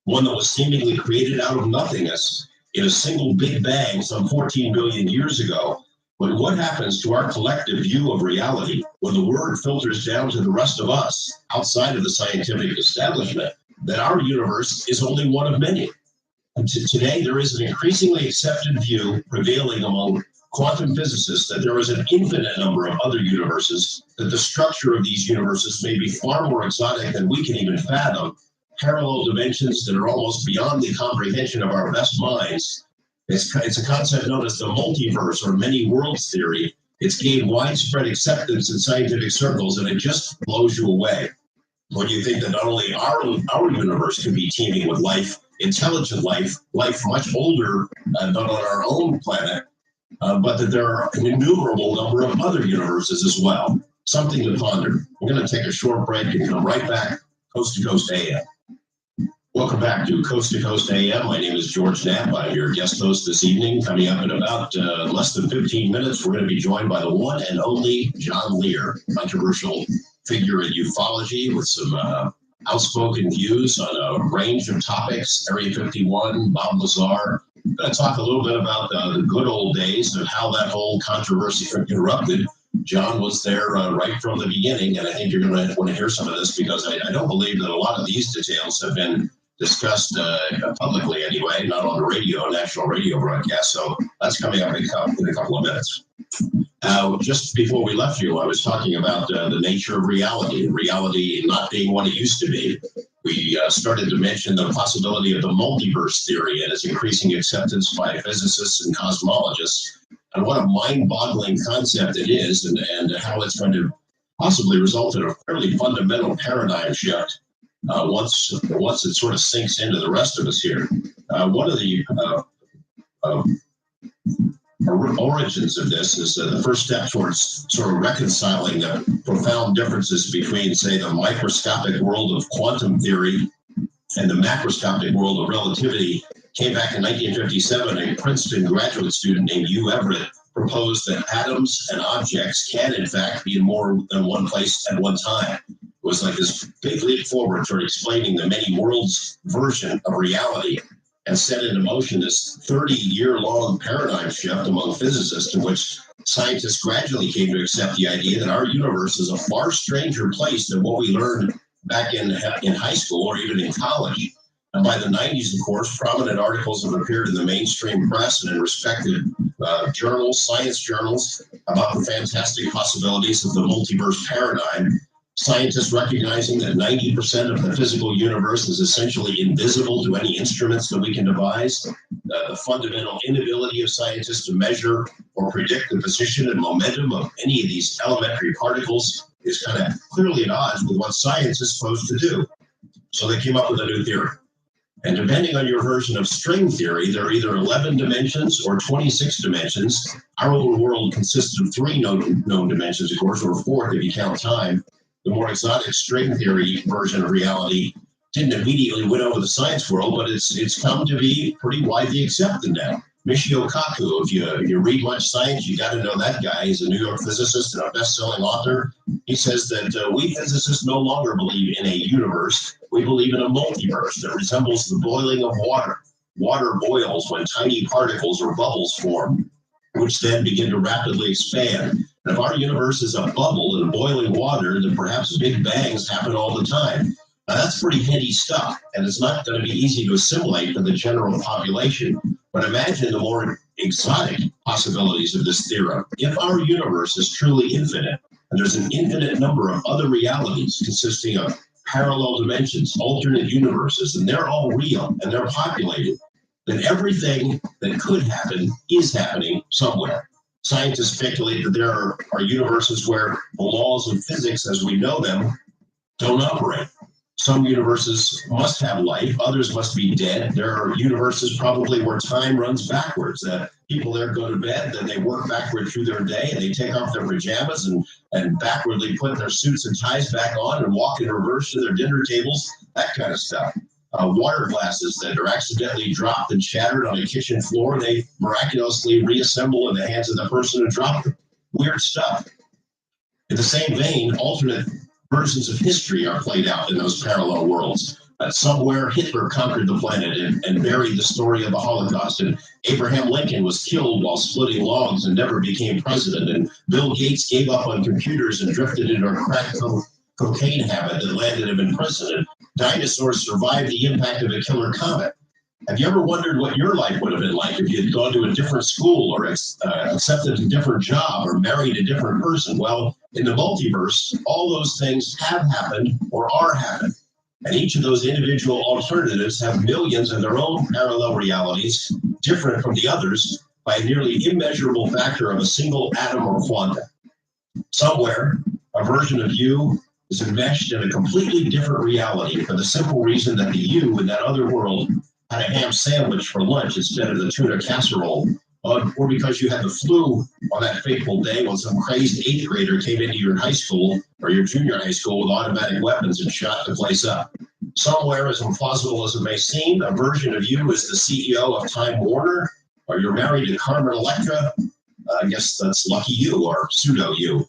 one that was seemingly created out of nothingness in a single Big Bang some 14 billion years ago. But what happens to our collective view of reality when the word filters down to the rest of us outside of the scientific establishment that our universe is only one of many? And today, there is an increasingly accepted view prevailing among quantum physicists that there is an infinite number of other universes, that the structure of these universes may be far more exotic than we can even fathom, parallel dimensions that are almost beyond the comprehension of our best minds. It's a concept known as the multiverse or many worlds theory. It's gained widespread acceptance in scientific circles, and it just blows you away when you think that not only our universe could be teeming with life, intelligent life much older than on our own planet, but that there are an innumerable number of other universes as well. Something to ponder. We're going to take a short break and come right back, Coast to Coast AM. Welcome back to Coast AM. My name is George Knapp. I'm your guest host this evening. Coming up in about less than 15 minutes, we're going to be joined by the one and only John Lear, controversial figure in ufology with some outspoken views on a range of topics. Area 51, Bob Lazar. I'm going to talk a little bit about the good old days of how that whole controversy erupted. John was there right from the beginning, and I think you're going to want to hear some of this because I don't believe that a lot of these details have been discussed publicly anyway, not on the radio, national radio broadcast. So that's coming up in a couple of minutes. Just before we left you, I was talking about the nature of reality not being what it used to be. We started to mention the possibility of the multiverse theory and its increasing acceptance by physicists and cosmologists, and what a mind-boggling concept it is, and how it's going to possibly result in a fairly fundamental paradigm shift once it sort of sinks into the rest of us here. One of the origins of this is the first step towards sort of reconciling the profound differences between, say, the microscopic world of quantum theory and the macroscopic world of relativity came back in 1957. A Princeton graduate student named Hugh Everett proposed that atoms and objects can, in fact, be in more than one place at one time. It was like this big leap forward toward explaining the many worlds version of reality, and set into motion this 30-year-long paradigm shift among physicists, in which scientists gradually came to accept the idea that our universe is a far stranger place than what we learned back in high school or even in college. And by the 90s, of course, prominent articles have appeared in the mainstream press and in respected journals, science journals, about the fantastic possibilities of the multiverse paradigm. Scientists recognizing that 90% of the physical universe is essentially invisible to any instruments that we can devise. The fundamental inability of scientists to measure or predict the position and momentum of any of these elementary particles is kind of clearly at odds with what science is supposed to do. So they came up with a new theory. And depending on your version of string theory, there are either 11 dimensions or 26 dimensions. Our own world consists of 3 known dimensions, of course, or 4 if you count time. The more exotic string theory version of reality didn't immediately win over the science world, but it's come to be pretty widely accepted now. Michio Kaku, if you read much science, you got to know that guy. He's a New York physicist and a best-selling author. He says that we physicists no longer believe in a universe. We believe in a multiverse that resembles the boiling of water. Water boils when tiny particles or bubbles form, which then begin to rapidly expand. And if our universe is a bubble in boiling water, then perhaps big bangs happen all the time. Now, that's pretty heady stuff, and it's not going to be easy to assimilate for the general population. But imagine the more exotic possibilities of this theorem. If our universe is truly infinite, and there's an infinite number of other realities consisting of parallel dimensions, alternate universes, and they're all real and they're populated, then everything that could happen is happening somewhere. Scientists speculate that there are universes where the laws of physics as we know them don't operate. Some universes must have life, others must be dead. There are universes probably where time runs backwards. People there go to bed, then they work backward through their day, and they take off their pajamas and backwardly put their suits and ties back on and walk in reverse to their dinner tables, that kind of stuff. Water glasses that are accidentally dropped and shattered on a kitchen floor, they miraculously reassemble in the hands of the person who dropped them. Weird stuff. In the same vein, alternate versions of history are played out in those parallel worlds. Somewhere Hitler conquered the planet and buried the story of the Holocaust, and Abraham Lincoln was killed while splitting logs and never became president, and Bill Gates gave up on computers and drifted into a crack cocaine habit that landed him in prison, and dinosaurs survived the impact of a killer comet. Have you ever wondered what your life would have been like if you had gone to a different school or accepted a different job or married a different person? Well, in the multiverse, all those things have happened or are happening. And each of those individual alternatives have millions of their own parallel realities, different from the others by a nearly immeasurable factor of a single atom or quantum. Somewhere, a version of you is enmeshed in a completely different reality for the simple reason that the you in that other world had a ham sandwich for lunch instead of the tuna casserole, or because you had the flu on that fateful day when some crazed 8th grader came into your high school or your junior high school with automatic weapons and shot the place up. Somewhere, as implausible as it may seem, a version of you is the CEO of Time Warner, or you're married to Carmen Electra. I guess that's lucky you or pseudo you.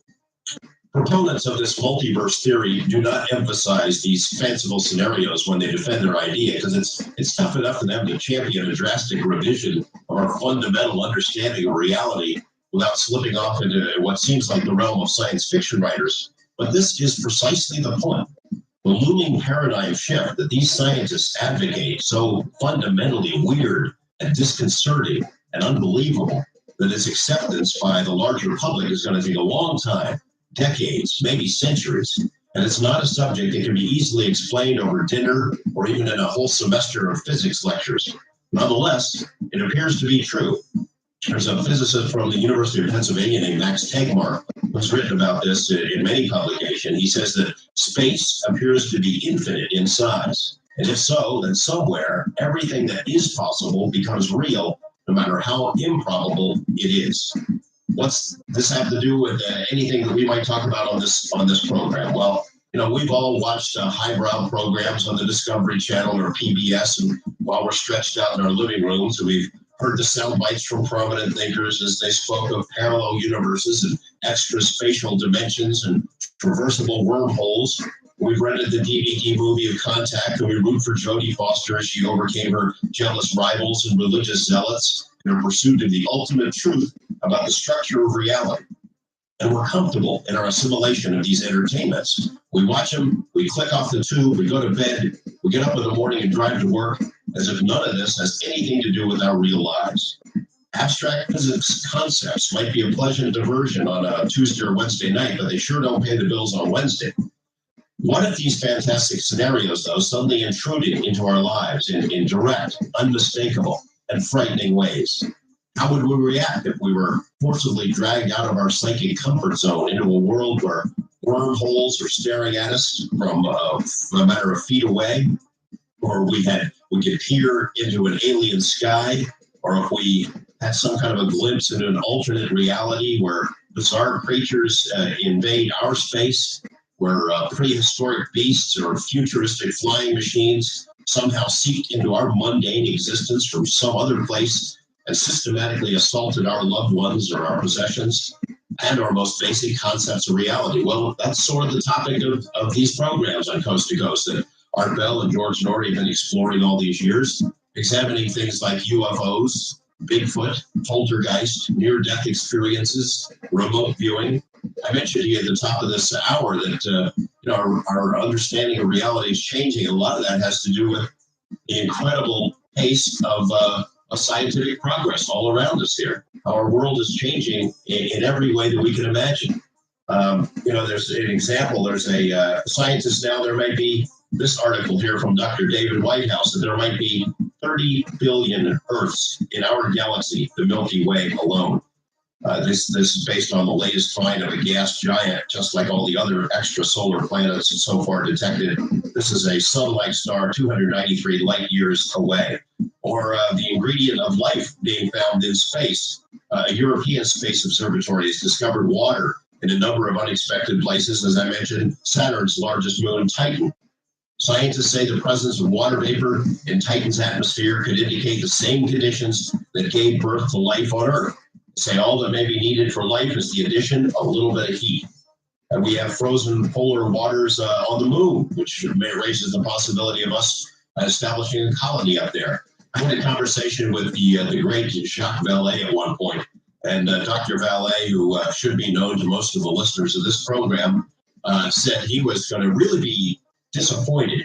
Proponents of this multiverse theory do not emphasize these fanciful scenarios when they defend their idea, because it's tough enough for them to champion a drastic revision of our fundamental understanding of reality without slipping off into what seems like the realm of science fiction writers. But this is precisely the point. The looming paradigm shift that these scientists advocate, so fundamentally weird and disconcerting and unbelievable, that its acceptance by the larger public is going to take a long time. Decades, maybe centuries, and it's not a subject that can be easily explained over dinner or even in a whole semester of physics lectures. Nonetheless, it appears to be true. There's a physicist from the University of Pennsylvania named Max Tegmark who's written about this in many publications. He says that space appears to be infinite in size, and if so, then somewhere everything that is possible becomes real, no matter how improbable it is. What's this have to do with anything that we might talk about on this program? Well, we've all watched highbrow programs on the Discovery Channel or PBS, and while we're stretched out in our living rooms, and we've heard the sound bites from prominent thinkers as they spoke of parallel universes and extra spatial dimensions and traversable wormholes. We've rented the DVD movie of Contact, and we root for Jodie Foster as she overcame her jealous rivals and religious zealots in her pursuit of the ultimate truth about the structure of reality. And we're comfortable in our assimilation of these entertainments. We watch them, we click off the tube, we go to bed, we get up in the morning and drive to work, as if none of this has anything to do with our real lives. Abstract physics concepts might be a pleasant diversion on a Tuesday or Wednesday night, but they sure don't pay the bills on Wednesday. What if these fantastic scenarios, though, suddenly intruded into our lives in direct, unmistakable, and frightening ways? How would we react if we were forcibly dragged out of our psychic comfort zone into a world where wormholes are staring at us from a matter of feet away, or we could peer into an alien sky, or if we had some kind of a glimpse into an alternate reality where bizarre creatures invade our space, where prehistoric beasts or futuristic flying machines somehow seeped into our mundane existence from some other place and systematically assaulted our loved ones or our possessions and our most basic concepts of reality. Well, that's sort of the topic of these programs on Coast to Coast that Art Bell and George Norrie have been exploring all these years, examining things like UFOs, Bigfoot, poltergeist, near-death experiences, remote viewing. I mentioned to you at the top of this hour that our understanding of reality is changing. A lot of that has to do with the incredible pace of scientific progress all around us here. Our world is changing in every way that we can imagine. There's an example. There's a scientist now. There might be this article here from Dr. David Whitehouse that there might be 30 billion Earths in our galaxy, the Milky Way alone. This is based on the latest find of a gas giant, just like all the other extrasolar planets so far detected. This is a sun-like star 293 light years away. Or the ingredient of life being found in space. A European Space Observatory has discovered water in a number of unexpected places. As I mentioned, Saturn's largest moon, Titan. Scientists say the presence of water vapor in Titan's atmosphere could indicate the same conditions that gave birth to life on Earth. Say all that may be needed for life is the addition of a little bit of heat. And we have frozen polar waters on the moon, which raises the possibility of us establishing a colony up there. I had a conversation with the great Jacques Vallée at one point, and Dr. Vallée, who should be known to most of the listeners of this program, said he was going to really be disappointed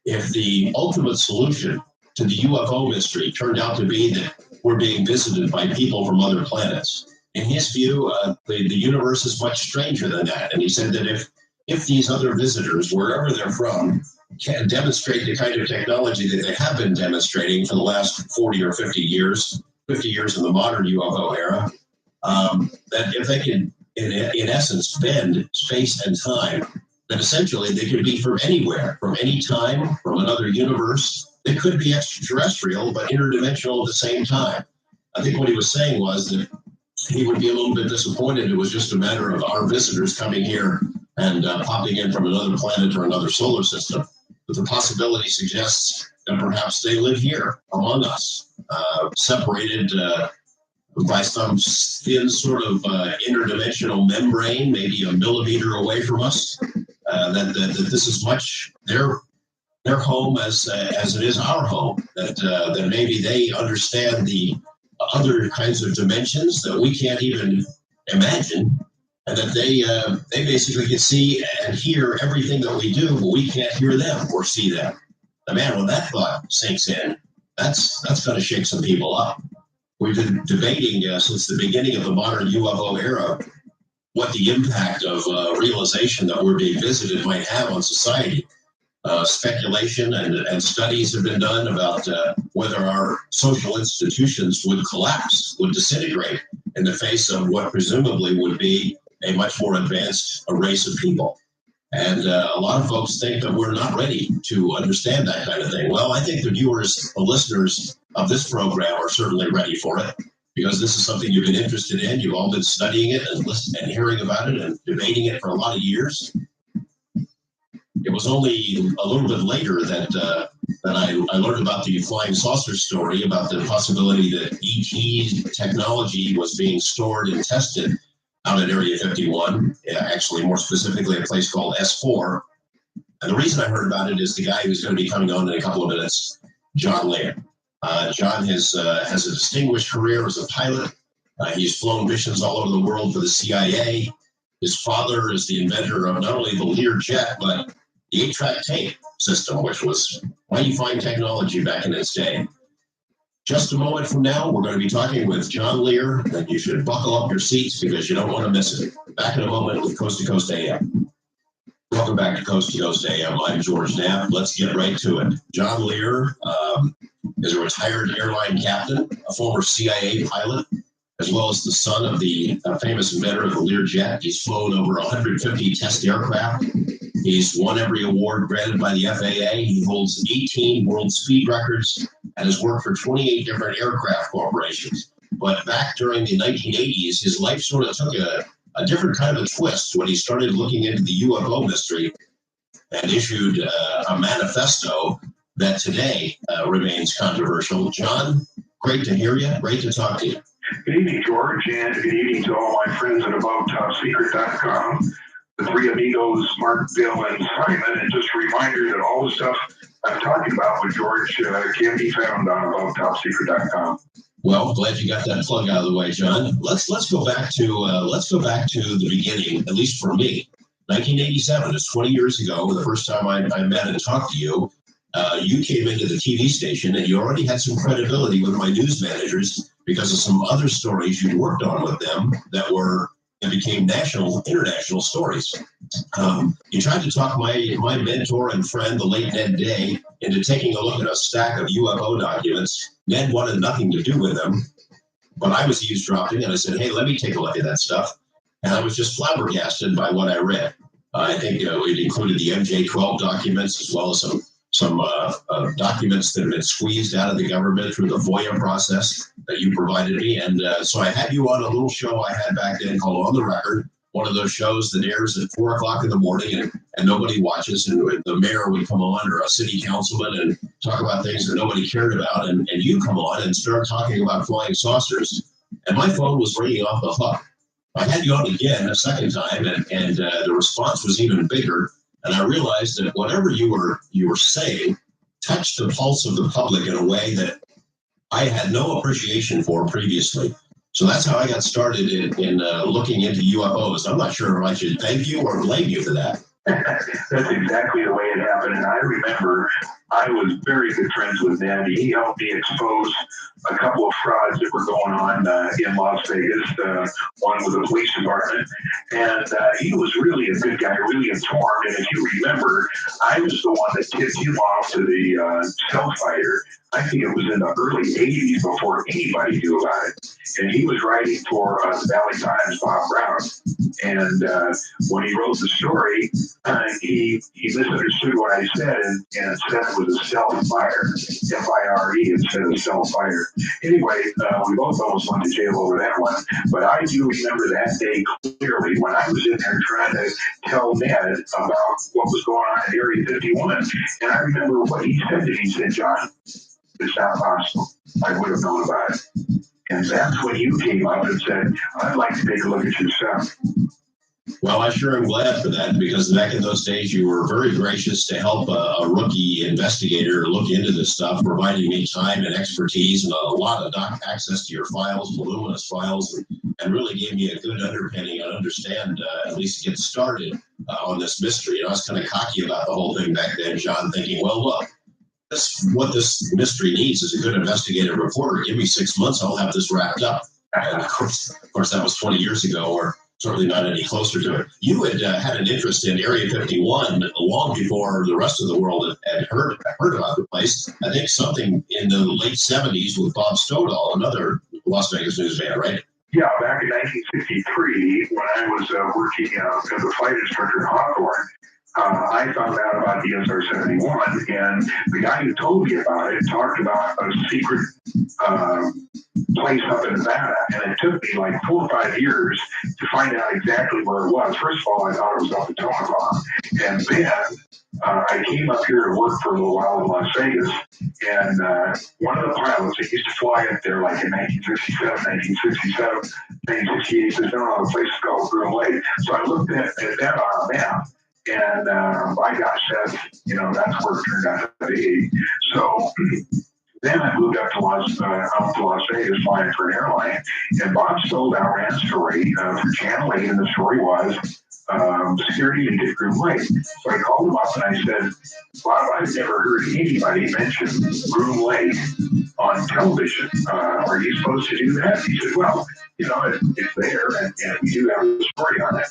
if the ultimate solution to the UFO mystery turned out to be that we're being visited by people from other planets. In his view, the universe is much stranger than that. And he said that if these other visitors, wherever they're from, can demonstrate the kind of technology that they have been demonstrating for the last 40 or 50 years in the modern UFO era, that if they can, in essence, bend space and time, that essentially they could be from anywhere, from any time, from another universe. They could be extraterrestrial, but interdimensional at the same time. I think what he was saying was that he would be a little bit disappointed. It was just a matter of our visitors coming here and popping in from another planet or another solar system. But the possibility suggests that perhaps they live here among us, separated by some thin sort of interdimensional membrane, maybe a millimeter away from us. That this is much their home as it is our home. That maybe they understand the other kinds of dimensions that we can't even imagine, and that they basically can see and hear everything that we do, but we can't hear them or see them. And man, when that thought sinks in, that's going to shake some people up. We've been debating since the beginning of the modern UFO era what the impact of realization that we're being visited might have on society. Speculation and studies have been done about whether our social institutions would collapse, would disintegrate in the face of what presumably would be a much more advanced race of people. And a lot of folks think that we're not ready to understand that kind of thing. Well, I think the viewers, the listeners of this program are certainly ready for it, because this is something you've been interested in. You've all been studying it and listening and hearing about it and debating it for a lot of years. It was only a little bit later that I learned about the flying saucer story, about the possibility that ET technology was being stored and tested out at Area 51, actually more specifically a place called S4. And the reason I heard about it is the guy who's going to be coming on in a couple of minutes, John Lear. John has a distinguished career as a pilot. He's flown missions all over the world for the CIA. His father is the inventor of not only the Lear jet, but the 8-track tape system, which was mighty fine technology back in its day. Just a moment from now, we're going to be talking with John Lear, and you should buckle up your seats because you don't want to miss it. Back in a moment with Coast to Coast AM. Welcome back to Coast AM. I'm George Knapp. Let's get right to it. John Lear is a retired airline captain, a former CIA pilot, as well as the son of the famous inventor of the Lear jet. He's flown over 150 test aircraft. He's won every award granted by the FAA. He holds 18 world speed records and has worked for 28 different aircraft corporations. But back during the 1980s, his life sort of took a different kind of a twist when he started looking into the UFO mystery and issued a manifesto that today remains controversial. John Great to hear you. Great to talk to you. Good evening, George, and good evening to all my friends at AboveTopSecret.com, the three amigos, Mark, Bill, and Simon. And just a reminder that all the stuff I'm talking about with George can be found on AboveTopSecret.com. Well, glad you got that plug out of the way, John. Let's go back to the beginning, at least for me. 1987 is 20 years ago. The first time I met and talked to you, you came into the TV station, and you already had some credibility with my news managers because of some other stories you worked on with them that became national, international stories. You tried to talk my mentor and friend, the late Ned Day, into taking a look at a stack of UFO documents. Ned wanted nothing to do with them, but I was eavesdropping, and I said, hey, let me take a look at that stuff. And I was just flabbergasted by what I read. I think it included the MJ-12 documents, as well as some documents that have been squeezed out of the government through the FOIA process that you provided me. And so I had you on a little show I had back then called On the Record, one of those shows that airs at 4 o'clock in the morning and nobody watches. And the mayor would come on, or a city councilman, and talk about things that nobody cared about. And you come on and start talking about flying saucers. And my phone was ringing off the hook. I had you on again a second time, and the response was even bigger. And I realized that whatever you were saying touched the pulse of the public in a way that I had no appreciation for previously. So that's how I got started in looking into UFOs. I'm not sure if I should thank you or blame you for that. That's exactly the way it happened. And I remember I was very good friends with Ned. He helped me expose a couple of frauds that were going on in Las Vegas, one with the police department. And he was really a good guy, really informed. And if you remember, I was the one that tipped him off to the cell fighter. I think it was in the early 80s before anybody knew about it. And he was writing for the Valley Times, Bob Brown. And when he wrote the story, he misunderstood what I said and said it was a self-fire, F-I-R-E, instead of self-fire. Anyway, we both almost went to jail over that one. But I do remember that day clearly when I was in there trying to tell Ned about what was going on in Area 51. And I remember what he said to me. He said, John, it's not possible. I would have known about it. And that's when you came up and said, I'd like to take a look at your stuff. Well, I sure am glad for that, because back in those days, you were very gracious to help a rookie investigator look into this stuff, providing me time and expertise and a lot of access to your files, voluminous files, and really gave me a good underpinning and understand, at least to get started on this mystery. And I was kind of cocky about the whole thing back then, John, thinking, well, look, what this mystery needs is a good investigative reporter. Give me 6 months, I'll have this wrapped up. And of course, that was 20 years ago, or certainly not any closer to it. You had had an interest in Area 51 long before the rest of the world had heard about the place. I think something in the late 70s with Bob Stoddall, another Las Vegas newsman, right? Yeah, back in 1963, when I was working as a flight instructor in Hawthorne, I found out about the SR-71, and the guy who told me about it talked about a secret place up in Nevada, and it took me like 4 or 5 years to find out exactly where it was. First of all, I thought it was up in Tonopah, and then I came up here to work for a little while in Las Vegas, and one of the pilots that used to fly up there like in 1967, 1968 says, no, the place is called Groom Lake. So I looked at that on a map, and my gosh, that's where it turned out to be. So then I moved up to Las Vegas flying for an airline, and Bob Stoddall ran a story for Channel 8, and the story was security leak at Groom Lake. So I called him up and I said, Bob, I've never heard anybody mention Groom Lake on television. Are you supposed to do that? He said, well, it's there, and we do have a story on it.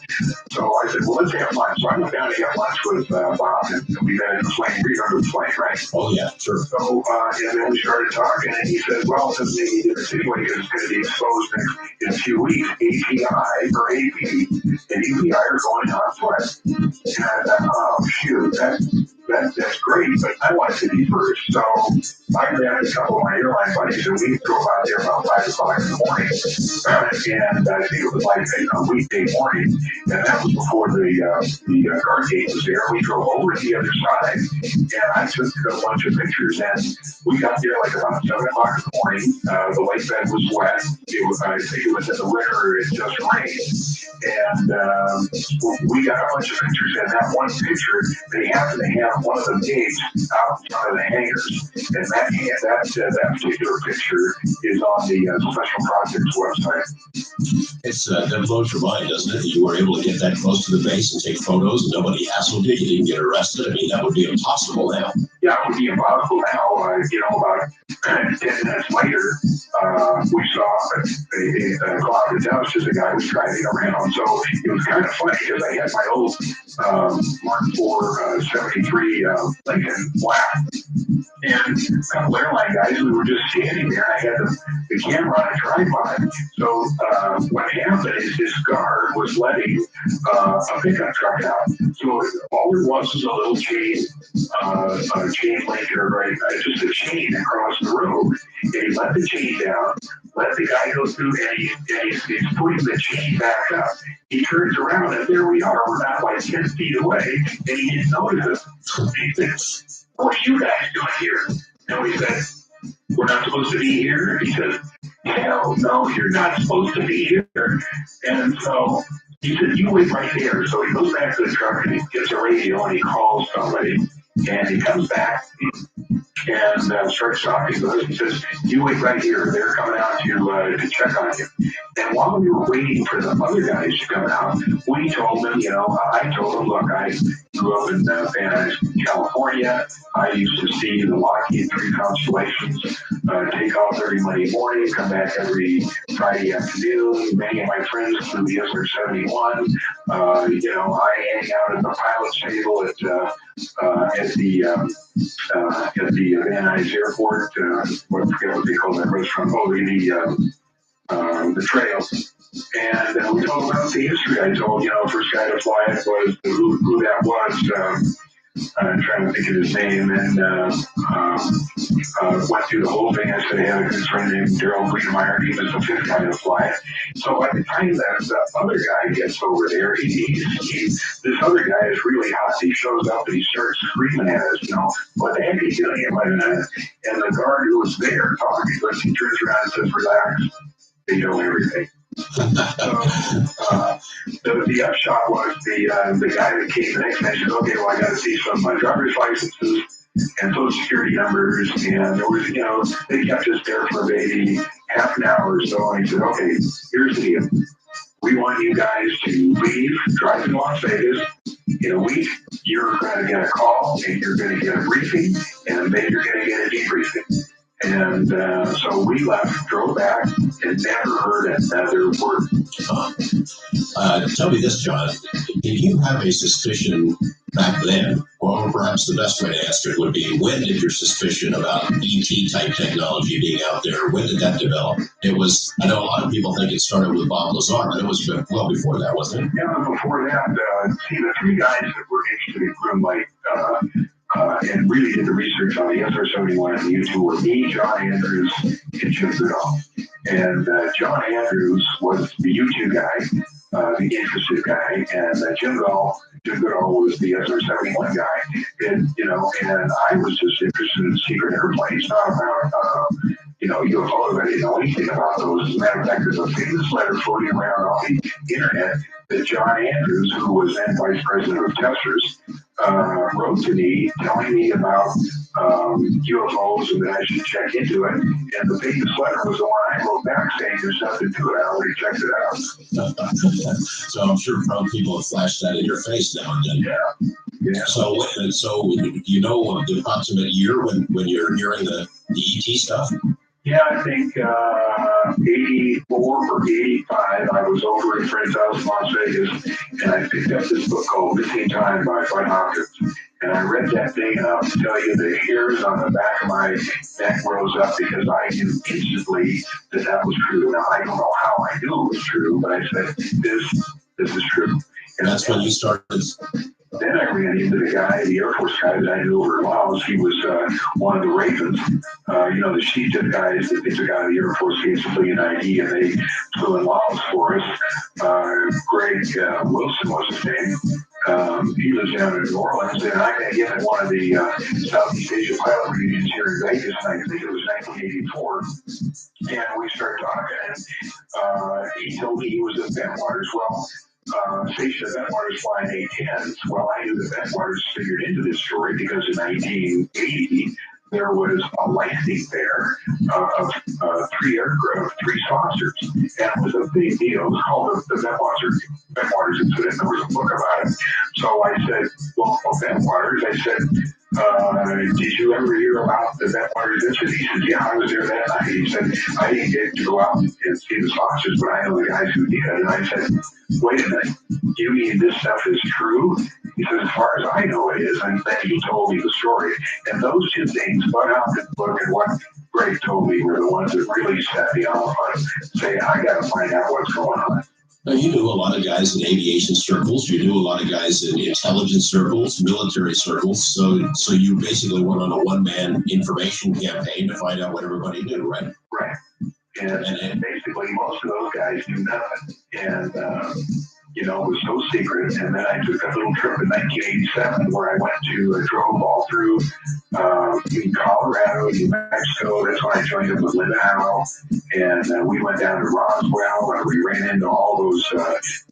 So I said, well, let's have lunch. So I went down to have lunch with Bob, and we met in the plane. We remember the plane, right? Oh, yeah, sure. So, and then we started talking, and he said, well, this may be different anyway, because it's going to be exposed in a few weeks. API or AP and UPI are going on flight. And I thought, oh, shoot, that's great, but I want it to be first. So I grabbed a couple of my airline buddies, and we drove out there about 5 o'clock in the morning. And I think it was like a weekday morning, and that was before the guard gate was there. We drove over to the other side, and I took a bunch of pictures, and we got there like about 7 o'clock in the morning. The lake bed was wet. I think it was in the winter, it just rained. And we got a bunch of pictures, and that one picture, they happened to have one of the gates out in front of the hangars. And that particular picture is on the Special Projects website. That blows your mind, doesn't it? You were able to get that close to the base and take photos, and nobody hassled you. You didn't get arrested. I mean, that would be impossible now. Yeah, it would be impossible now. About 10 minutes later, we saw a cloud of dust as a guy was driving around. So it was kind of funny because I had my old Mark IV 73 Lincoln Black. And a couple airline guys, we were just standing there, and I had the camera on a tripod. So what happened is this guard was letting a pickup truck out. So all it was a little chain link, or just a chain across the road. And he let the chain down, let the guy go through, and he's putting the chain back up. He turns around, and there we are. We're not like 10 feet away, and he didn't notice us. He said, "What are you guys doing here?" And we said, "We're not supposed to be here." He said, "Hell no, you're not supposed to be here." And so he said, "You wait right there." So he goes back to the truck, and he gets a radio, and he calls somebody. And he comes back and starts talking to us. He says, "You wait right here. They're coming out to check on you." And while we were waiting for the other guys to come out, we told them, I told them, look, I grew up in Van Nuys, California. I used to see the Lockheed 3 constellations take off every Monday morning, come back every Friday afternoon. Many of my friends flew the SR-71. I hang out at the pilot's table at the Van Nuys Airport. I forget what they call that restaurant. The trails. And we told about the history. I told, first guy to fly it was who that was. I'm trying to think of his name, and went through the whole thing. I said I had a good friend named Daryl Greenmeyer. He was the 5th guy to fly it. So by the time that other guy gets over there, this other guy is really hot. He shows up and he starts screaming at us, "What the heck are you doing?" And the guard who was there talking to us, he turns around and says, "Relax, they know everything." So the upshot was the guy that came the next day said, "Okay, well, I got to see some driver's licenses and social security numbers." And there was, they kept us there for maybe half an hour or so. And he said, "Okay, here's the deal. We want you guys to leave, drive to Las Vegas. In a week, you're going to get a call, and you're going to get a briefing, and then you're going to get a debriefing." And so we left, drove back, and never heard another word. Tell me this, John. Did you have a suspicion back then, or perhaps the best way to ask it would be, when did your suspicion about ET-type technology being out there, when did that develop? I know a lot of people think it started with Bob Lazar, but it was well before that, wasn't it? Yeah, before that, the 3 guys that were interested in Groom and really did the research on the SR-71 and the U-2 were me, John Andrews, and Jim Goodall. And John Andrews was the U-2 guy, the interested guy, and Jim Goodall was the SR-71 guy. And I was just interested in secret airplanes, not about UFOs. I didn't know anything about those. As a matter of fact, there's a famous letter floating around on the internet that John Andrews, who was then vice president of testers, wrote to me telling me about UFOs and that I should check into it. And the biggest letter was the one I wrote back saying there's nothing to it. I already checked it out. So I'm sure probably people have flashed that in your face now and then. Yeah. So you know the approximate year when you're hearing the ET stuff? Yeah, I think 84 or 85, I was over at a friend's house in Las Vegas, and I picked up this book called Missing Time by Bud Hopkins. And I read that thing, and I'll tell you, the hairs on the back of my neck rose up because I knew instantly that was true. Now, I don't know how I knew it was true, but I said, this is true. And that's when you started Then I ran into the guy, the Air Force guy that I knew over in Laos. He was one of the Ravens, the sheepdip guys that they took out of the Air Force, gave civilian ID, and they flew in Laos for us. Greg Wilson was his name. He lives down in New Orleans, and I met him at one of the Southeast Asia pilot reunions here in Vegas, and I think it was 1984. And we started talking, and he told me he was at Bentwaters. Well, station at Bentwaters flying A-10s. Well, I knew that Bentwaters figured into this story because in 1980, there was a lightning there of three saucers, and it was a big deal. It was called the Bentwaters incident. There was a book about it. So I said, well, Bentwaters, I said, did you ever hear about the Bentwaters incident? He said, yeah, I was there that night. He said, I didn't get to go out and see the saucers, but I know the guys who did. And I said, wait a minute, you mean this stuff is true? He said, as far as I know it is. And then he told me the story. And those two things, but out the book and what Greg told me, were the ones that really set me off on saying, I got to find out what's going on. Now, you knew a lot of guys in aviation circles. You knew a lot of guys in intelligence circles, military circles. So you basically went on a one-man information campaign to find out what everybody knew, right? Right. And basically, most of those guys knew nothing. And, it was so secret. And then I took a little trip in 1987 where I went to, drove all through Colorado, New Mexico. That's when I joined up with Linda Howe. And we went down to Roswell, and we ran into all those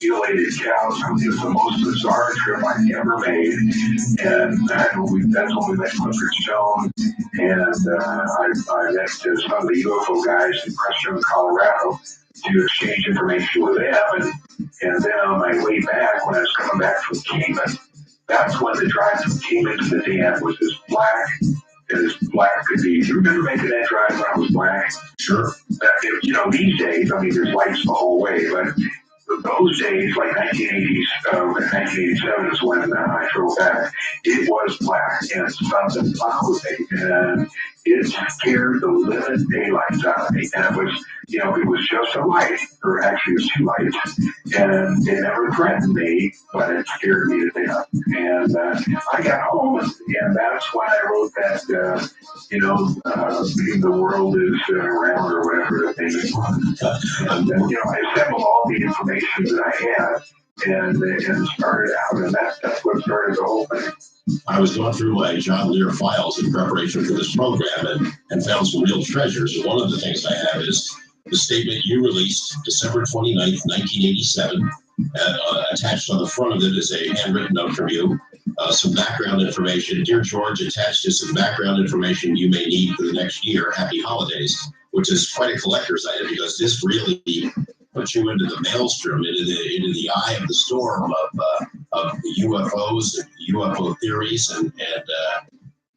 mutilated cows. I mean, it was the most bizarre trip I've ever made. And that's when we met Clifford Stone. And I met some of the UFO guys in Preston, Colorado, to exchange information with them. And then on my way back, when I was coming back from Cayman, that's when the drive from Cayman to the dam was as black could be. Do you remember making that drive when I was black? Sure. These days, I mean, there's lights the whole way, but those days, like 1987 is when I drove back, it was black and something followed me, and it scared the living daylights out of me. And it was just a light, or actually it was two lights, and it never threatened me, but it scared me to death. And I got home, and that's when I wrote that, the world is round, or whatever the thing is. And I assembled all the information that I had, and started out, and that's what started the whole thing. I was going through my John Lear files in preparation for this program and found some real treasures. And one of the things I have is the statement you released December 29th, 1987. Attached on the front of it is a handwritten note from you, some background information. Dear George, attached is some background information you may need for the next year. Happy holidays, which is quite a collector's item because this really puts you into the maelstrom, into the eye of the storm of UFOs and UFO theories, and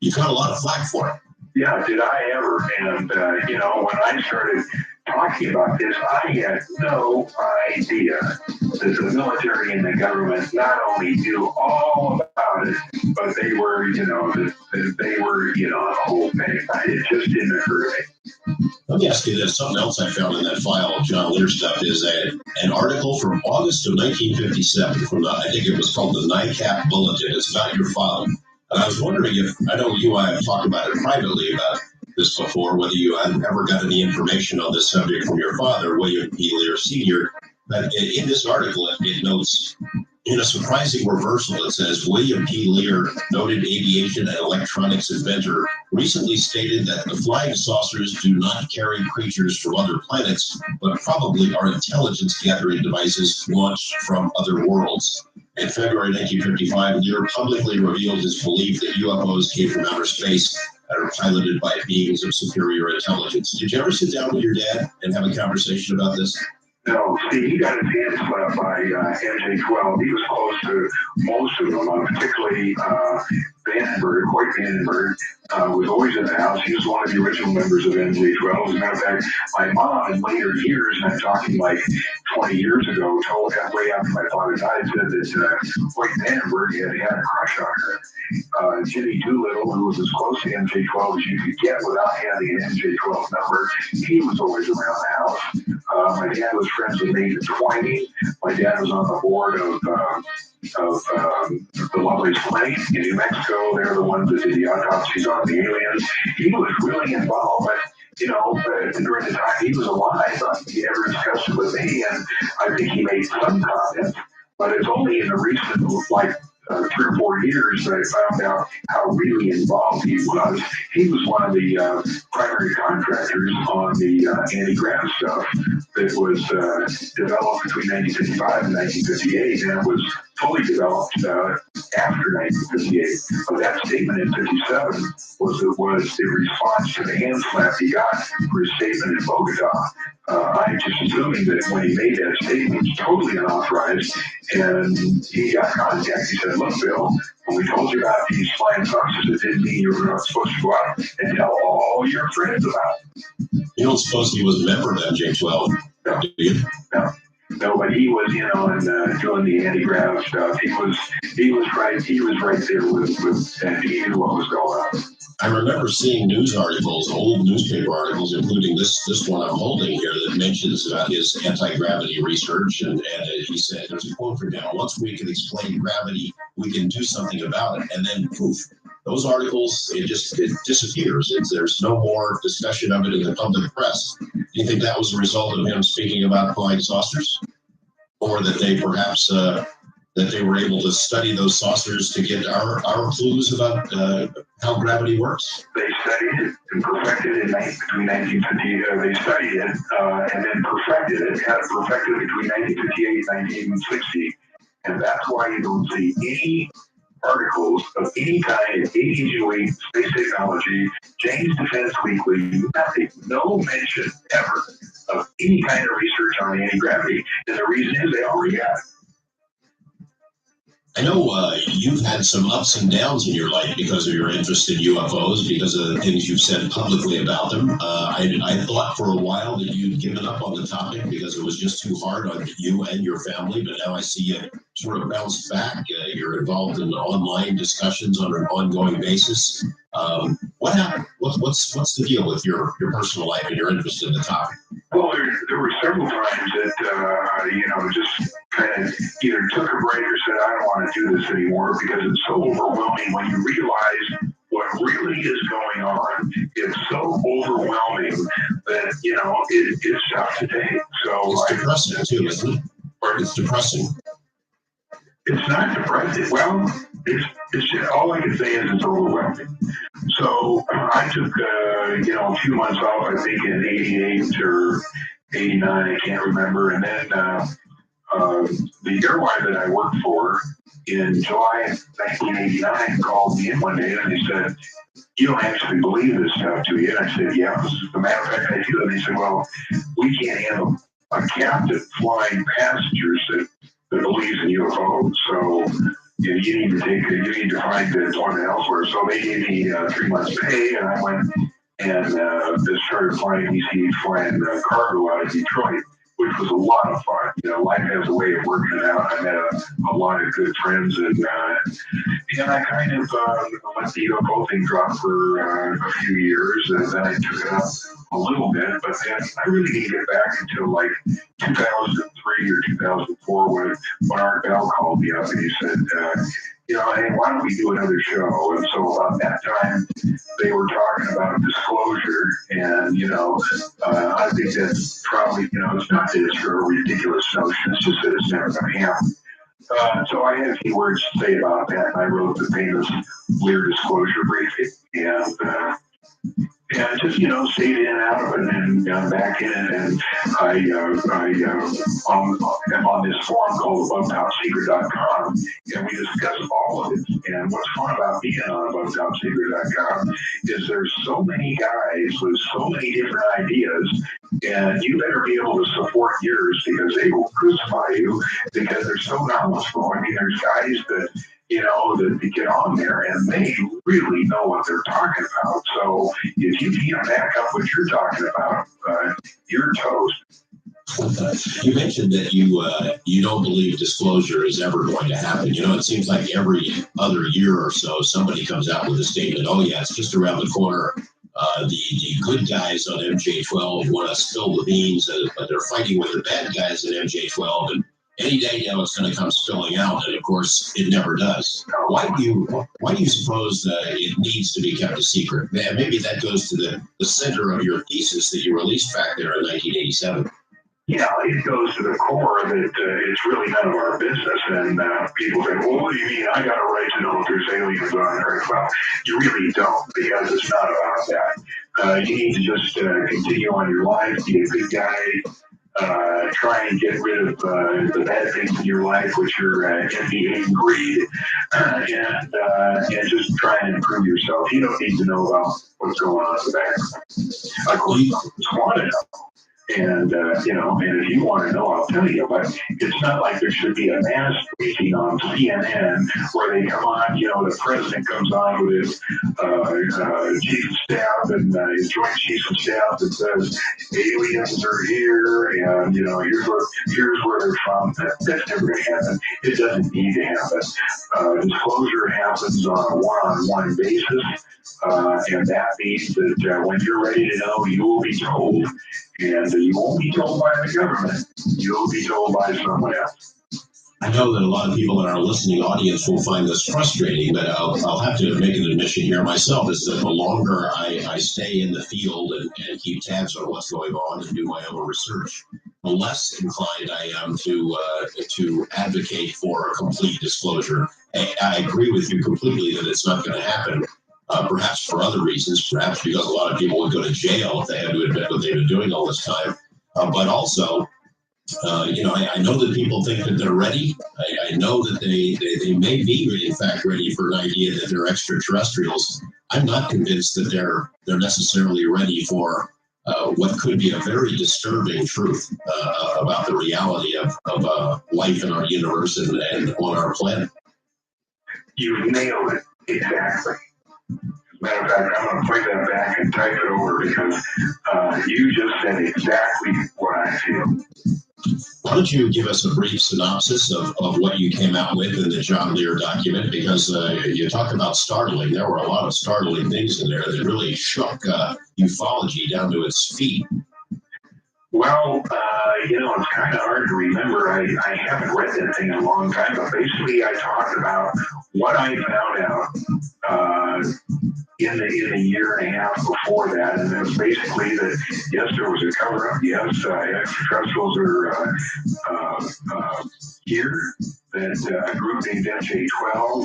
you got a lot of flack for it. Yeah, did I ever? And when I started talking about this, I had no idea that the military and the government not only knew all about it, but they were, they were, the whole thing. It just didn't occur to me. Let me ask you this. Something else I found in that file of John Lear stuff is an article from August of 1957 from I think it was called the NICAP Bulletin. It's about your father. And I was wondering if, I know you and I have talked about it privately about this before, whether you had ever got any information on this subject from your father, William P. Lear Sr. But in this article, it notes, in a surprising reversal, it says, William P. Lear, noted aviation and electronics inventor, recently stated that the flying saucers do not carry creatures from other planets, but probably are intelligence-gathering devices launched from other worlds. In February 1955, Lear publicly revealed his belief that UFOs came from outer space and are piloted by beings of superior intelligence. Did you ever sit down with your dad and have a conversation about this? No, see, he got his hands slapped by MJ-12. He was close to most of them, particularly Vandenberg, Hoyt Vandenberg, was always in the house. He was one of the original members of MJ-12. As a matter of fact, my mom, in later years, and I'm talking like 20 years ago, told way after my father died, said that Hoyt Vandenberg had a crush on her. Jimmy Doolittle, who was as close to MJ-12 as you could get without having an MJ-12 number, he was always around the house. My dad was friends with Major Twining. My dad was on the board of the Lovelace Clinic in New Mexico. They're the ones that did the autopsies on the aliens. He was really involved, but during the time he was alive, he never discussed it with me, and I think he made some comments, but it's only in the recent, 3 or 4 years that I found out how really involved he was. He was one of the primary contractors on the anti-grav stuff that was developed between 1955 and 1958, and it was fully developed after 1958. But that statement in 57 was the response to the hand slap he got for his statement in Bogota. I'm just assuming that when he made that statement, it was totally unauthorized, and he got contact. He said, "Look, Bill, when we told you about these flying saucers, it didn't mean you were not supposed to go out and tell all your friends about it." You don't suppose he was a member of MJ12? No. Do you? No, but he was in on doing the anti-grav stuff. He was right. He was right there with and he knew what was going on. I remember seeing news articles, old newspaper articles, including this one I'm holding here, that mentions about his anti-gravity research. And he said, there's a quote from him: "Once we can explain gravity, we can do something about it." And then poof, those articles, it disappears. There's no more discussion of it in the public press. Do you think that was a result of him speaking about flying saucers? Or that they perhaps that they were able to study those saucers to get our clues about how gravity works? They studied it and perfected it between 1950. They studied it and then perfected it. Had it perfected between 1958 and 1960, and that's why you don't see any articles of any kind, aviation, space technology, James Defense Weekly, nothing, no mention ever of any kind of research on anti-gravity. And the reason is they already have it. I know you've had some ups and downs in your life because of your interest in UFOs, because of the things you've said publicly about them. I thought for a while that you'd given up on the topic because it was just too hard on you and your family, but now I see you sort of bounce back. You're involved in online discussions on an ongoing basis. What happened? What's the deal with your personal life and your interest in the topic? Well, there were several times that, just kind of either took a break or said, I don't want to do this anymore because it's so overwhelming when you realize what really is going on. It's so overwhelming that, it's tough to take. So it's depressing too, isn't it? Or it's depressing. It's not depressing. Well, it's just, all I can say is it's overwhelming. So I took, a few months off, I think in 88 or 89, I can't remember. And then the airline that I worked for in July of 1989 called me in one day and they said, "You don't actually believe this stuff, do you?" And I said, "Yeah, as a matter of fact, I do." And they said, "Well, we can't handle a captain flying passengers that believes in UFOs. So you need to find employment elsewhere." So they gave me 3 months pay, and I went and just started flying cargo out of Detroit, which was a lot of fun. Life has a way of working it out. I met a lot of good friends, and I kind of let the UFO thing drop for a few years, and then I took it up a little bit, but then I really didn't get back until like 2003 or 2004 when Art Bell called me up and he said, "Hey, why don't we do another show?" And so about that time, they were talking about disclosure, and I think that's probably it's not that it's a ridiculous notion; it's just that it's never going to happen. So I had a few words to say about that, and I wrote the famous Lear disclosure briefing, and just stayed in and out of it, and got back in it, and I am on this forum called AboveTopSecret.com, and we discuss all of it. And what's fun about being on AboveTopSecret.com is there's so many guys with so many different ideas, and you better be able to support yours because they will crucify you because they're so knowledgeable. I mean, there's guys that that get on there and they really know what they're talking about. So if you can't back up what you're talking about, you're toast. You mentioned that you don't believe disclosure is ever going to happen. It seems like every other year or so, somebody comes out with a statement, "Oh yeah, it's just around the corner." The good guys on MJ-12 want to spill the beans, but they're fighting with the bad guys at MJ-12, and any day now it's going to come spilling out, and of course it never does. Why do you suppose it needs to be kept a secret? Maybe that goes to the center of your thesis that you released back there in 1987. Yeah, it goes to the core that it's really none of our business. And people say, well, what do you mean? I got a right to know if there's aliens on Earth. Well, you really don't, because it's not about that. You need to just continue on your life, be a good guy, try and get rid of the bad things in your life, which are envy and greed, and just try and improve yourself. You don't need to know about what's going on in the background. Of course, you just want to know. And, and if you want to know, I'll tell you, but it's not like there should be a mass briefing on CNN where they come on, the president comes on with his chief of staff and his joint chief of staff that says aliens are here and, here's where they're from. That's never going to happen. It doesn't need to happen. Disclosure happens on a one-on-one basis. And that means that when you're ready to know, you will be told. And you won't be told by the government. You'll be told by someone else. I know that a lot of people in our listening audience will find this frustrating, but I'll have to make an admission here myself, is that the longer I stay in the field and keep tabs on what's going on and do my own research, the less inclined I am to advocate for a complete disclosure. I agree with you completely that it's not going to happen. Perhaps for other reasons, perhaps because a lot of people would go to jail if they had to admit what they've been doing all this time. But also, I know that people think that they're ready. I know that they may be, in fact, ready for an idea that they're extraterrestrials. I'm not convinced that they're necessarily ready for what could be a very disturbing truth about the reality of life in our universe and on our planet. You nailed it exactly. Matter of fact, I'm going to play that back and type it over because you just said exactly what I feel. Why don't you give us a brief synopsis of what you came out with in the John Lear document? Because you talk about startling. There were a lot of startling things in there that really shook ufology down to its feet. Well, it's kind of hard to remember. I haven't read that thing in a long time, but basically I talked about what I found out in the year and a half before that, and it was basically that, yes, there was a cover-up, yes, extraterrestrials are here, that a group named MJ-12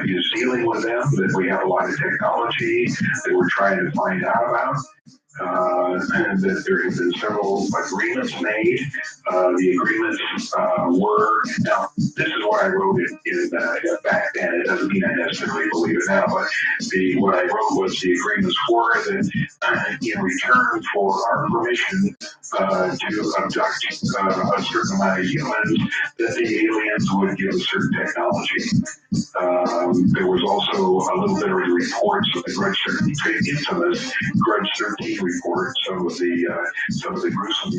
is dealing with them, that we have a lot of technology that we're trying to find out about. And that there have been several agreements made. The agreements were, now, this is what I wrote in back then. It doesn't mean I necessarily believe it now, but what I wrote was the agreements were that in return for our permission to abduct a certain amount of humans, that the aliens would give us certain technology. There was also a little bit of reports of the Grudge 13, infamous Grudge 13 report, some of the gruesome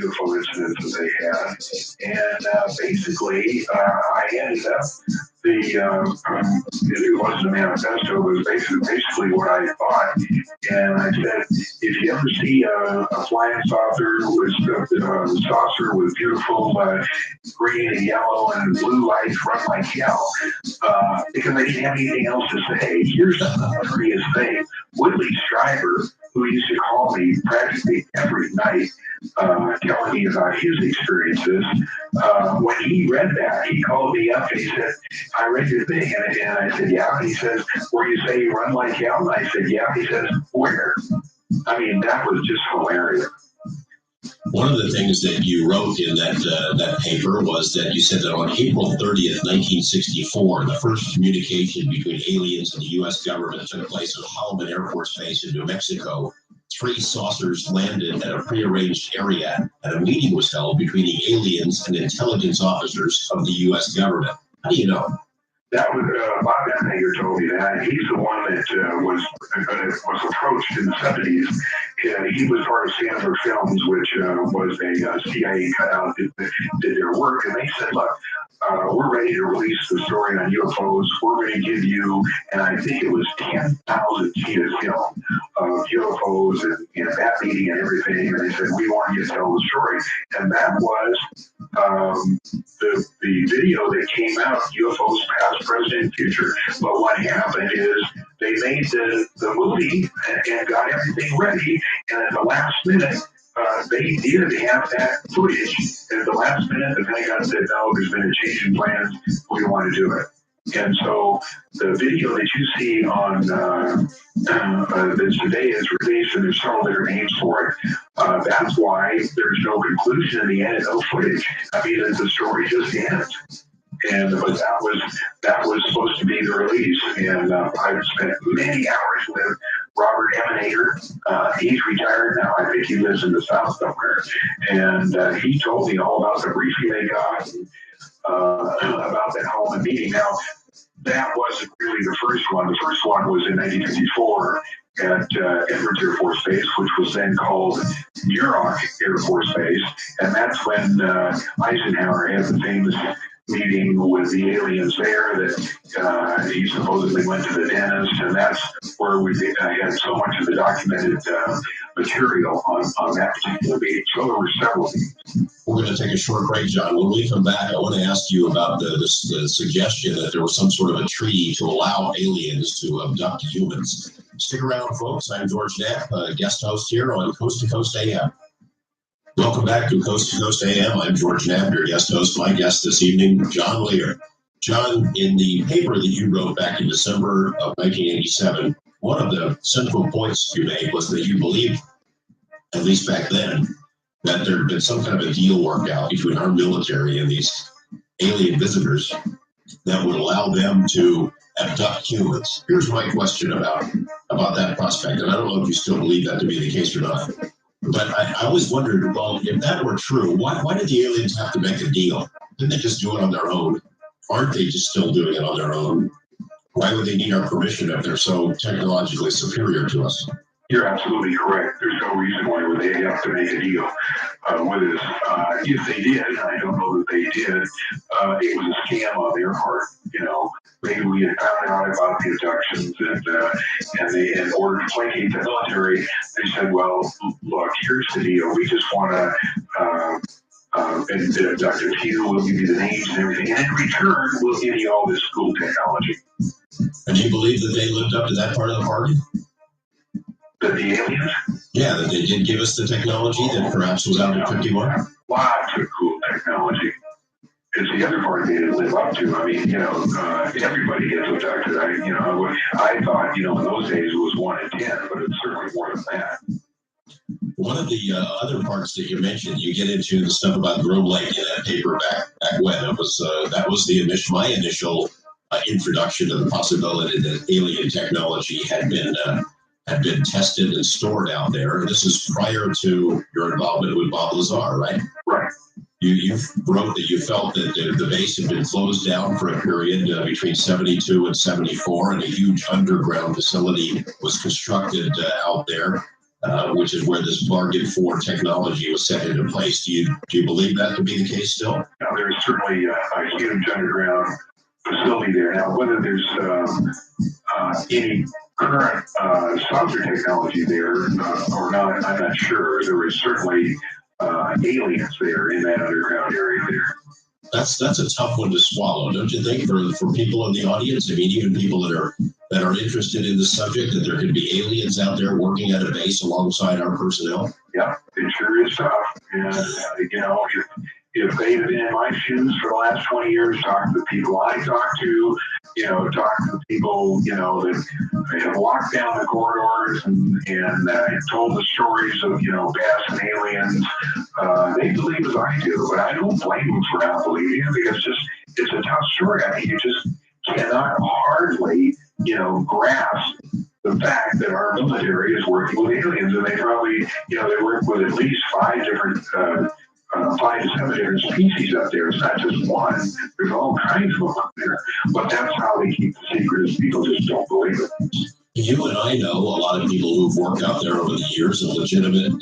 UFO incidents that they had, and basically I ended up it wasn't a manifesto, it was basically what I thought, and I said, if you ever see a flying saucer with beautiful green and yellow and blue lights, run like hell, because I didn't have anything else to say. Here's the funniest thing. Woodley Stryber, who used to call me practically every night, telling me about his experiences, when he read that, he called me up and he said, I read your thing, and I said, yeah. And he says, where you say you run like hell? And I said, yeah. He says, where? I mean, that was just hilarious. One of the things that you wrote in that paper was that you said that on April 30th, 1964, the first communication between aliens and the U.S. government took place at Holloman Air Force Base in New Mexico. 3 saucers landed at a prearranged area, and a meeting was held between the aliens and intelligence officers of the U.S. government. How do you know? That was Bob Emanger told me that. He's the one that was approached in the 70s. He was part of Stanford Films, which was a CIA cutout that did their work. And they said, look, we're ready to release the story on UFOs. We're going to give you, and I think it was 10,000 feet of film of UFOs and that meeting and everything. And they said, we want you to tell the story. And that was the video that came out, UFOs past, present, and future. But what happened is they made the movie and got everything ready. And at the last minute, they did have that footage. And at the last minute, the Pentagon said, no, there's been a change in plans. We don't want to do it. And so the video that you see on that today is released, and there's several different names for it. That's why there's no conclusion in the end, no footage. I mean, the story just ends. But that was supposed to be the release. And I've spent many hours with Robert Emanger. He's retired now. I think he lives in the South somewhere. And he told me all about the briefing they got and, about that whole meeting. Now, that wasn't really the first one. The first one was in 1954 at Edwards Air Force Base, which was then called Muroc Air Force Base. And that's when Eisenhower had the famous meeting with the aliens there that he supposedly went to the dentist, and that's where we had so much of the documented material on that particular meeting. So there were several meetings. We're going to take a short break, John. When we come back, I want to ask you about the suggestion that there was some sort of a treaty to allow aliens to abduct humans. Stick around, folks. I'm George Knapp, guest host here on Coast to Coast AM. Welcome back to Coast to Coast AM. I'm George Knapp, your guest host. My guest this evening, John Lear. John, in the paper that you wrote back in December of 1987, one of the central points you made was that you believed, at least back then, that there had been some kind of a deal worked out between our military and these alien visitors that would allow them to abduct humans. Here's my question about that prospect, and I don't know if you still believe that to be the case or not. But I always wondered, well, if that were true, why did the aliens have to make a deal? Didn't they just do it on their own? Aren't they just still doing it on their own? Why would they need our permission if they're so technologically superior to us? You're absolutely correct. There's no reason why would they have to make a deal with us. If they did, and I don't know that they did, it was a scam on their part. You know, maybe we had found out about the abductions, and they, in order to placate the military, they said, well, look, here's the deal. We just want to abduct a few. We'll give you the names and everything. And in return, we'll give you all this cool technology. And you believe that they lived up to that part of the party? The aliens? Yeah, that they did give us the technology that perhaps was out at 51? Lots of cool technology. It's the other part they didn't live up to. I mean, you know, everybody gets abducted. I thought, you know, in those days it was 1 in 10, but it's certainly more than that. One of the other parts that you mentioned, you get into the stuff about Groom Lake in that paper back when it was that was my initial introduction to the possibility that alien technology had been tested and stored out there. This is prior to your involvement with Bob Lazar, right? Right. You wrote that you felt that the base had been closed down for a period between 72 and 74, and a huge underground facility was constructed out there, which is where this bargain for technology was set into place. Do you believe that to be the case still? Now, there's certainly a huge underground facility there. Now, whether there's any current saucer technology there or not, I'm not sure. There is certainly aliens there in that underground area there. That's a tough one to swallow, don't you think, for people in the audience? I mean, even people that are interested in the subject, that there could be aliens out there working at a base alongside our personnel. Yeah, it sure is tough. And you know, if they had been in my shoes for the last 20 years, talked to the people I talked to, you know, talked to the people, you know, that have walked down the corridors and told the stories of, you know, past aliens, they believe as I do, but I don't blame them for not believing it, because it's a tough story. I mean, you just cannot hardly, you know, grasp the fact that our military is working with aliens, and they probably, you know, they work with at least 5 different 5 to 7 different species up there. It's not just one. There's all kinds of them up there. But that's how they keep the secret, is people just don't believe it. You and I know a lot of people who've worked out there over the years in legitimate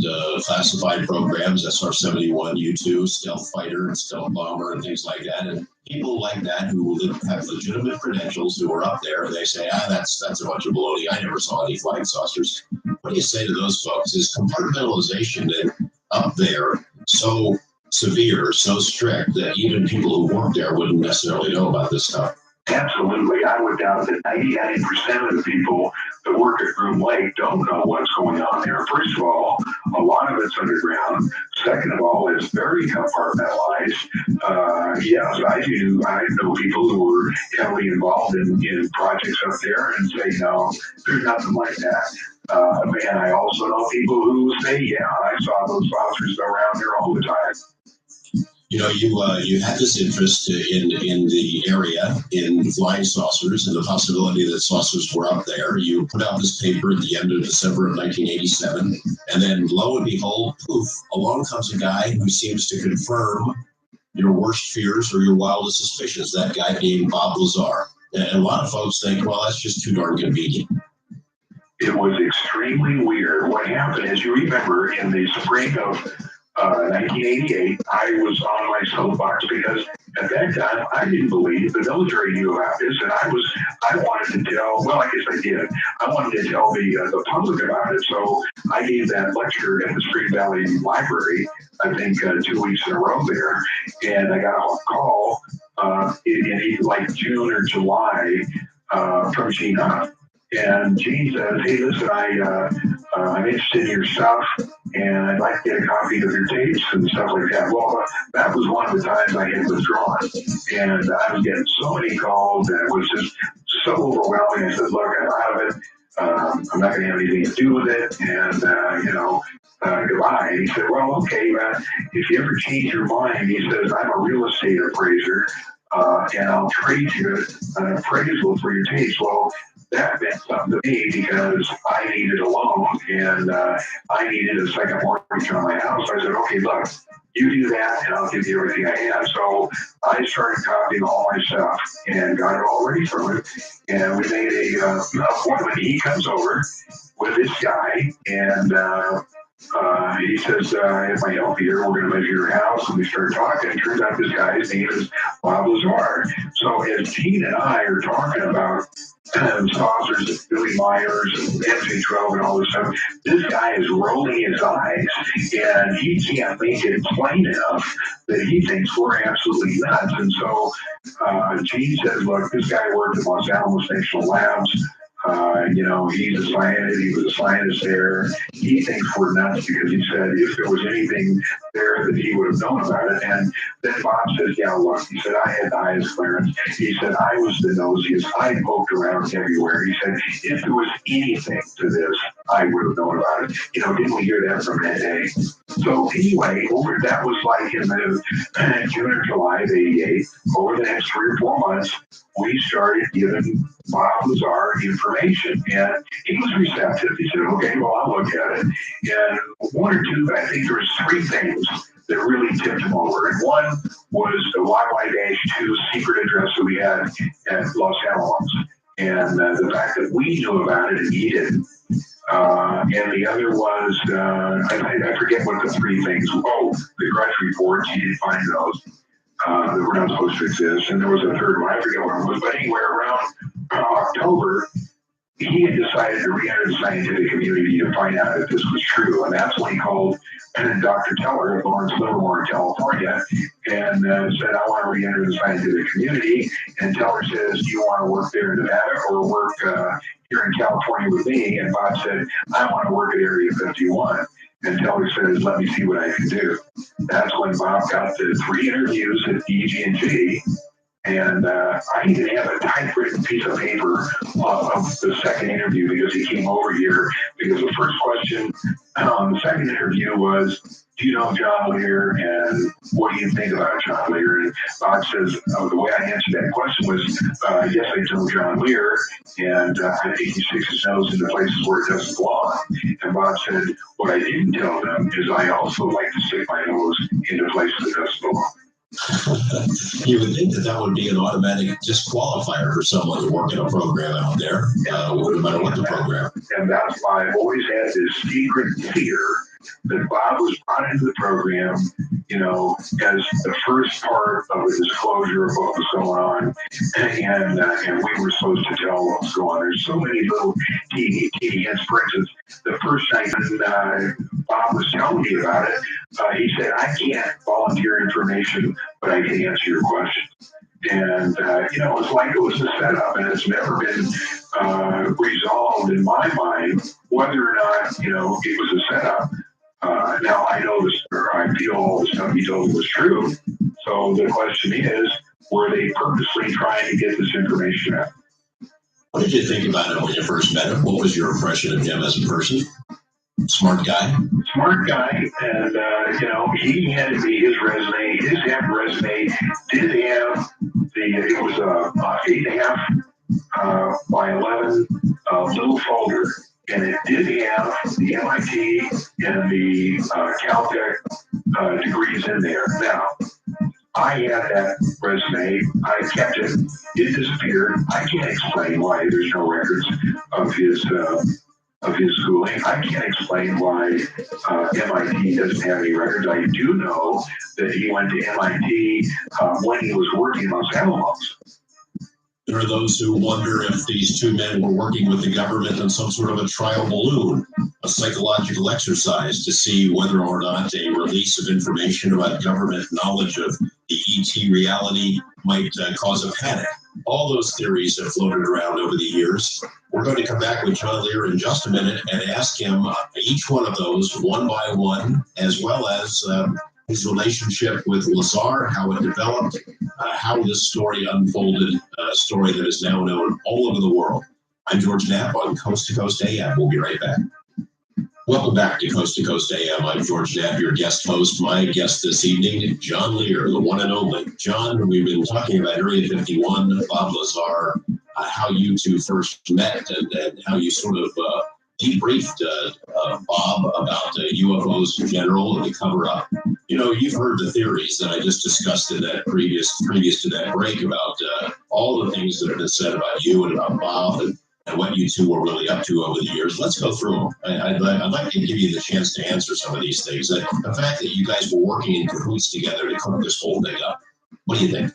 classified programs, SR-71, U-2, Stealth Fighter, and Stealth Bomber, and things like that. And people like that who have legitimate credentials who are up there, they say, that's a bunch of baloney. I never saw any flying saucers. What do you say to those folks? Is compartmentalization up there so severe, so strict, that even people who work there wouldn't necessarily know about this stuff? Absolutely. I would doubt that 99% of the people that work at Groom Lake don't know what's going on there. First of all, a lot of it's underground. Second of all, it's very compartmentalized. Yes, I do. I know people who are heavily involved in projects up there and say, no, there's nothing like that. And I also know people who say, yeah, I saw those saucers around there all the time. You know, you had this interest in the area, in flying saucers, and the possibility that saucers were up there. You put out this paper at the end of December of 1987, and then lo and behold, poof, along comes a guy who seems to confirm your worst fears or your wildest suspicions, that guy being Bob Lazar. And a lot of folks think, well, that's just too darn convenient. It was extremely weird. What happened is, you remember, in the spring of 1988, I was on my soapbox because at that time I didn't believe the military knew about this, and I wanted to tell. Well, I guess I did. I wanted to tell the public about it. So I gave that lecture at the Spring Valley Library, I think 2 weeks in a row there, and I got a call in like June or July from Gina. And Gene says, hey, listen, I'm interested in your stuff, and I'd like to get a copy of your tapes and stuff like that. Well, that was one of the times I had withdrawn, and I was getting so many calls, and it was just so overwhelming. I said, look, I'm out of it. I'm not going to have anything to do with it, and, goodbye. And he said, well, okay, if you ever change your mind, he says, I'm a real estate appraiser, and I'll trade you an appraisal for your tapes. Well, that meant something to me because I needed a loan, and I needed a second mortgage on my house. I said, okay, look, you do that and I'll give you everything I have. So I started copying all my stuff and got it all ready for him. And we made a appointment. He comes over with this guy, and he says, if I help you here, we're going to measure your house. And we start talking. It turns out this guy's name is Bob Lazar. So as Gene and I are talking about saucers and Billy Myers and MC-12 and all this stuff, this guy is rolling his eyes, and he can't make it plain enough that he thinks we're absolutely nuts. And so Gene says, look, this guy worked at Los Alamos National Labs. He's a scientist. He was a scientist there. He thinks we're nuts because he said if there was anything there that he would have known about it. And then Bob says, yeah, look, he said, I had the highest clearance. He said, I was the nosiest. I poked around everywhere. He said, if there was anything to this, I would have known about it. Didn't we hear that from that day? So anyway, that was like in the June or July of 88. Over the next 3 or 4 months, we started giving Bob Lazar information, and he was receptive. He said, okay, well, I'll look at it. And one or two, I think there was 3 things that really tipped him over. And one was the YY-2 secret address that we had at Los Alamos, and the fact that we knew about it and he didn't. And the other was, I forget what the 3 things were. Oh, the grudge reports, he didn't find those. That were not supposed to exist. And there was a third one, I forget what it was, but anywhere around October, he had decided to re-enter the scientific community to find out if this was true. And that's when he called Dr. Teller of Lawrence, Livermore, California, and said, I want to re-enter the scientific community. And Teller says, do you want to work there in Nevada or work here in California with me? And Bob said, I want to work at Area 51. And Teller says, let me see what I can do. That's when Bob got the 3 interviews at EG&G, And I even have a typewritten piece of paper of the second interview because he came over here. Because the first question on the second interview was, do you know John Lear and what do you think about John Lear? And Bob says, the way I answered that question was, yes, I know John Lear, and I think he sticks his nose into places where it doesn't belong. And Bob said, what I didn't tell them is I also like to stick my nose into places that doesn't belong. You would think that that would be an automatic disqualifier for someone to work in a program out there, no matter what the program. And that's why I've always had this secret fear that Bob was brought into the program, you know, as the first part of a disclosure of what was going on, and we were supposed to tell what was going on. There's so many little teeny hints. For instance, the first night Bob was telling me about it, he said, I can't volunteer information, but I can answer your questions. And, you know, it's like it was a setup, and it's never been resolved in my mind whether or not, you know, it was a setup. Now I know this, or I feel all the stuff he told me was true. So the question is, were they purposely trying to get this information out? What did you think about him when you first met him? What was your impression of him as a person? Smart guy? Smart guy, and, you know, he handed me his resume. His resume did have it was a 8.5 by 11 little folder. And it did have the MIT and the Caltech degrees in there. Now, I had that resume. I kept it. It disappeared. I can't explain why there's no records of his schooling. I can't explain why MIT doesn't have any records. I do know that he went to MIT when he was working on Los Alamos. There are those who wonder if these two men were working with the government on some sort of a trial balloon, a psychological exercise to see whether or not a release of information about government knowledge of the ET reality might cause a panic. All those theories have floated around over the years. We're going to come back with John Lear in just a minute and ask him each one of those one by one, as well as his relationship with Lazar, how it developed, how this story unfolded, a story that is now known all over the world. I'm George Knapp on Coast to Coast AM. We'll be right back. Welcome back to Coast AM. I'm George Knapp, your guest host. My guest this evening, John Lear, the one and only. John, we've been talking about Area 51, Bob Lazar, how you two first met and how you sort of debriefed Bob about UFOs in general and the cover-up. You know, you've heard the theories that I just discussed in that previous to that break about all the things that have been said about you and about Bob and what you two were really up to over the years. Let's go through them. I'd like to give you the chance to answer some of these things. The fact that you guys were working in cahoots together to cook this whole thing up. What do you think?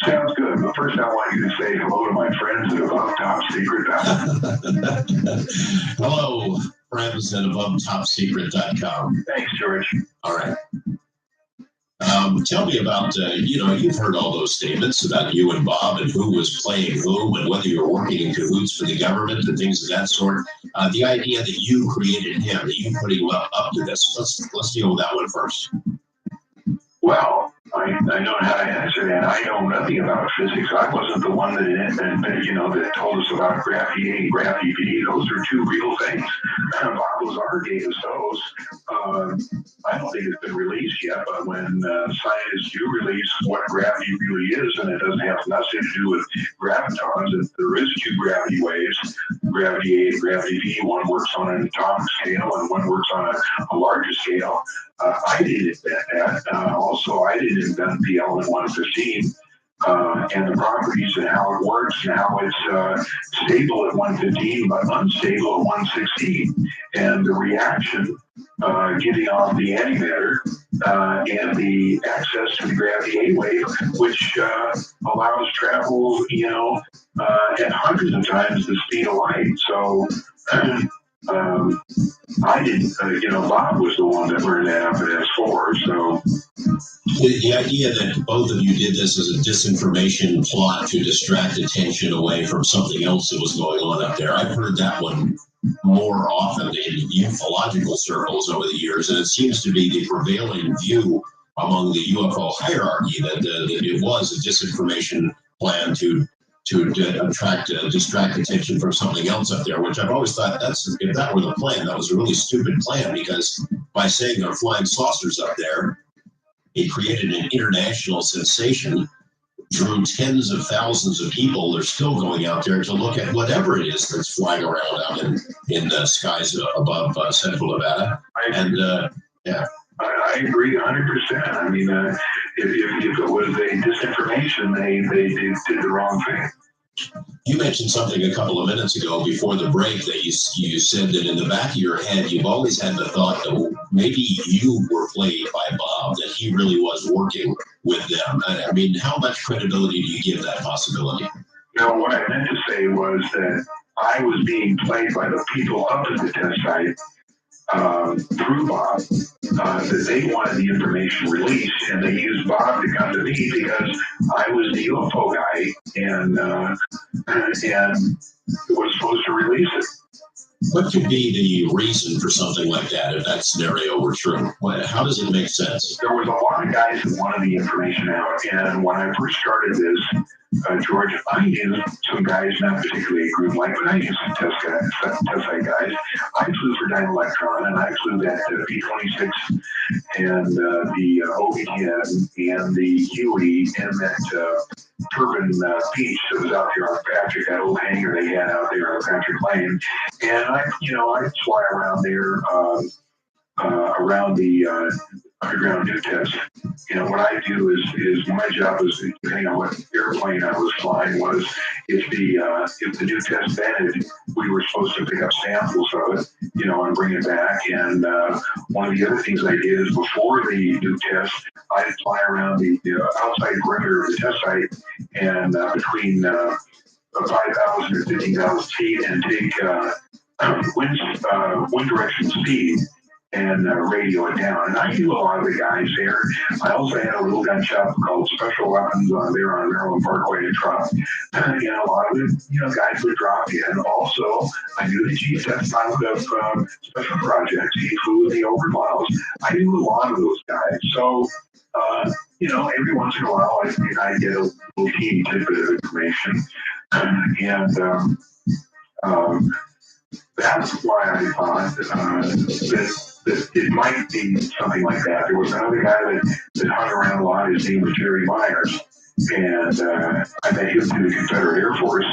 Sounds good. But first, I want you to say hello to my friends at Above Top Secret. Hello, friends at AboveTopSecret.com. Thanks, George. All right. Tell me about, you've heard all those statements about you and Bob and who was playing whom and whether you were working in cahoots for the government and things of that sort. The idea that you created him, that you put him up to this. Let's deal with that one first. Well, I know how to answer that. I know nothing about physics. I wasn't the one that told us about gravity A and gravity B. Those are two real things. Bob Lazar gave us those. I don't think it's been released yet, but when scientists do release what gravity really is, and it doesn't have nothing to do with gravitons, there is two gravity waves, gravity A and gravity B. One works on an atomic scale and one works on a larger scale. I didn't invent that. Also, I didn't invent the element 115 and the properties and how it works and how it's stable at 115 but unstable at 116. And the reaction giving off the antimatter and the access to the gravity A wave, which allows travel, at hundreds of times the speed of light. So I didn't, Bob was the one that learned that up at S4. So the idea that both of you did this as a disinformation plot to distract attention away from something else that was going on up there, I've heard that one more often in ufological circles over the years, and it seems to be the prevailing view among the UFO hierarchy that it was a disinformation plan to distract attention from something else up there, which I've always thought if that were the plan, that was a really stupid plan, because by saying there are flying saucers up there, it created an international sensation, drew tens of thousands of people. They're still going out there to look at whatever it is that's flying around out in the skies above central Nevada. And yeah. I agree 100%. I mean, if it was a disinformation, they did the wrong thing. You mentioned something a couple of minutes ago before the break that you said that in the back of your head, you've always had the thought that maybe you were played by Bob, that he really was working with them. I mean, how much credibility do you give that possibility? No, what I meant to say was that I was being played by the people up at the test site through Bob, that they wanted the information released, and they used Bob to come to me because I was the UFO guy and was supposed to release it. What could be the reason for something like that if that scenario were true? How does it make sense? There was a lot of guys who wanted the information out, and when I first started this, George, I knew some guys, not particularly a group like, but I knew some test site guys. I flew for Dyne Electron, and I flew that P-26 and the OB-10 and the Huey and that Turbine Beach that was out there on Patrick, that old hangar they had out there on Patrick Lane. And I fly around there around the underground new test. What I do is my job is, depending on what airplane I was flying, was if the new test ended, we were supposed to pick up samples of it, and bring it back. And one of the other things I did is before the new test, I'd fly around the outside perimeter of the test site and between 5,000 or 15,000 feet and take wind direction speed and radio it down. And I knew a lot of the guys there. I also had a little gun shop called Special Weapons there on Maryland Parkway in Trump. And a lot of the guys would drop you. And also, I knew the chief test pilot of Special Projects. He flew with the overmiles. I knew a lot of those guys. So, every once in a while, I get a little teeny tidbit of information. And that's why I thought that it might be something like that. There was another guy that hung around a lot. His name was Jerry Myers. And I met him through the Confederate Air Force.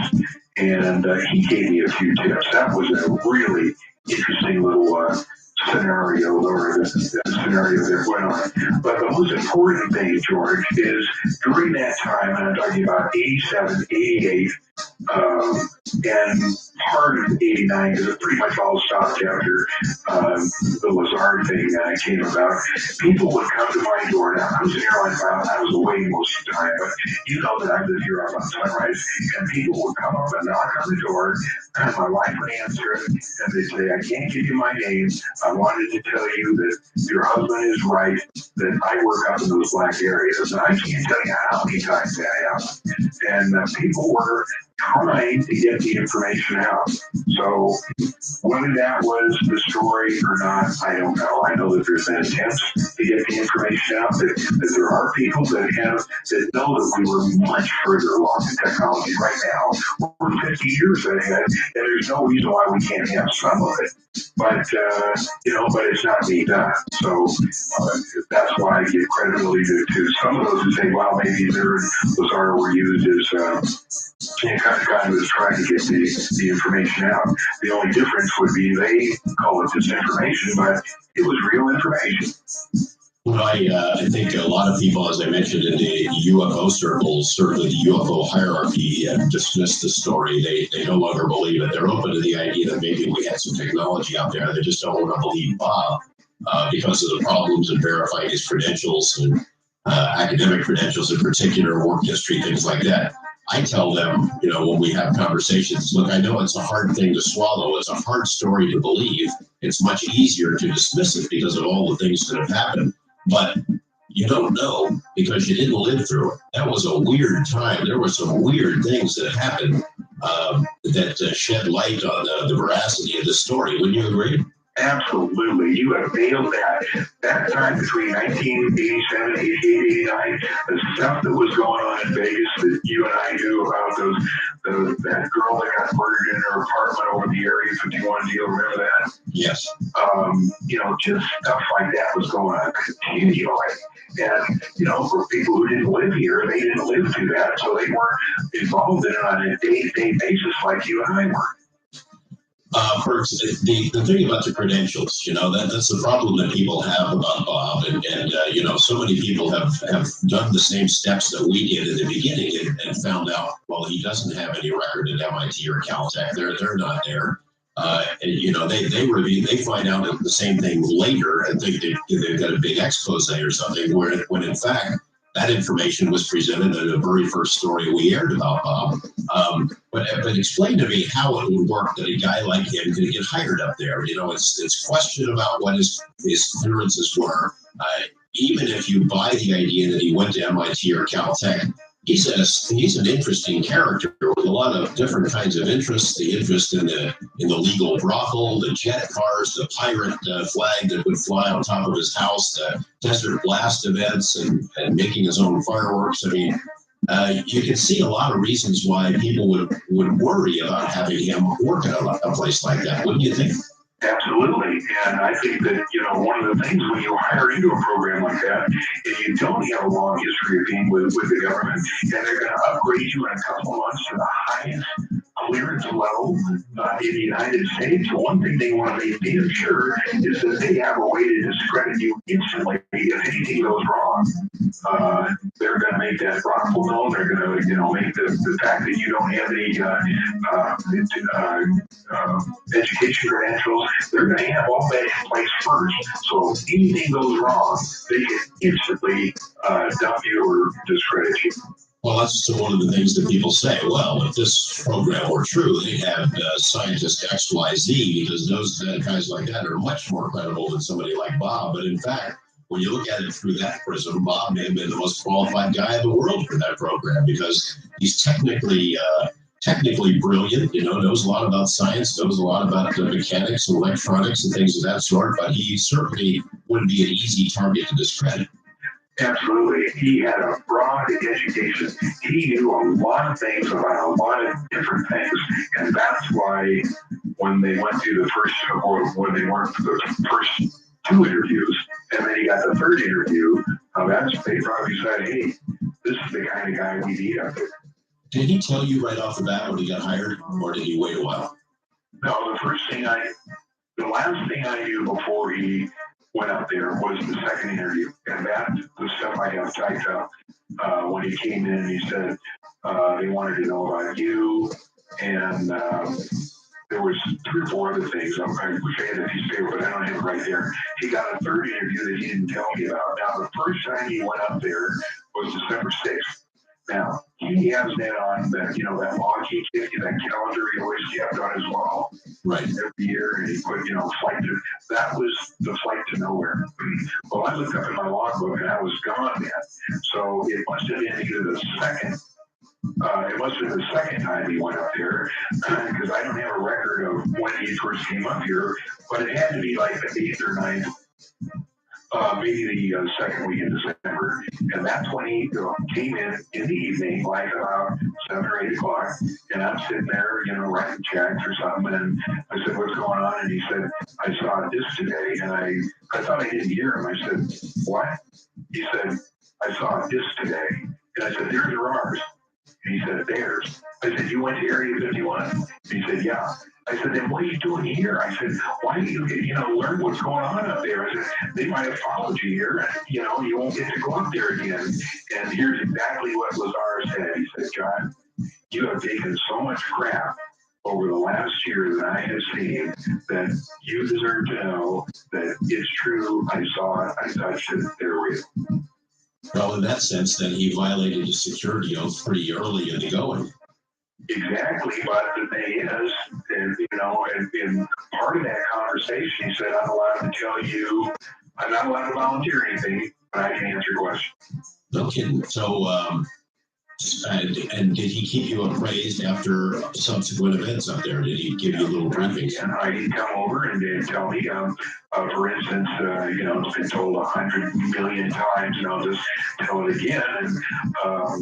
And he gave me a few tips. That was a really interesting little scenario, or the scenario that went on. But the most important thing, George, is during that time, and I'm talking about 87, 88, and part of 89, because it pretty much all stopped after the Lazar thing came about. People would come to my door. Now, I was an airline pilot. I was away most of the time, but you know that I live here up on Sunrise, and people would come up and knock on the door, and my wife would answer it, and they'd say, I can't give you my name. I wanted to tell you that your husband is right, that I work up in those black areas, and I can't tell you how many times that happened. And people were trying to get the information out. So whether that was the story or not, I don't know. I know that there's been attempts to get the information out, that there are people that know that we were much further along in technology right now. We're 50 years ahead, and there's no reason why we can't have some of it. But, but it's not being done. So that's why I give credibility to some of those who say, well, maybe their Lazar were used as kind of trying to get the information out. The only difference would be they call it disinformation, but it was real information. Well, I think a lot of people, as I mentioned, in the UFO circles, certainly the UFO hierarchy, dismiss the story. They no longer believe it. They're open to the idea that maybe we had some technology out there. They just don't want to believe Bob because of the problems in verifying his credentials and academic credentials in particular, work history, things like that. I tell them, when we have conversations, look, I know it's a hard thing to swallow. It's a hard story to believe. It's much easier to dismiss it because of all the things that have happened. But you don't know because you didn't live through it. That was a weird time. There were some weird things that happened that shed light on the veracity of the story. Wouldn't you agree? Absolutely. You have nailed that. That time between 1987, 88, 89, the stuff that was going on in Vegas that you and I knew about, that girl that got murdered in her apartment over the Area 51 deal, remember that? Yes. Just stuff like that was going on continually. And, for people who didn't live here, they didn't live through that, so they weren't involved in it on a day-to-day basis like you and I were. First, the thing about the credentials, that's the problem that people have about Bob, and so many people have done the same steps that we did in the beginning and found out, well, he doesn't have any record at MIT or Caltech. They're not there. They find out the same thing later and think they've got a big expose or something, when in fact that information was presented in the very first story we aired about Bob. But explain to me how it would work that a guy like him could get hired up there. It's question about what his clearances were. Even if you buy the idea that he went to MIT or Caltech, he's an interesting character with a lot of different kinds of interests. The interest in the legal brothel, the jet cars, the pirate flag that would fly on top of his house, the desert blast events, and making his own fireworks. I mean, you can see a lot of reasons why people would worry about having him work at a place like that, wouldn't you think? Absolutely. And I think that, one of the things when you hire into a program like that, if you don't have a long history of being with the government, and they're going to upgrade you in a couple of months to the highest clearance level in the United States, one thing they want to make damn sure is that they have a way to discredit you instantly if anything goes wrong. They're going to make that wrongful known. They're going to, make the fact that you don't have any education credentials. They're going to have all that in place first. So if anything goes wrong, they can instantly dump you or discredit you. Well, that's one of the things that people say. Well, if this program were true, they'd have scientist XYZ, because those guys like that are much more credible than somebody like Bob. But in fact, when you look at it through that prism, Bob may have been the most qualified guy in the world for that program, because he's technically brilliant, knows a lot about science, knows a lot about mechanics and electronics and things of that sort, but he certainly wouldn't be an easy target to discredit. Absolutely. He had a broad education. He knew a lot of things about a lot of different things. And that's why when they went through the first, or when they went through the first two interviews, and then he got the third interview, they probably said, hey, this is the kind of guy we need up there. Did he tell you right off the bat when he got hired, or did he wait a while? No, the last thing I knew before he went up there was the second interview, and that's the stuff I have typed up. When he came in, he said they wanted to know about you, and there was 3 or 4 other things. I wish I had a piece of paper, but I don't have it right there. He got a third interview that he didn't tell me about. Now, the first time he went up there was December 6th. Now, he has that on that, that log he gave you, that calendar he always kept on his wall. Right. Every year, and he put, that was the flight to nowhere. Well, I looked up in my logbook and I was gone then. So it must have been either the second time he went up there, because I don't have a record of when he first came up here, but it had to be like the 8th or 9th. Maybe the second week in December, and that's when he came in the evening, like about 7 or 8 o'clock, and I'm sitting there, writing checks or something, and I said, what's going on? And he said, I saw this today, and I thought I didn't hear him. I said, what? He said, I saw this today, and I said, there's your ours. And he said, theirs. I said, you went to Area 51? And he said, yeah. I said, then what are you doing here? I said, why don't you learn what's going on up there? I said, they might have followed you here, and, you won't get to go up there again. And here's exactly what Lazar said. He said, John, you have taken so much crap over the last year that I have seen that you deserve to know that it's true. I saw it. I touched it. They're real. Well, in that sense, then he violated his security oath pretty early in the going. Exactly, but the thing is, and in part of that conversation, he said, I'm allowed to tell you, I'm not allowed to volunteer anything, but I can answer your question. No kidding. So And did he keep you appraised after subsequent events up there? Did he give you little briefings? Yeah, he'd come over and they'd tell me, for instance, it's been told 100 million times, and I'll just tell it again. And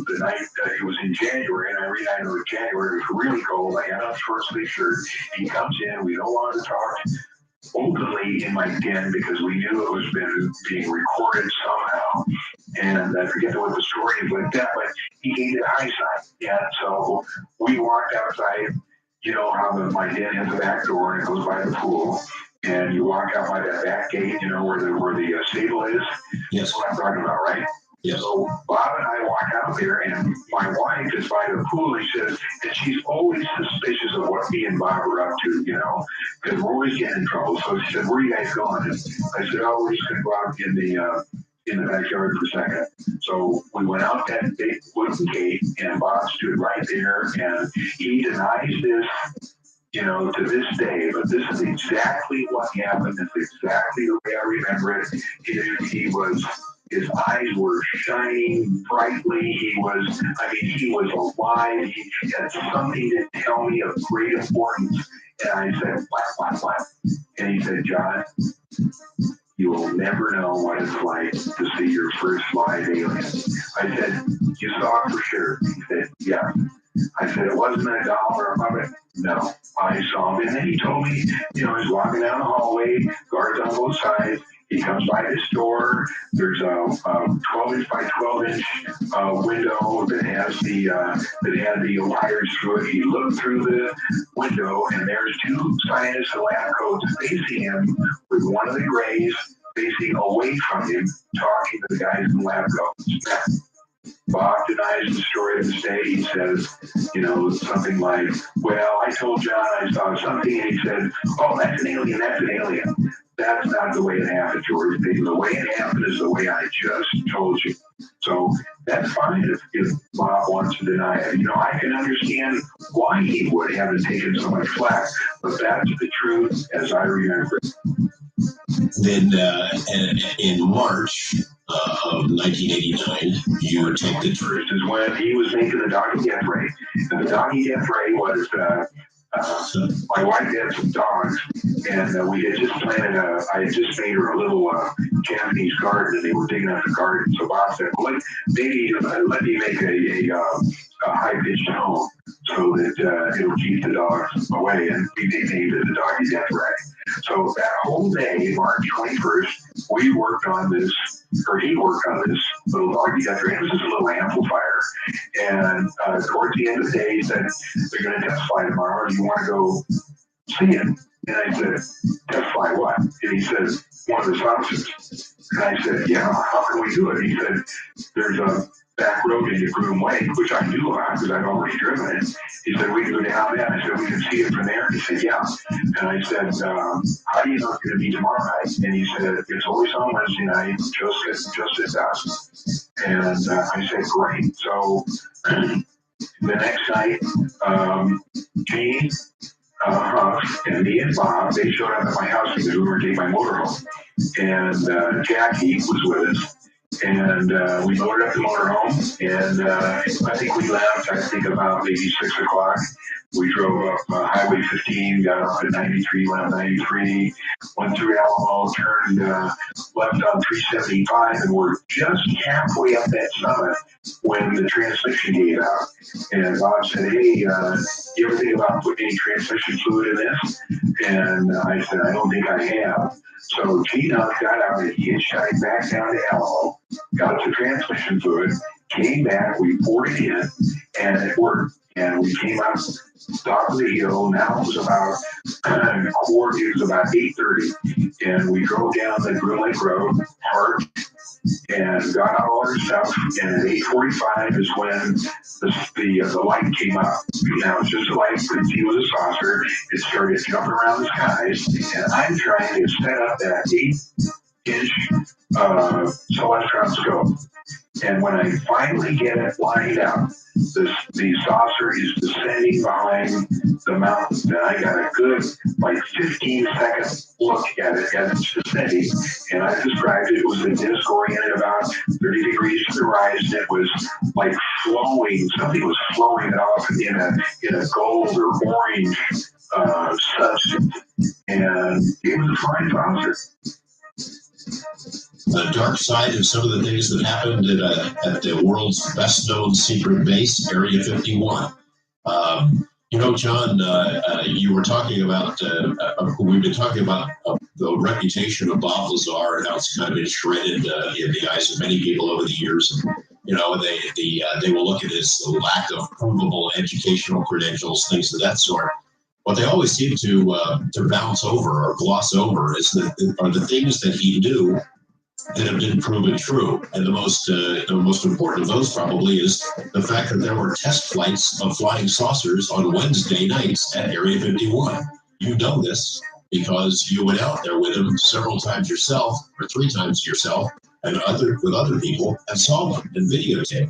the night it was in January, and every night of January it was really cold. I had on a short sleeve shirt. He comes in. We don't want to talk openly in my den because we knew it was being recorded somehow. And I forget what the story is like that, but he gave it a high sign. And so we walked outside. You know how my den has a back door and it goes by the pool. And you walk out by that back gate, where the stable is. Yes. That's what I'm talking about, right? Yes. So Bob and I walk out there, and my wife is by the pool. He says, and she's always suspicious of what me and Bob are up to, because we're always getting in trouble. So she said, "Where are you guys going?" And I said, "Oh, we're just going to go out in the backyard for a second." So we went out that big wooden gate, and Bob stood right there, and he denies this. To this day, but this is exactly what happened. It's exactly the way I remember it. His eyes were shining brightly. He was alive. He had something to tell me of great importance. And I said, what? And he said, "John, you will never know what it's like to see your first live alien." I said, "You saw it for sure?" He said, "Yeah." I said, "It wasn't a doll or a puppet?" "No, I saw him." And then he told me, he's walking down the hallway, guards on both sides. He comes by this door. There's a 12-inch by 12-inch window that has the wires through it. He looked through the window, and there's two scientists in lab coats facing him, with one of the grays facing away from him, talking to the guys in lab coats. Bob denies the story of this day. He says, something like, "Well, I told John I saw something," and he said, "Oh, that's an alien, that's an alien." That's not the way it happened, George. The way it happened is the way I just told you. So that's fine if Bob wants to deny it. I can understand why he would have taken so much flack, but that's the truth as I remember it. Then in March of 1989, you were taken. First is when he was making the doggy death ray. And the doggy death ray was, my wife had some dogs, and we had just I had just made her a little Japanese garden, and they were digging up the garden. So Bob said, "Well, let me make a high-pitched tone so that it'll keep the dogs away," and we named it the doggy death ray. So that whole day, March 21st, he worked on this little doggy death ray. It was just a little amplifier. And towards the end of the day, he said, "They're going to test fly tomorrow. Do you want to go see it?" And I said, "Test fly what?" And he said, "One of the saucers." And I said, "Yeah, how can we do it?" He said, "There's a back road into Groom Lake," which I knew about because I'd already driven it. He said, "We can go down there." I said, "We can see it from there." He said, "Yeah." And I said, "How do you know it's going to be tomorrow night?" And he said, "It's always on Wednesday night, just at dusk." And I said, "Great." So the next night, Gene, Huff, and me and Bob, they showed up at my house because we were taking my motorhome. And Jackie was with us. And we loaded up the motorhome, and I think we left, about maybe 6 o'clock. We drove up Highway 15, got off at 93, went up 93, went through Alamo, turned left on 375, and we're just halfway up that summit when the transmission gave out. And Bob said, "Hey, you ever think about putting any transmission fluid in this?" And I said, "I don't think I have." So Gene got out and he hitchhiked back down to Alamo, got the transmission fluid, came back, we poured it in, and it worked. And we came out top of the hill. Now it was about 8:30, and we drove down the Groom Lake Road, parked, and got out all our stuff. And at 8:45 is when the light came up. Now it's just a light, but he was a saucer. It started jumping around the skies, and I'm trying to set up that 8-inch celestron scope. And when I finally get it lined out, the saucer is descending behind the mountain. And I got a good, like 15-second look at it as it's descending. And I described it, it was a disc oriented about 30 degrees to the right. And it was like flowing, something was flowing it off in a gold or orange substance. And it was a fine saucer. The dark side of some of the things that happened at the world's best-known secret base, Area 51. You know, John, you were talking about, we've been talking about the reputation of Bob Lazar and how it's kind of been shredded in the eyes of many people over the years. And, you know, they will look at his lack of provable educational credentials, things of that sort. What they always seem to bounce over or gloss over are the things that he knew that have been proven true. And the most important of those probably is the fact that there were test flights of flying saucers on Wednesday nights at Area 51. You know this because you went out there with him several times yourself, or 3 times yourself, and with other people, and saw them and videotaped.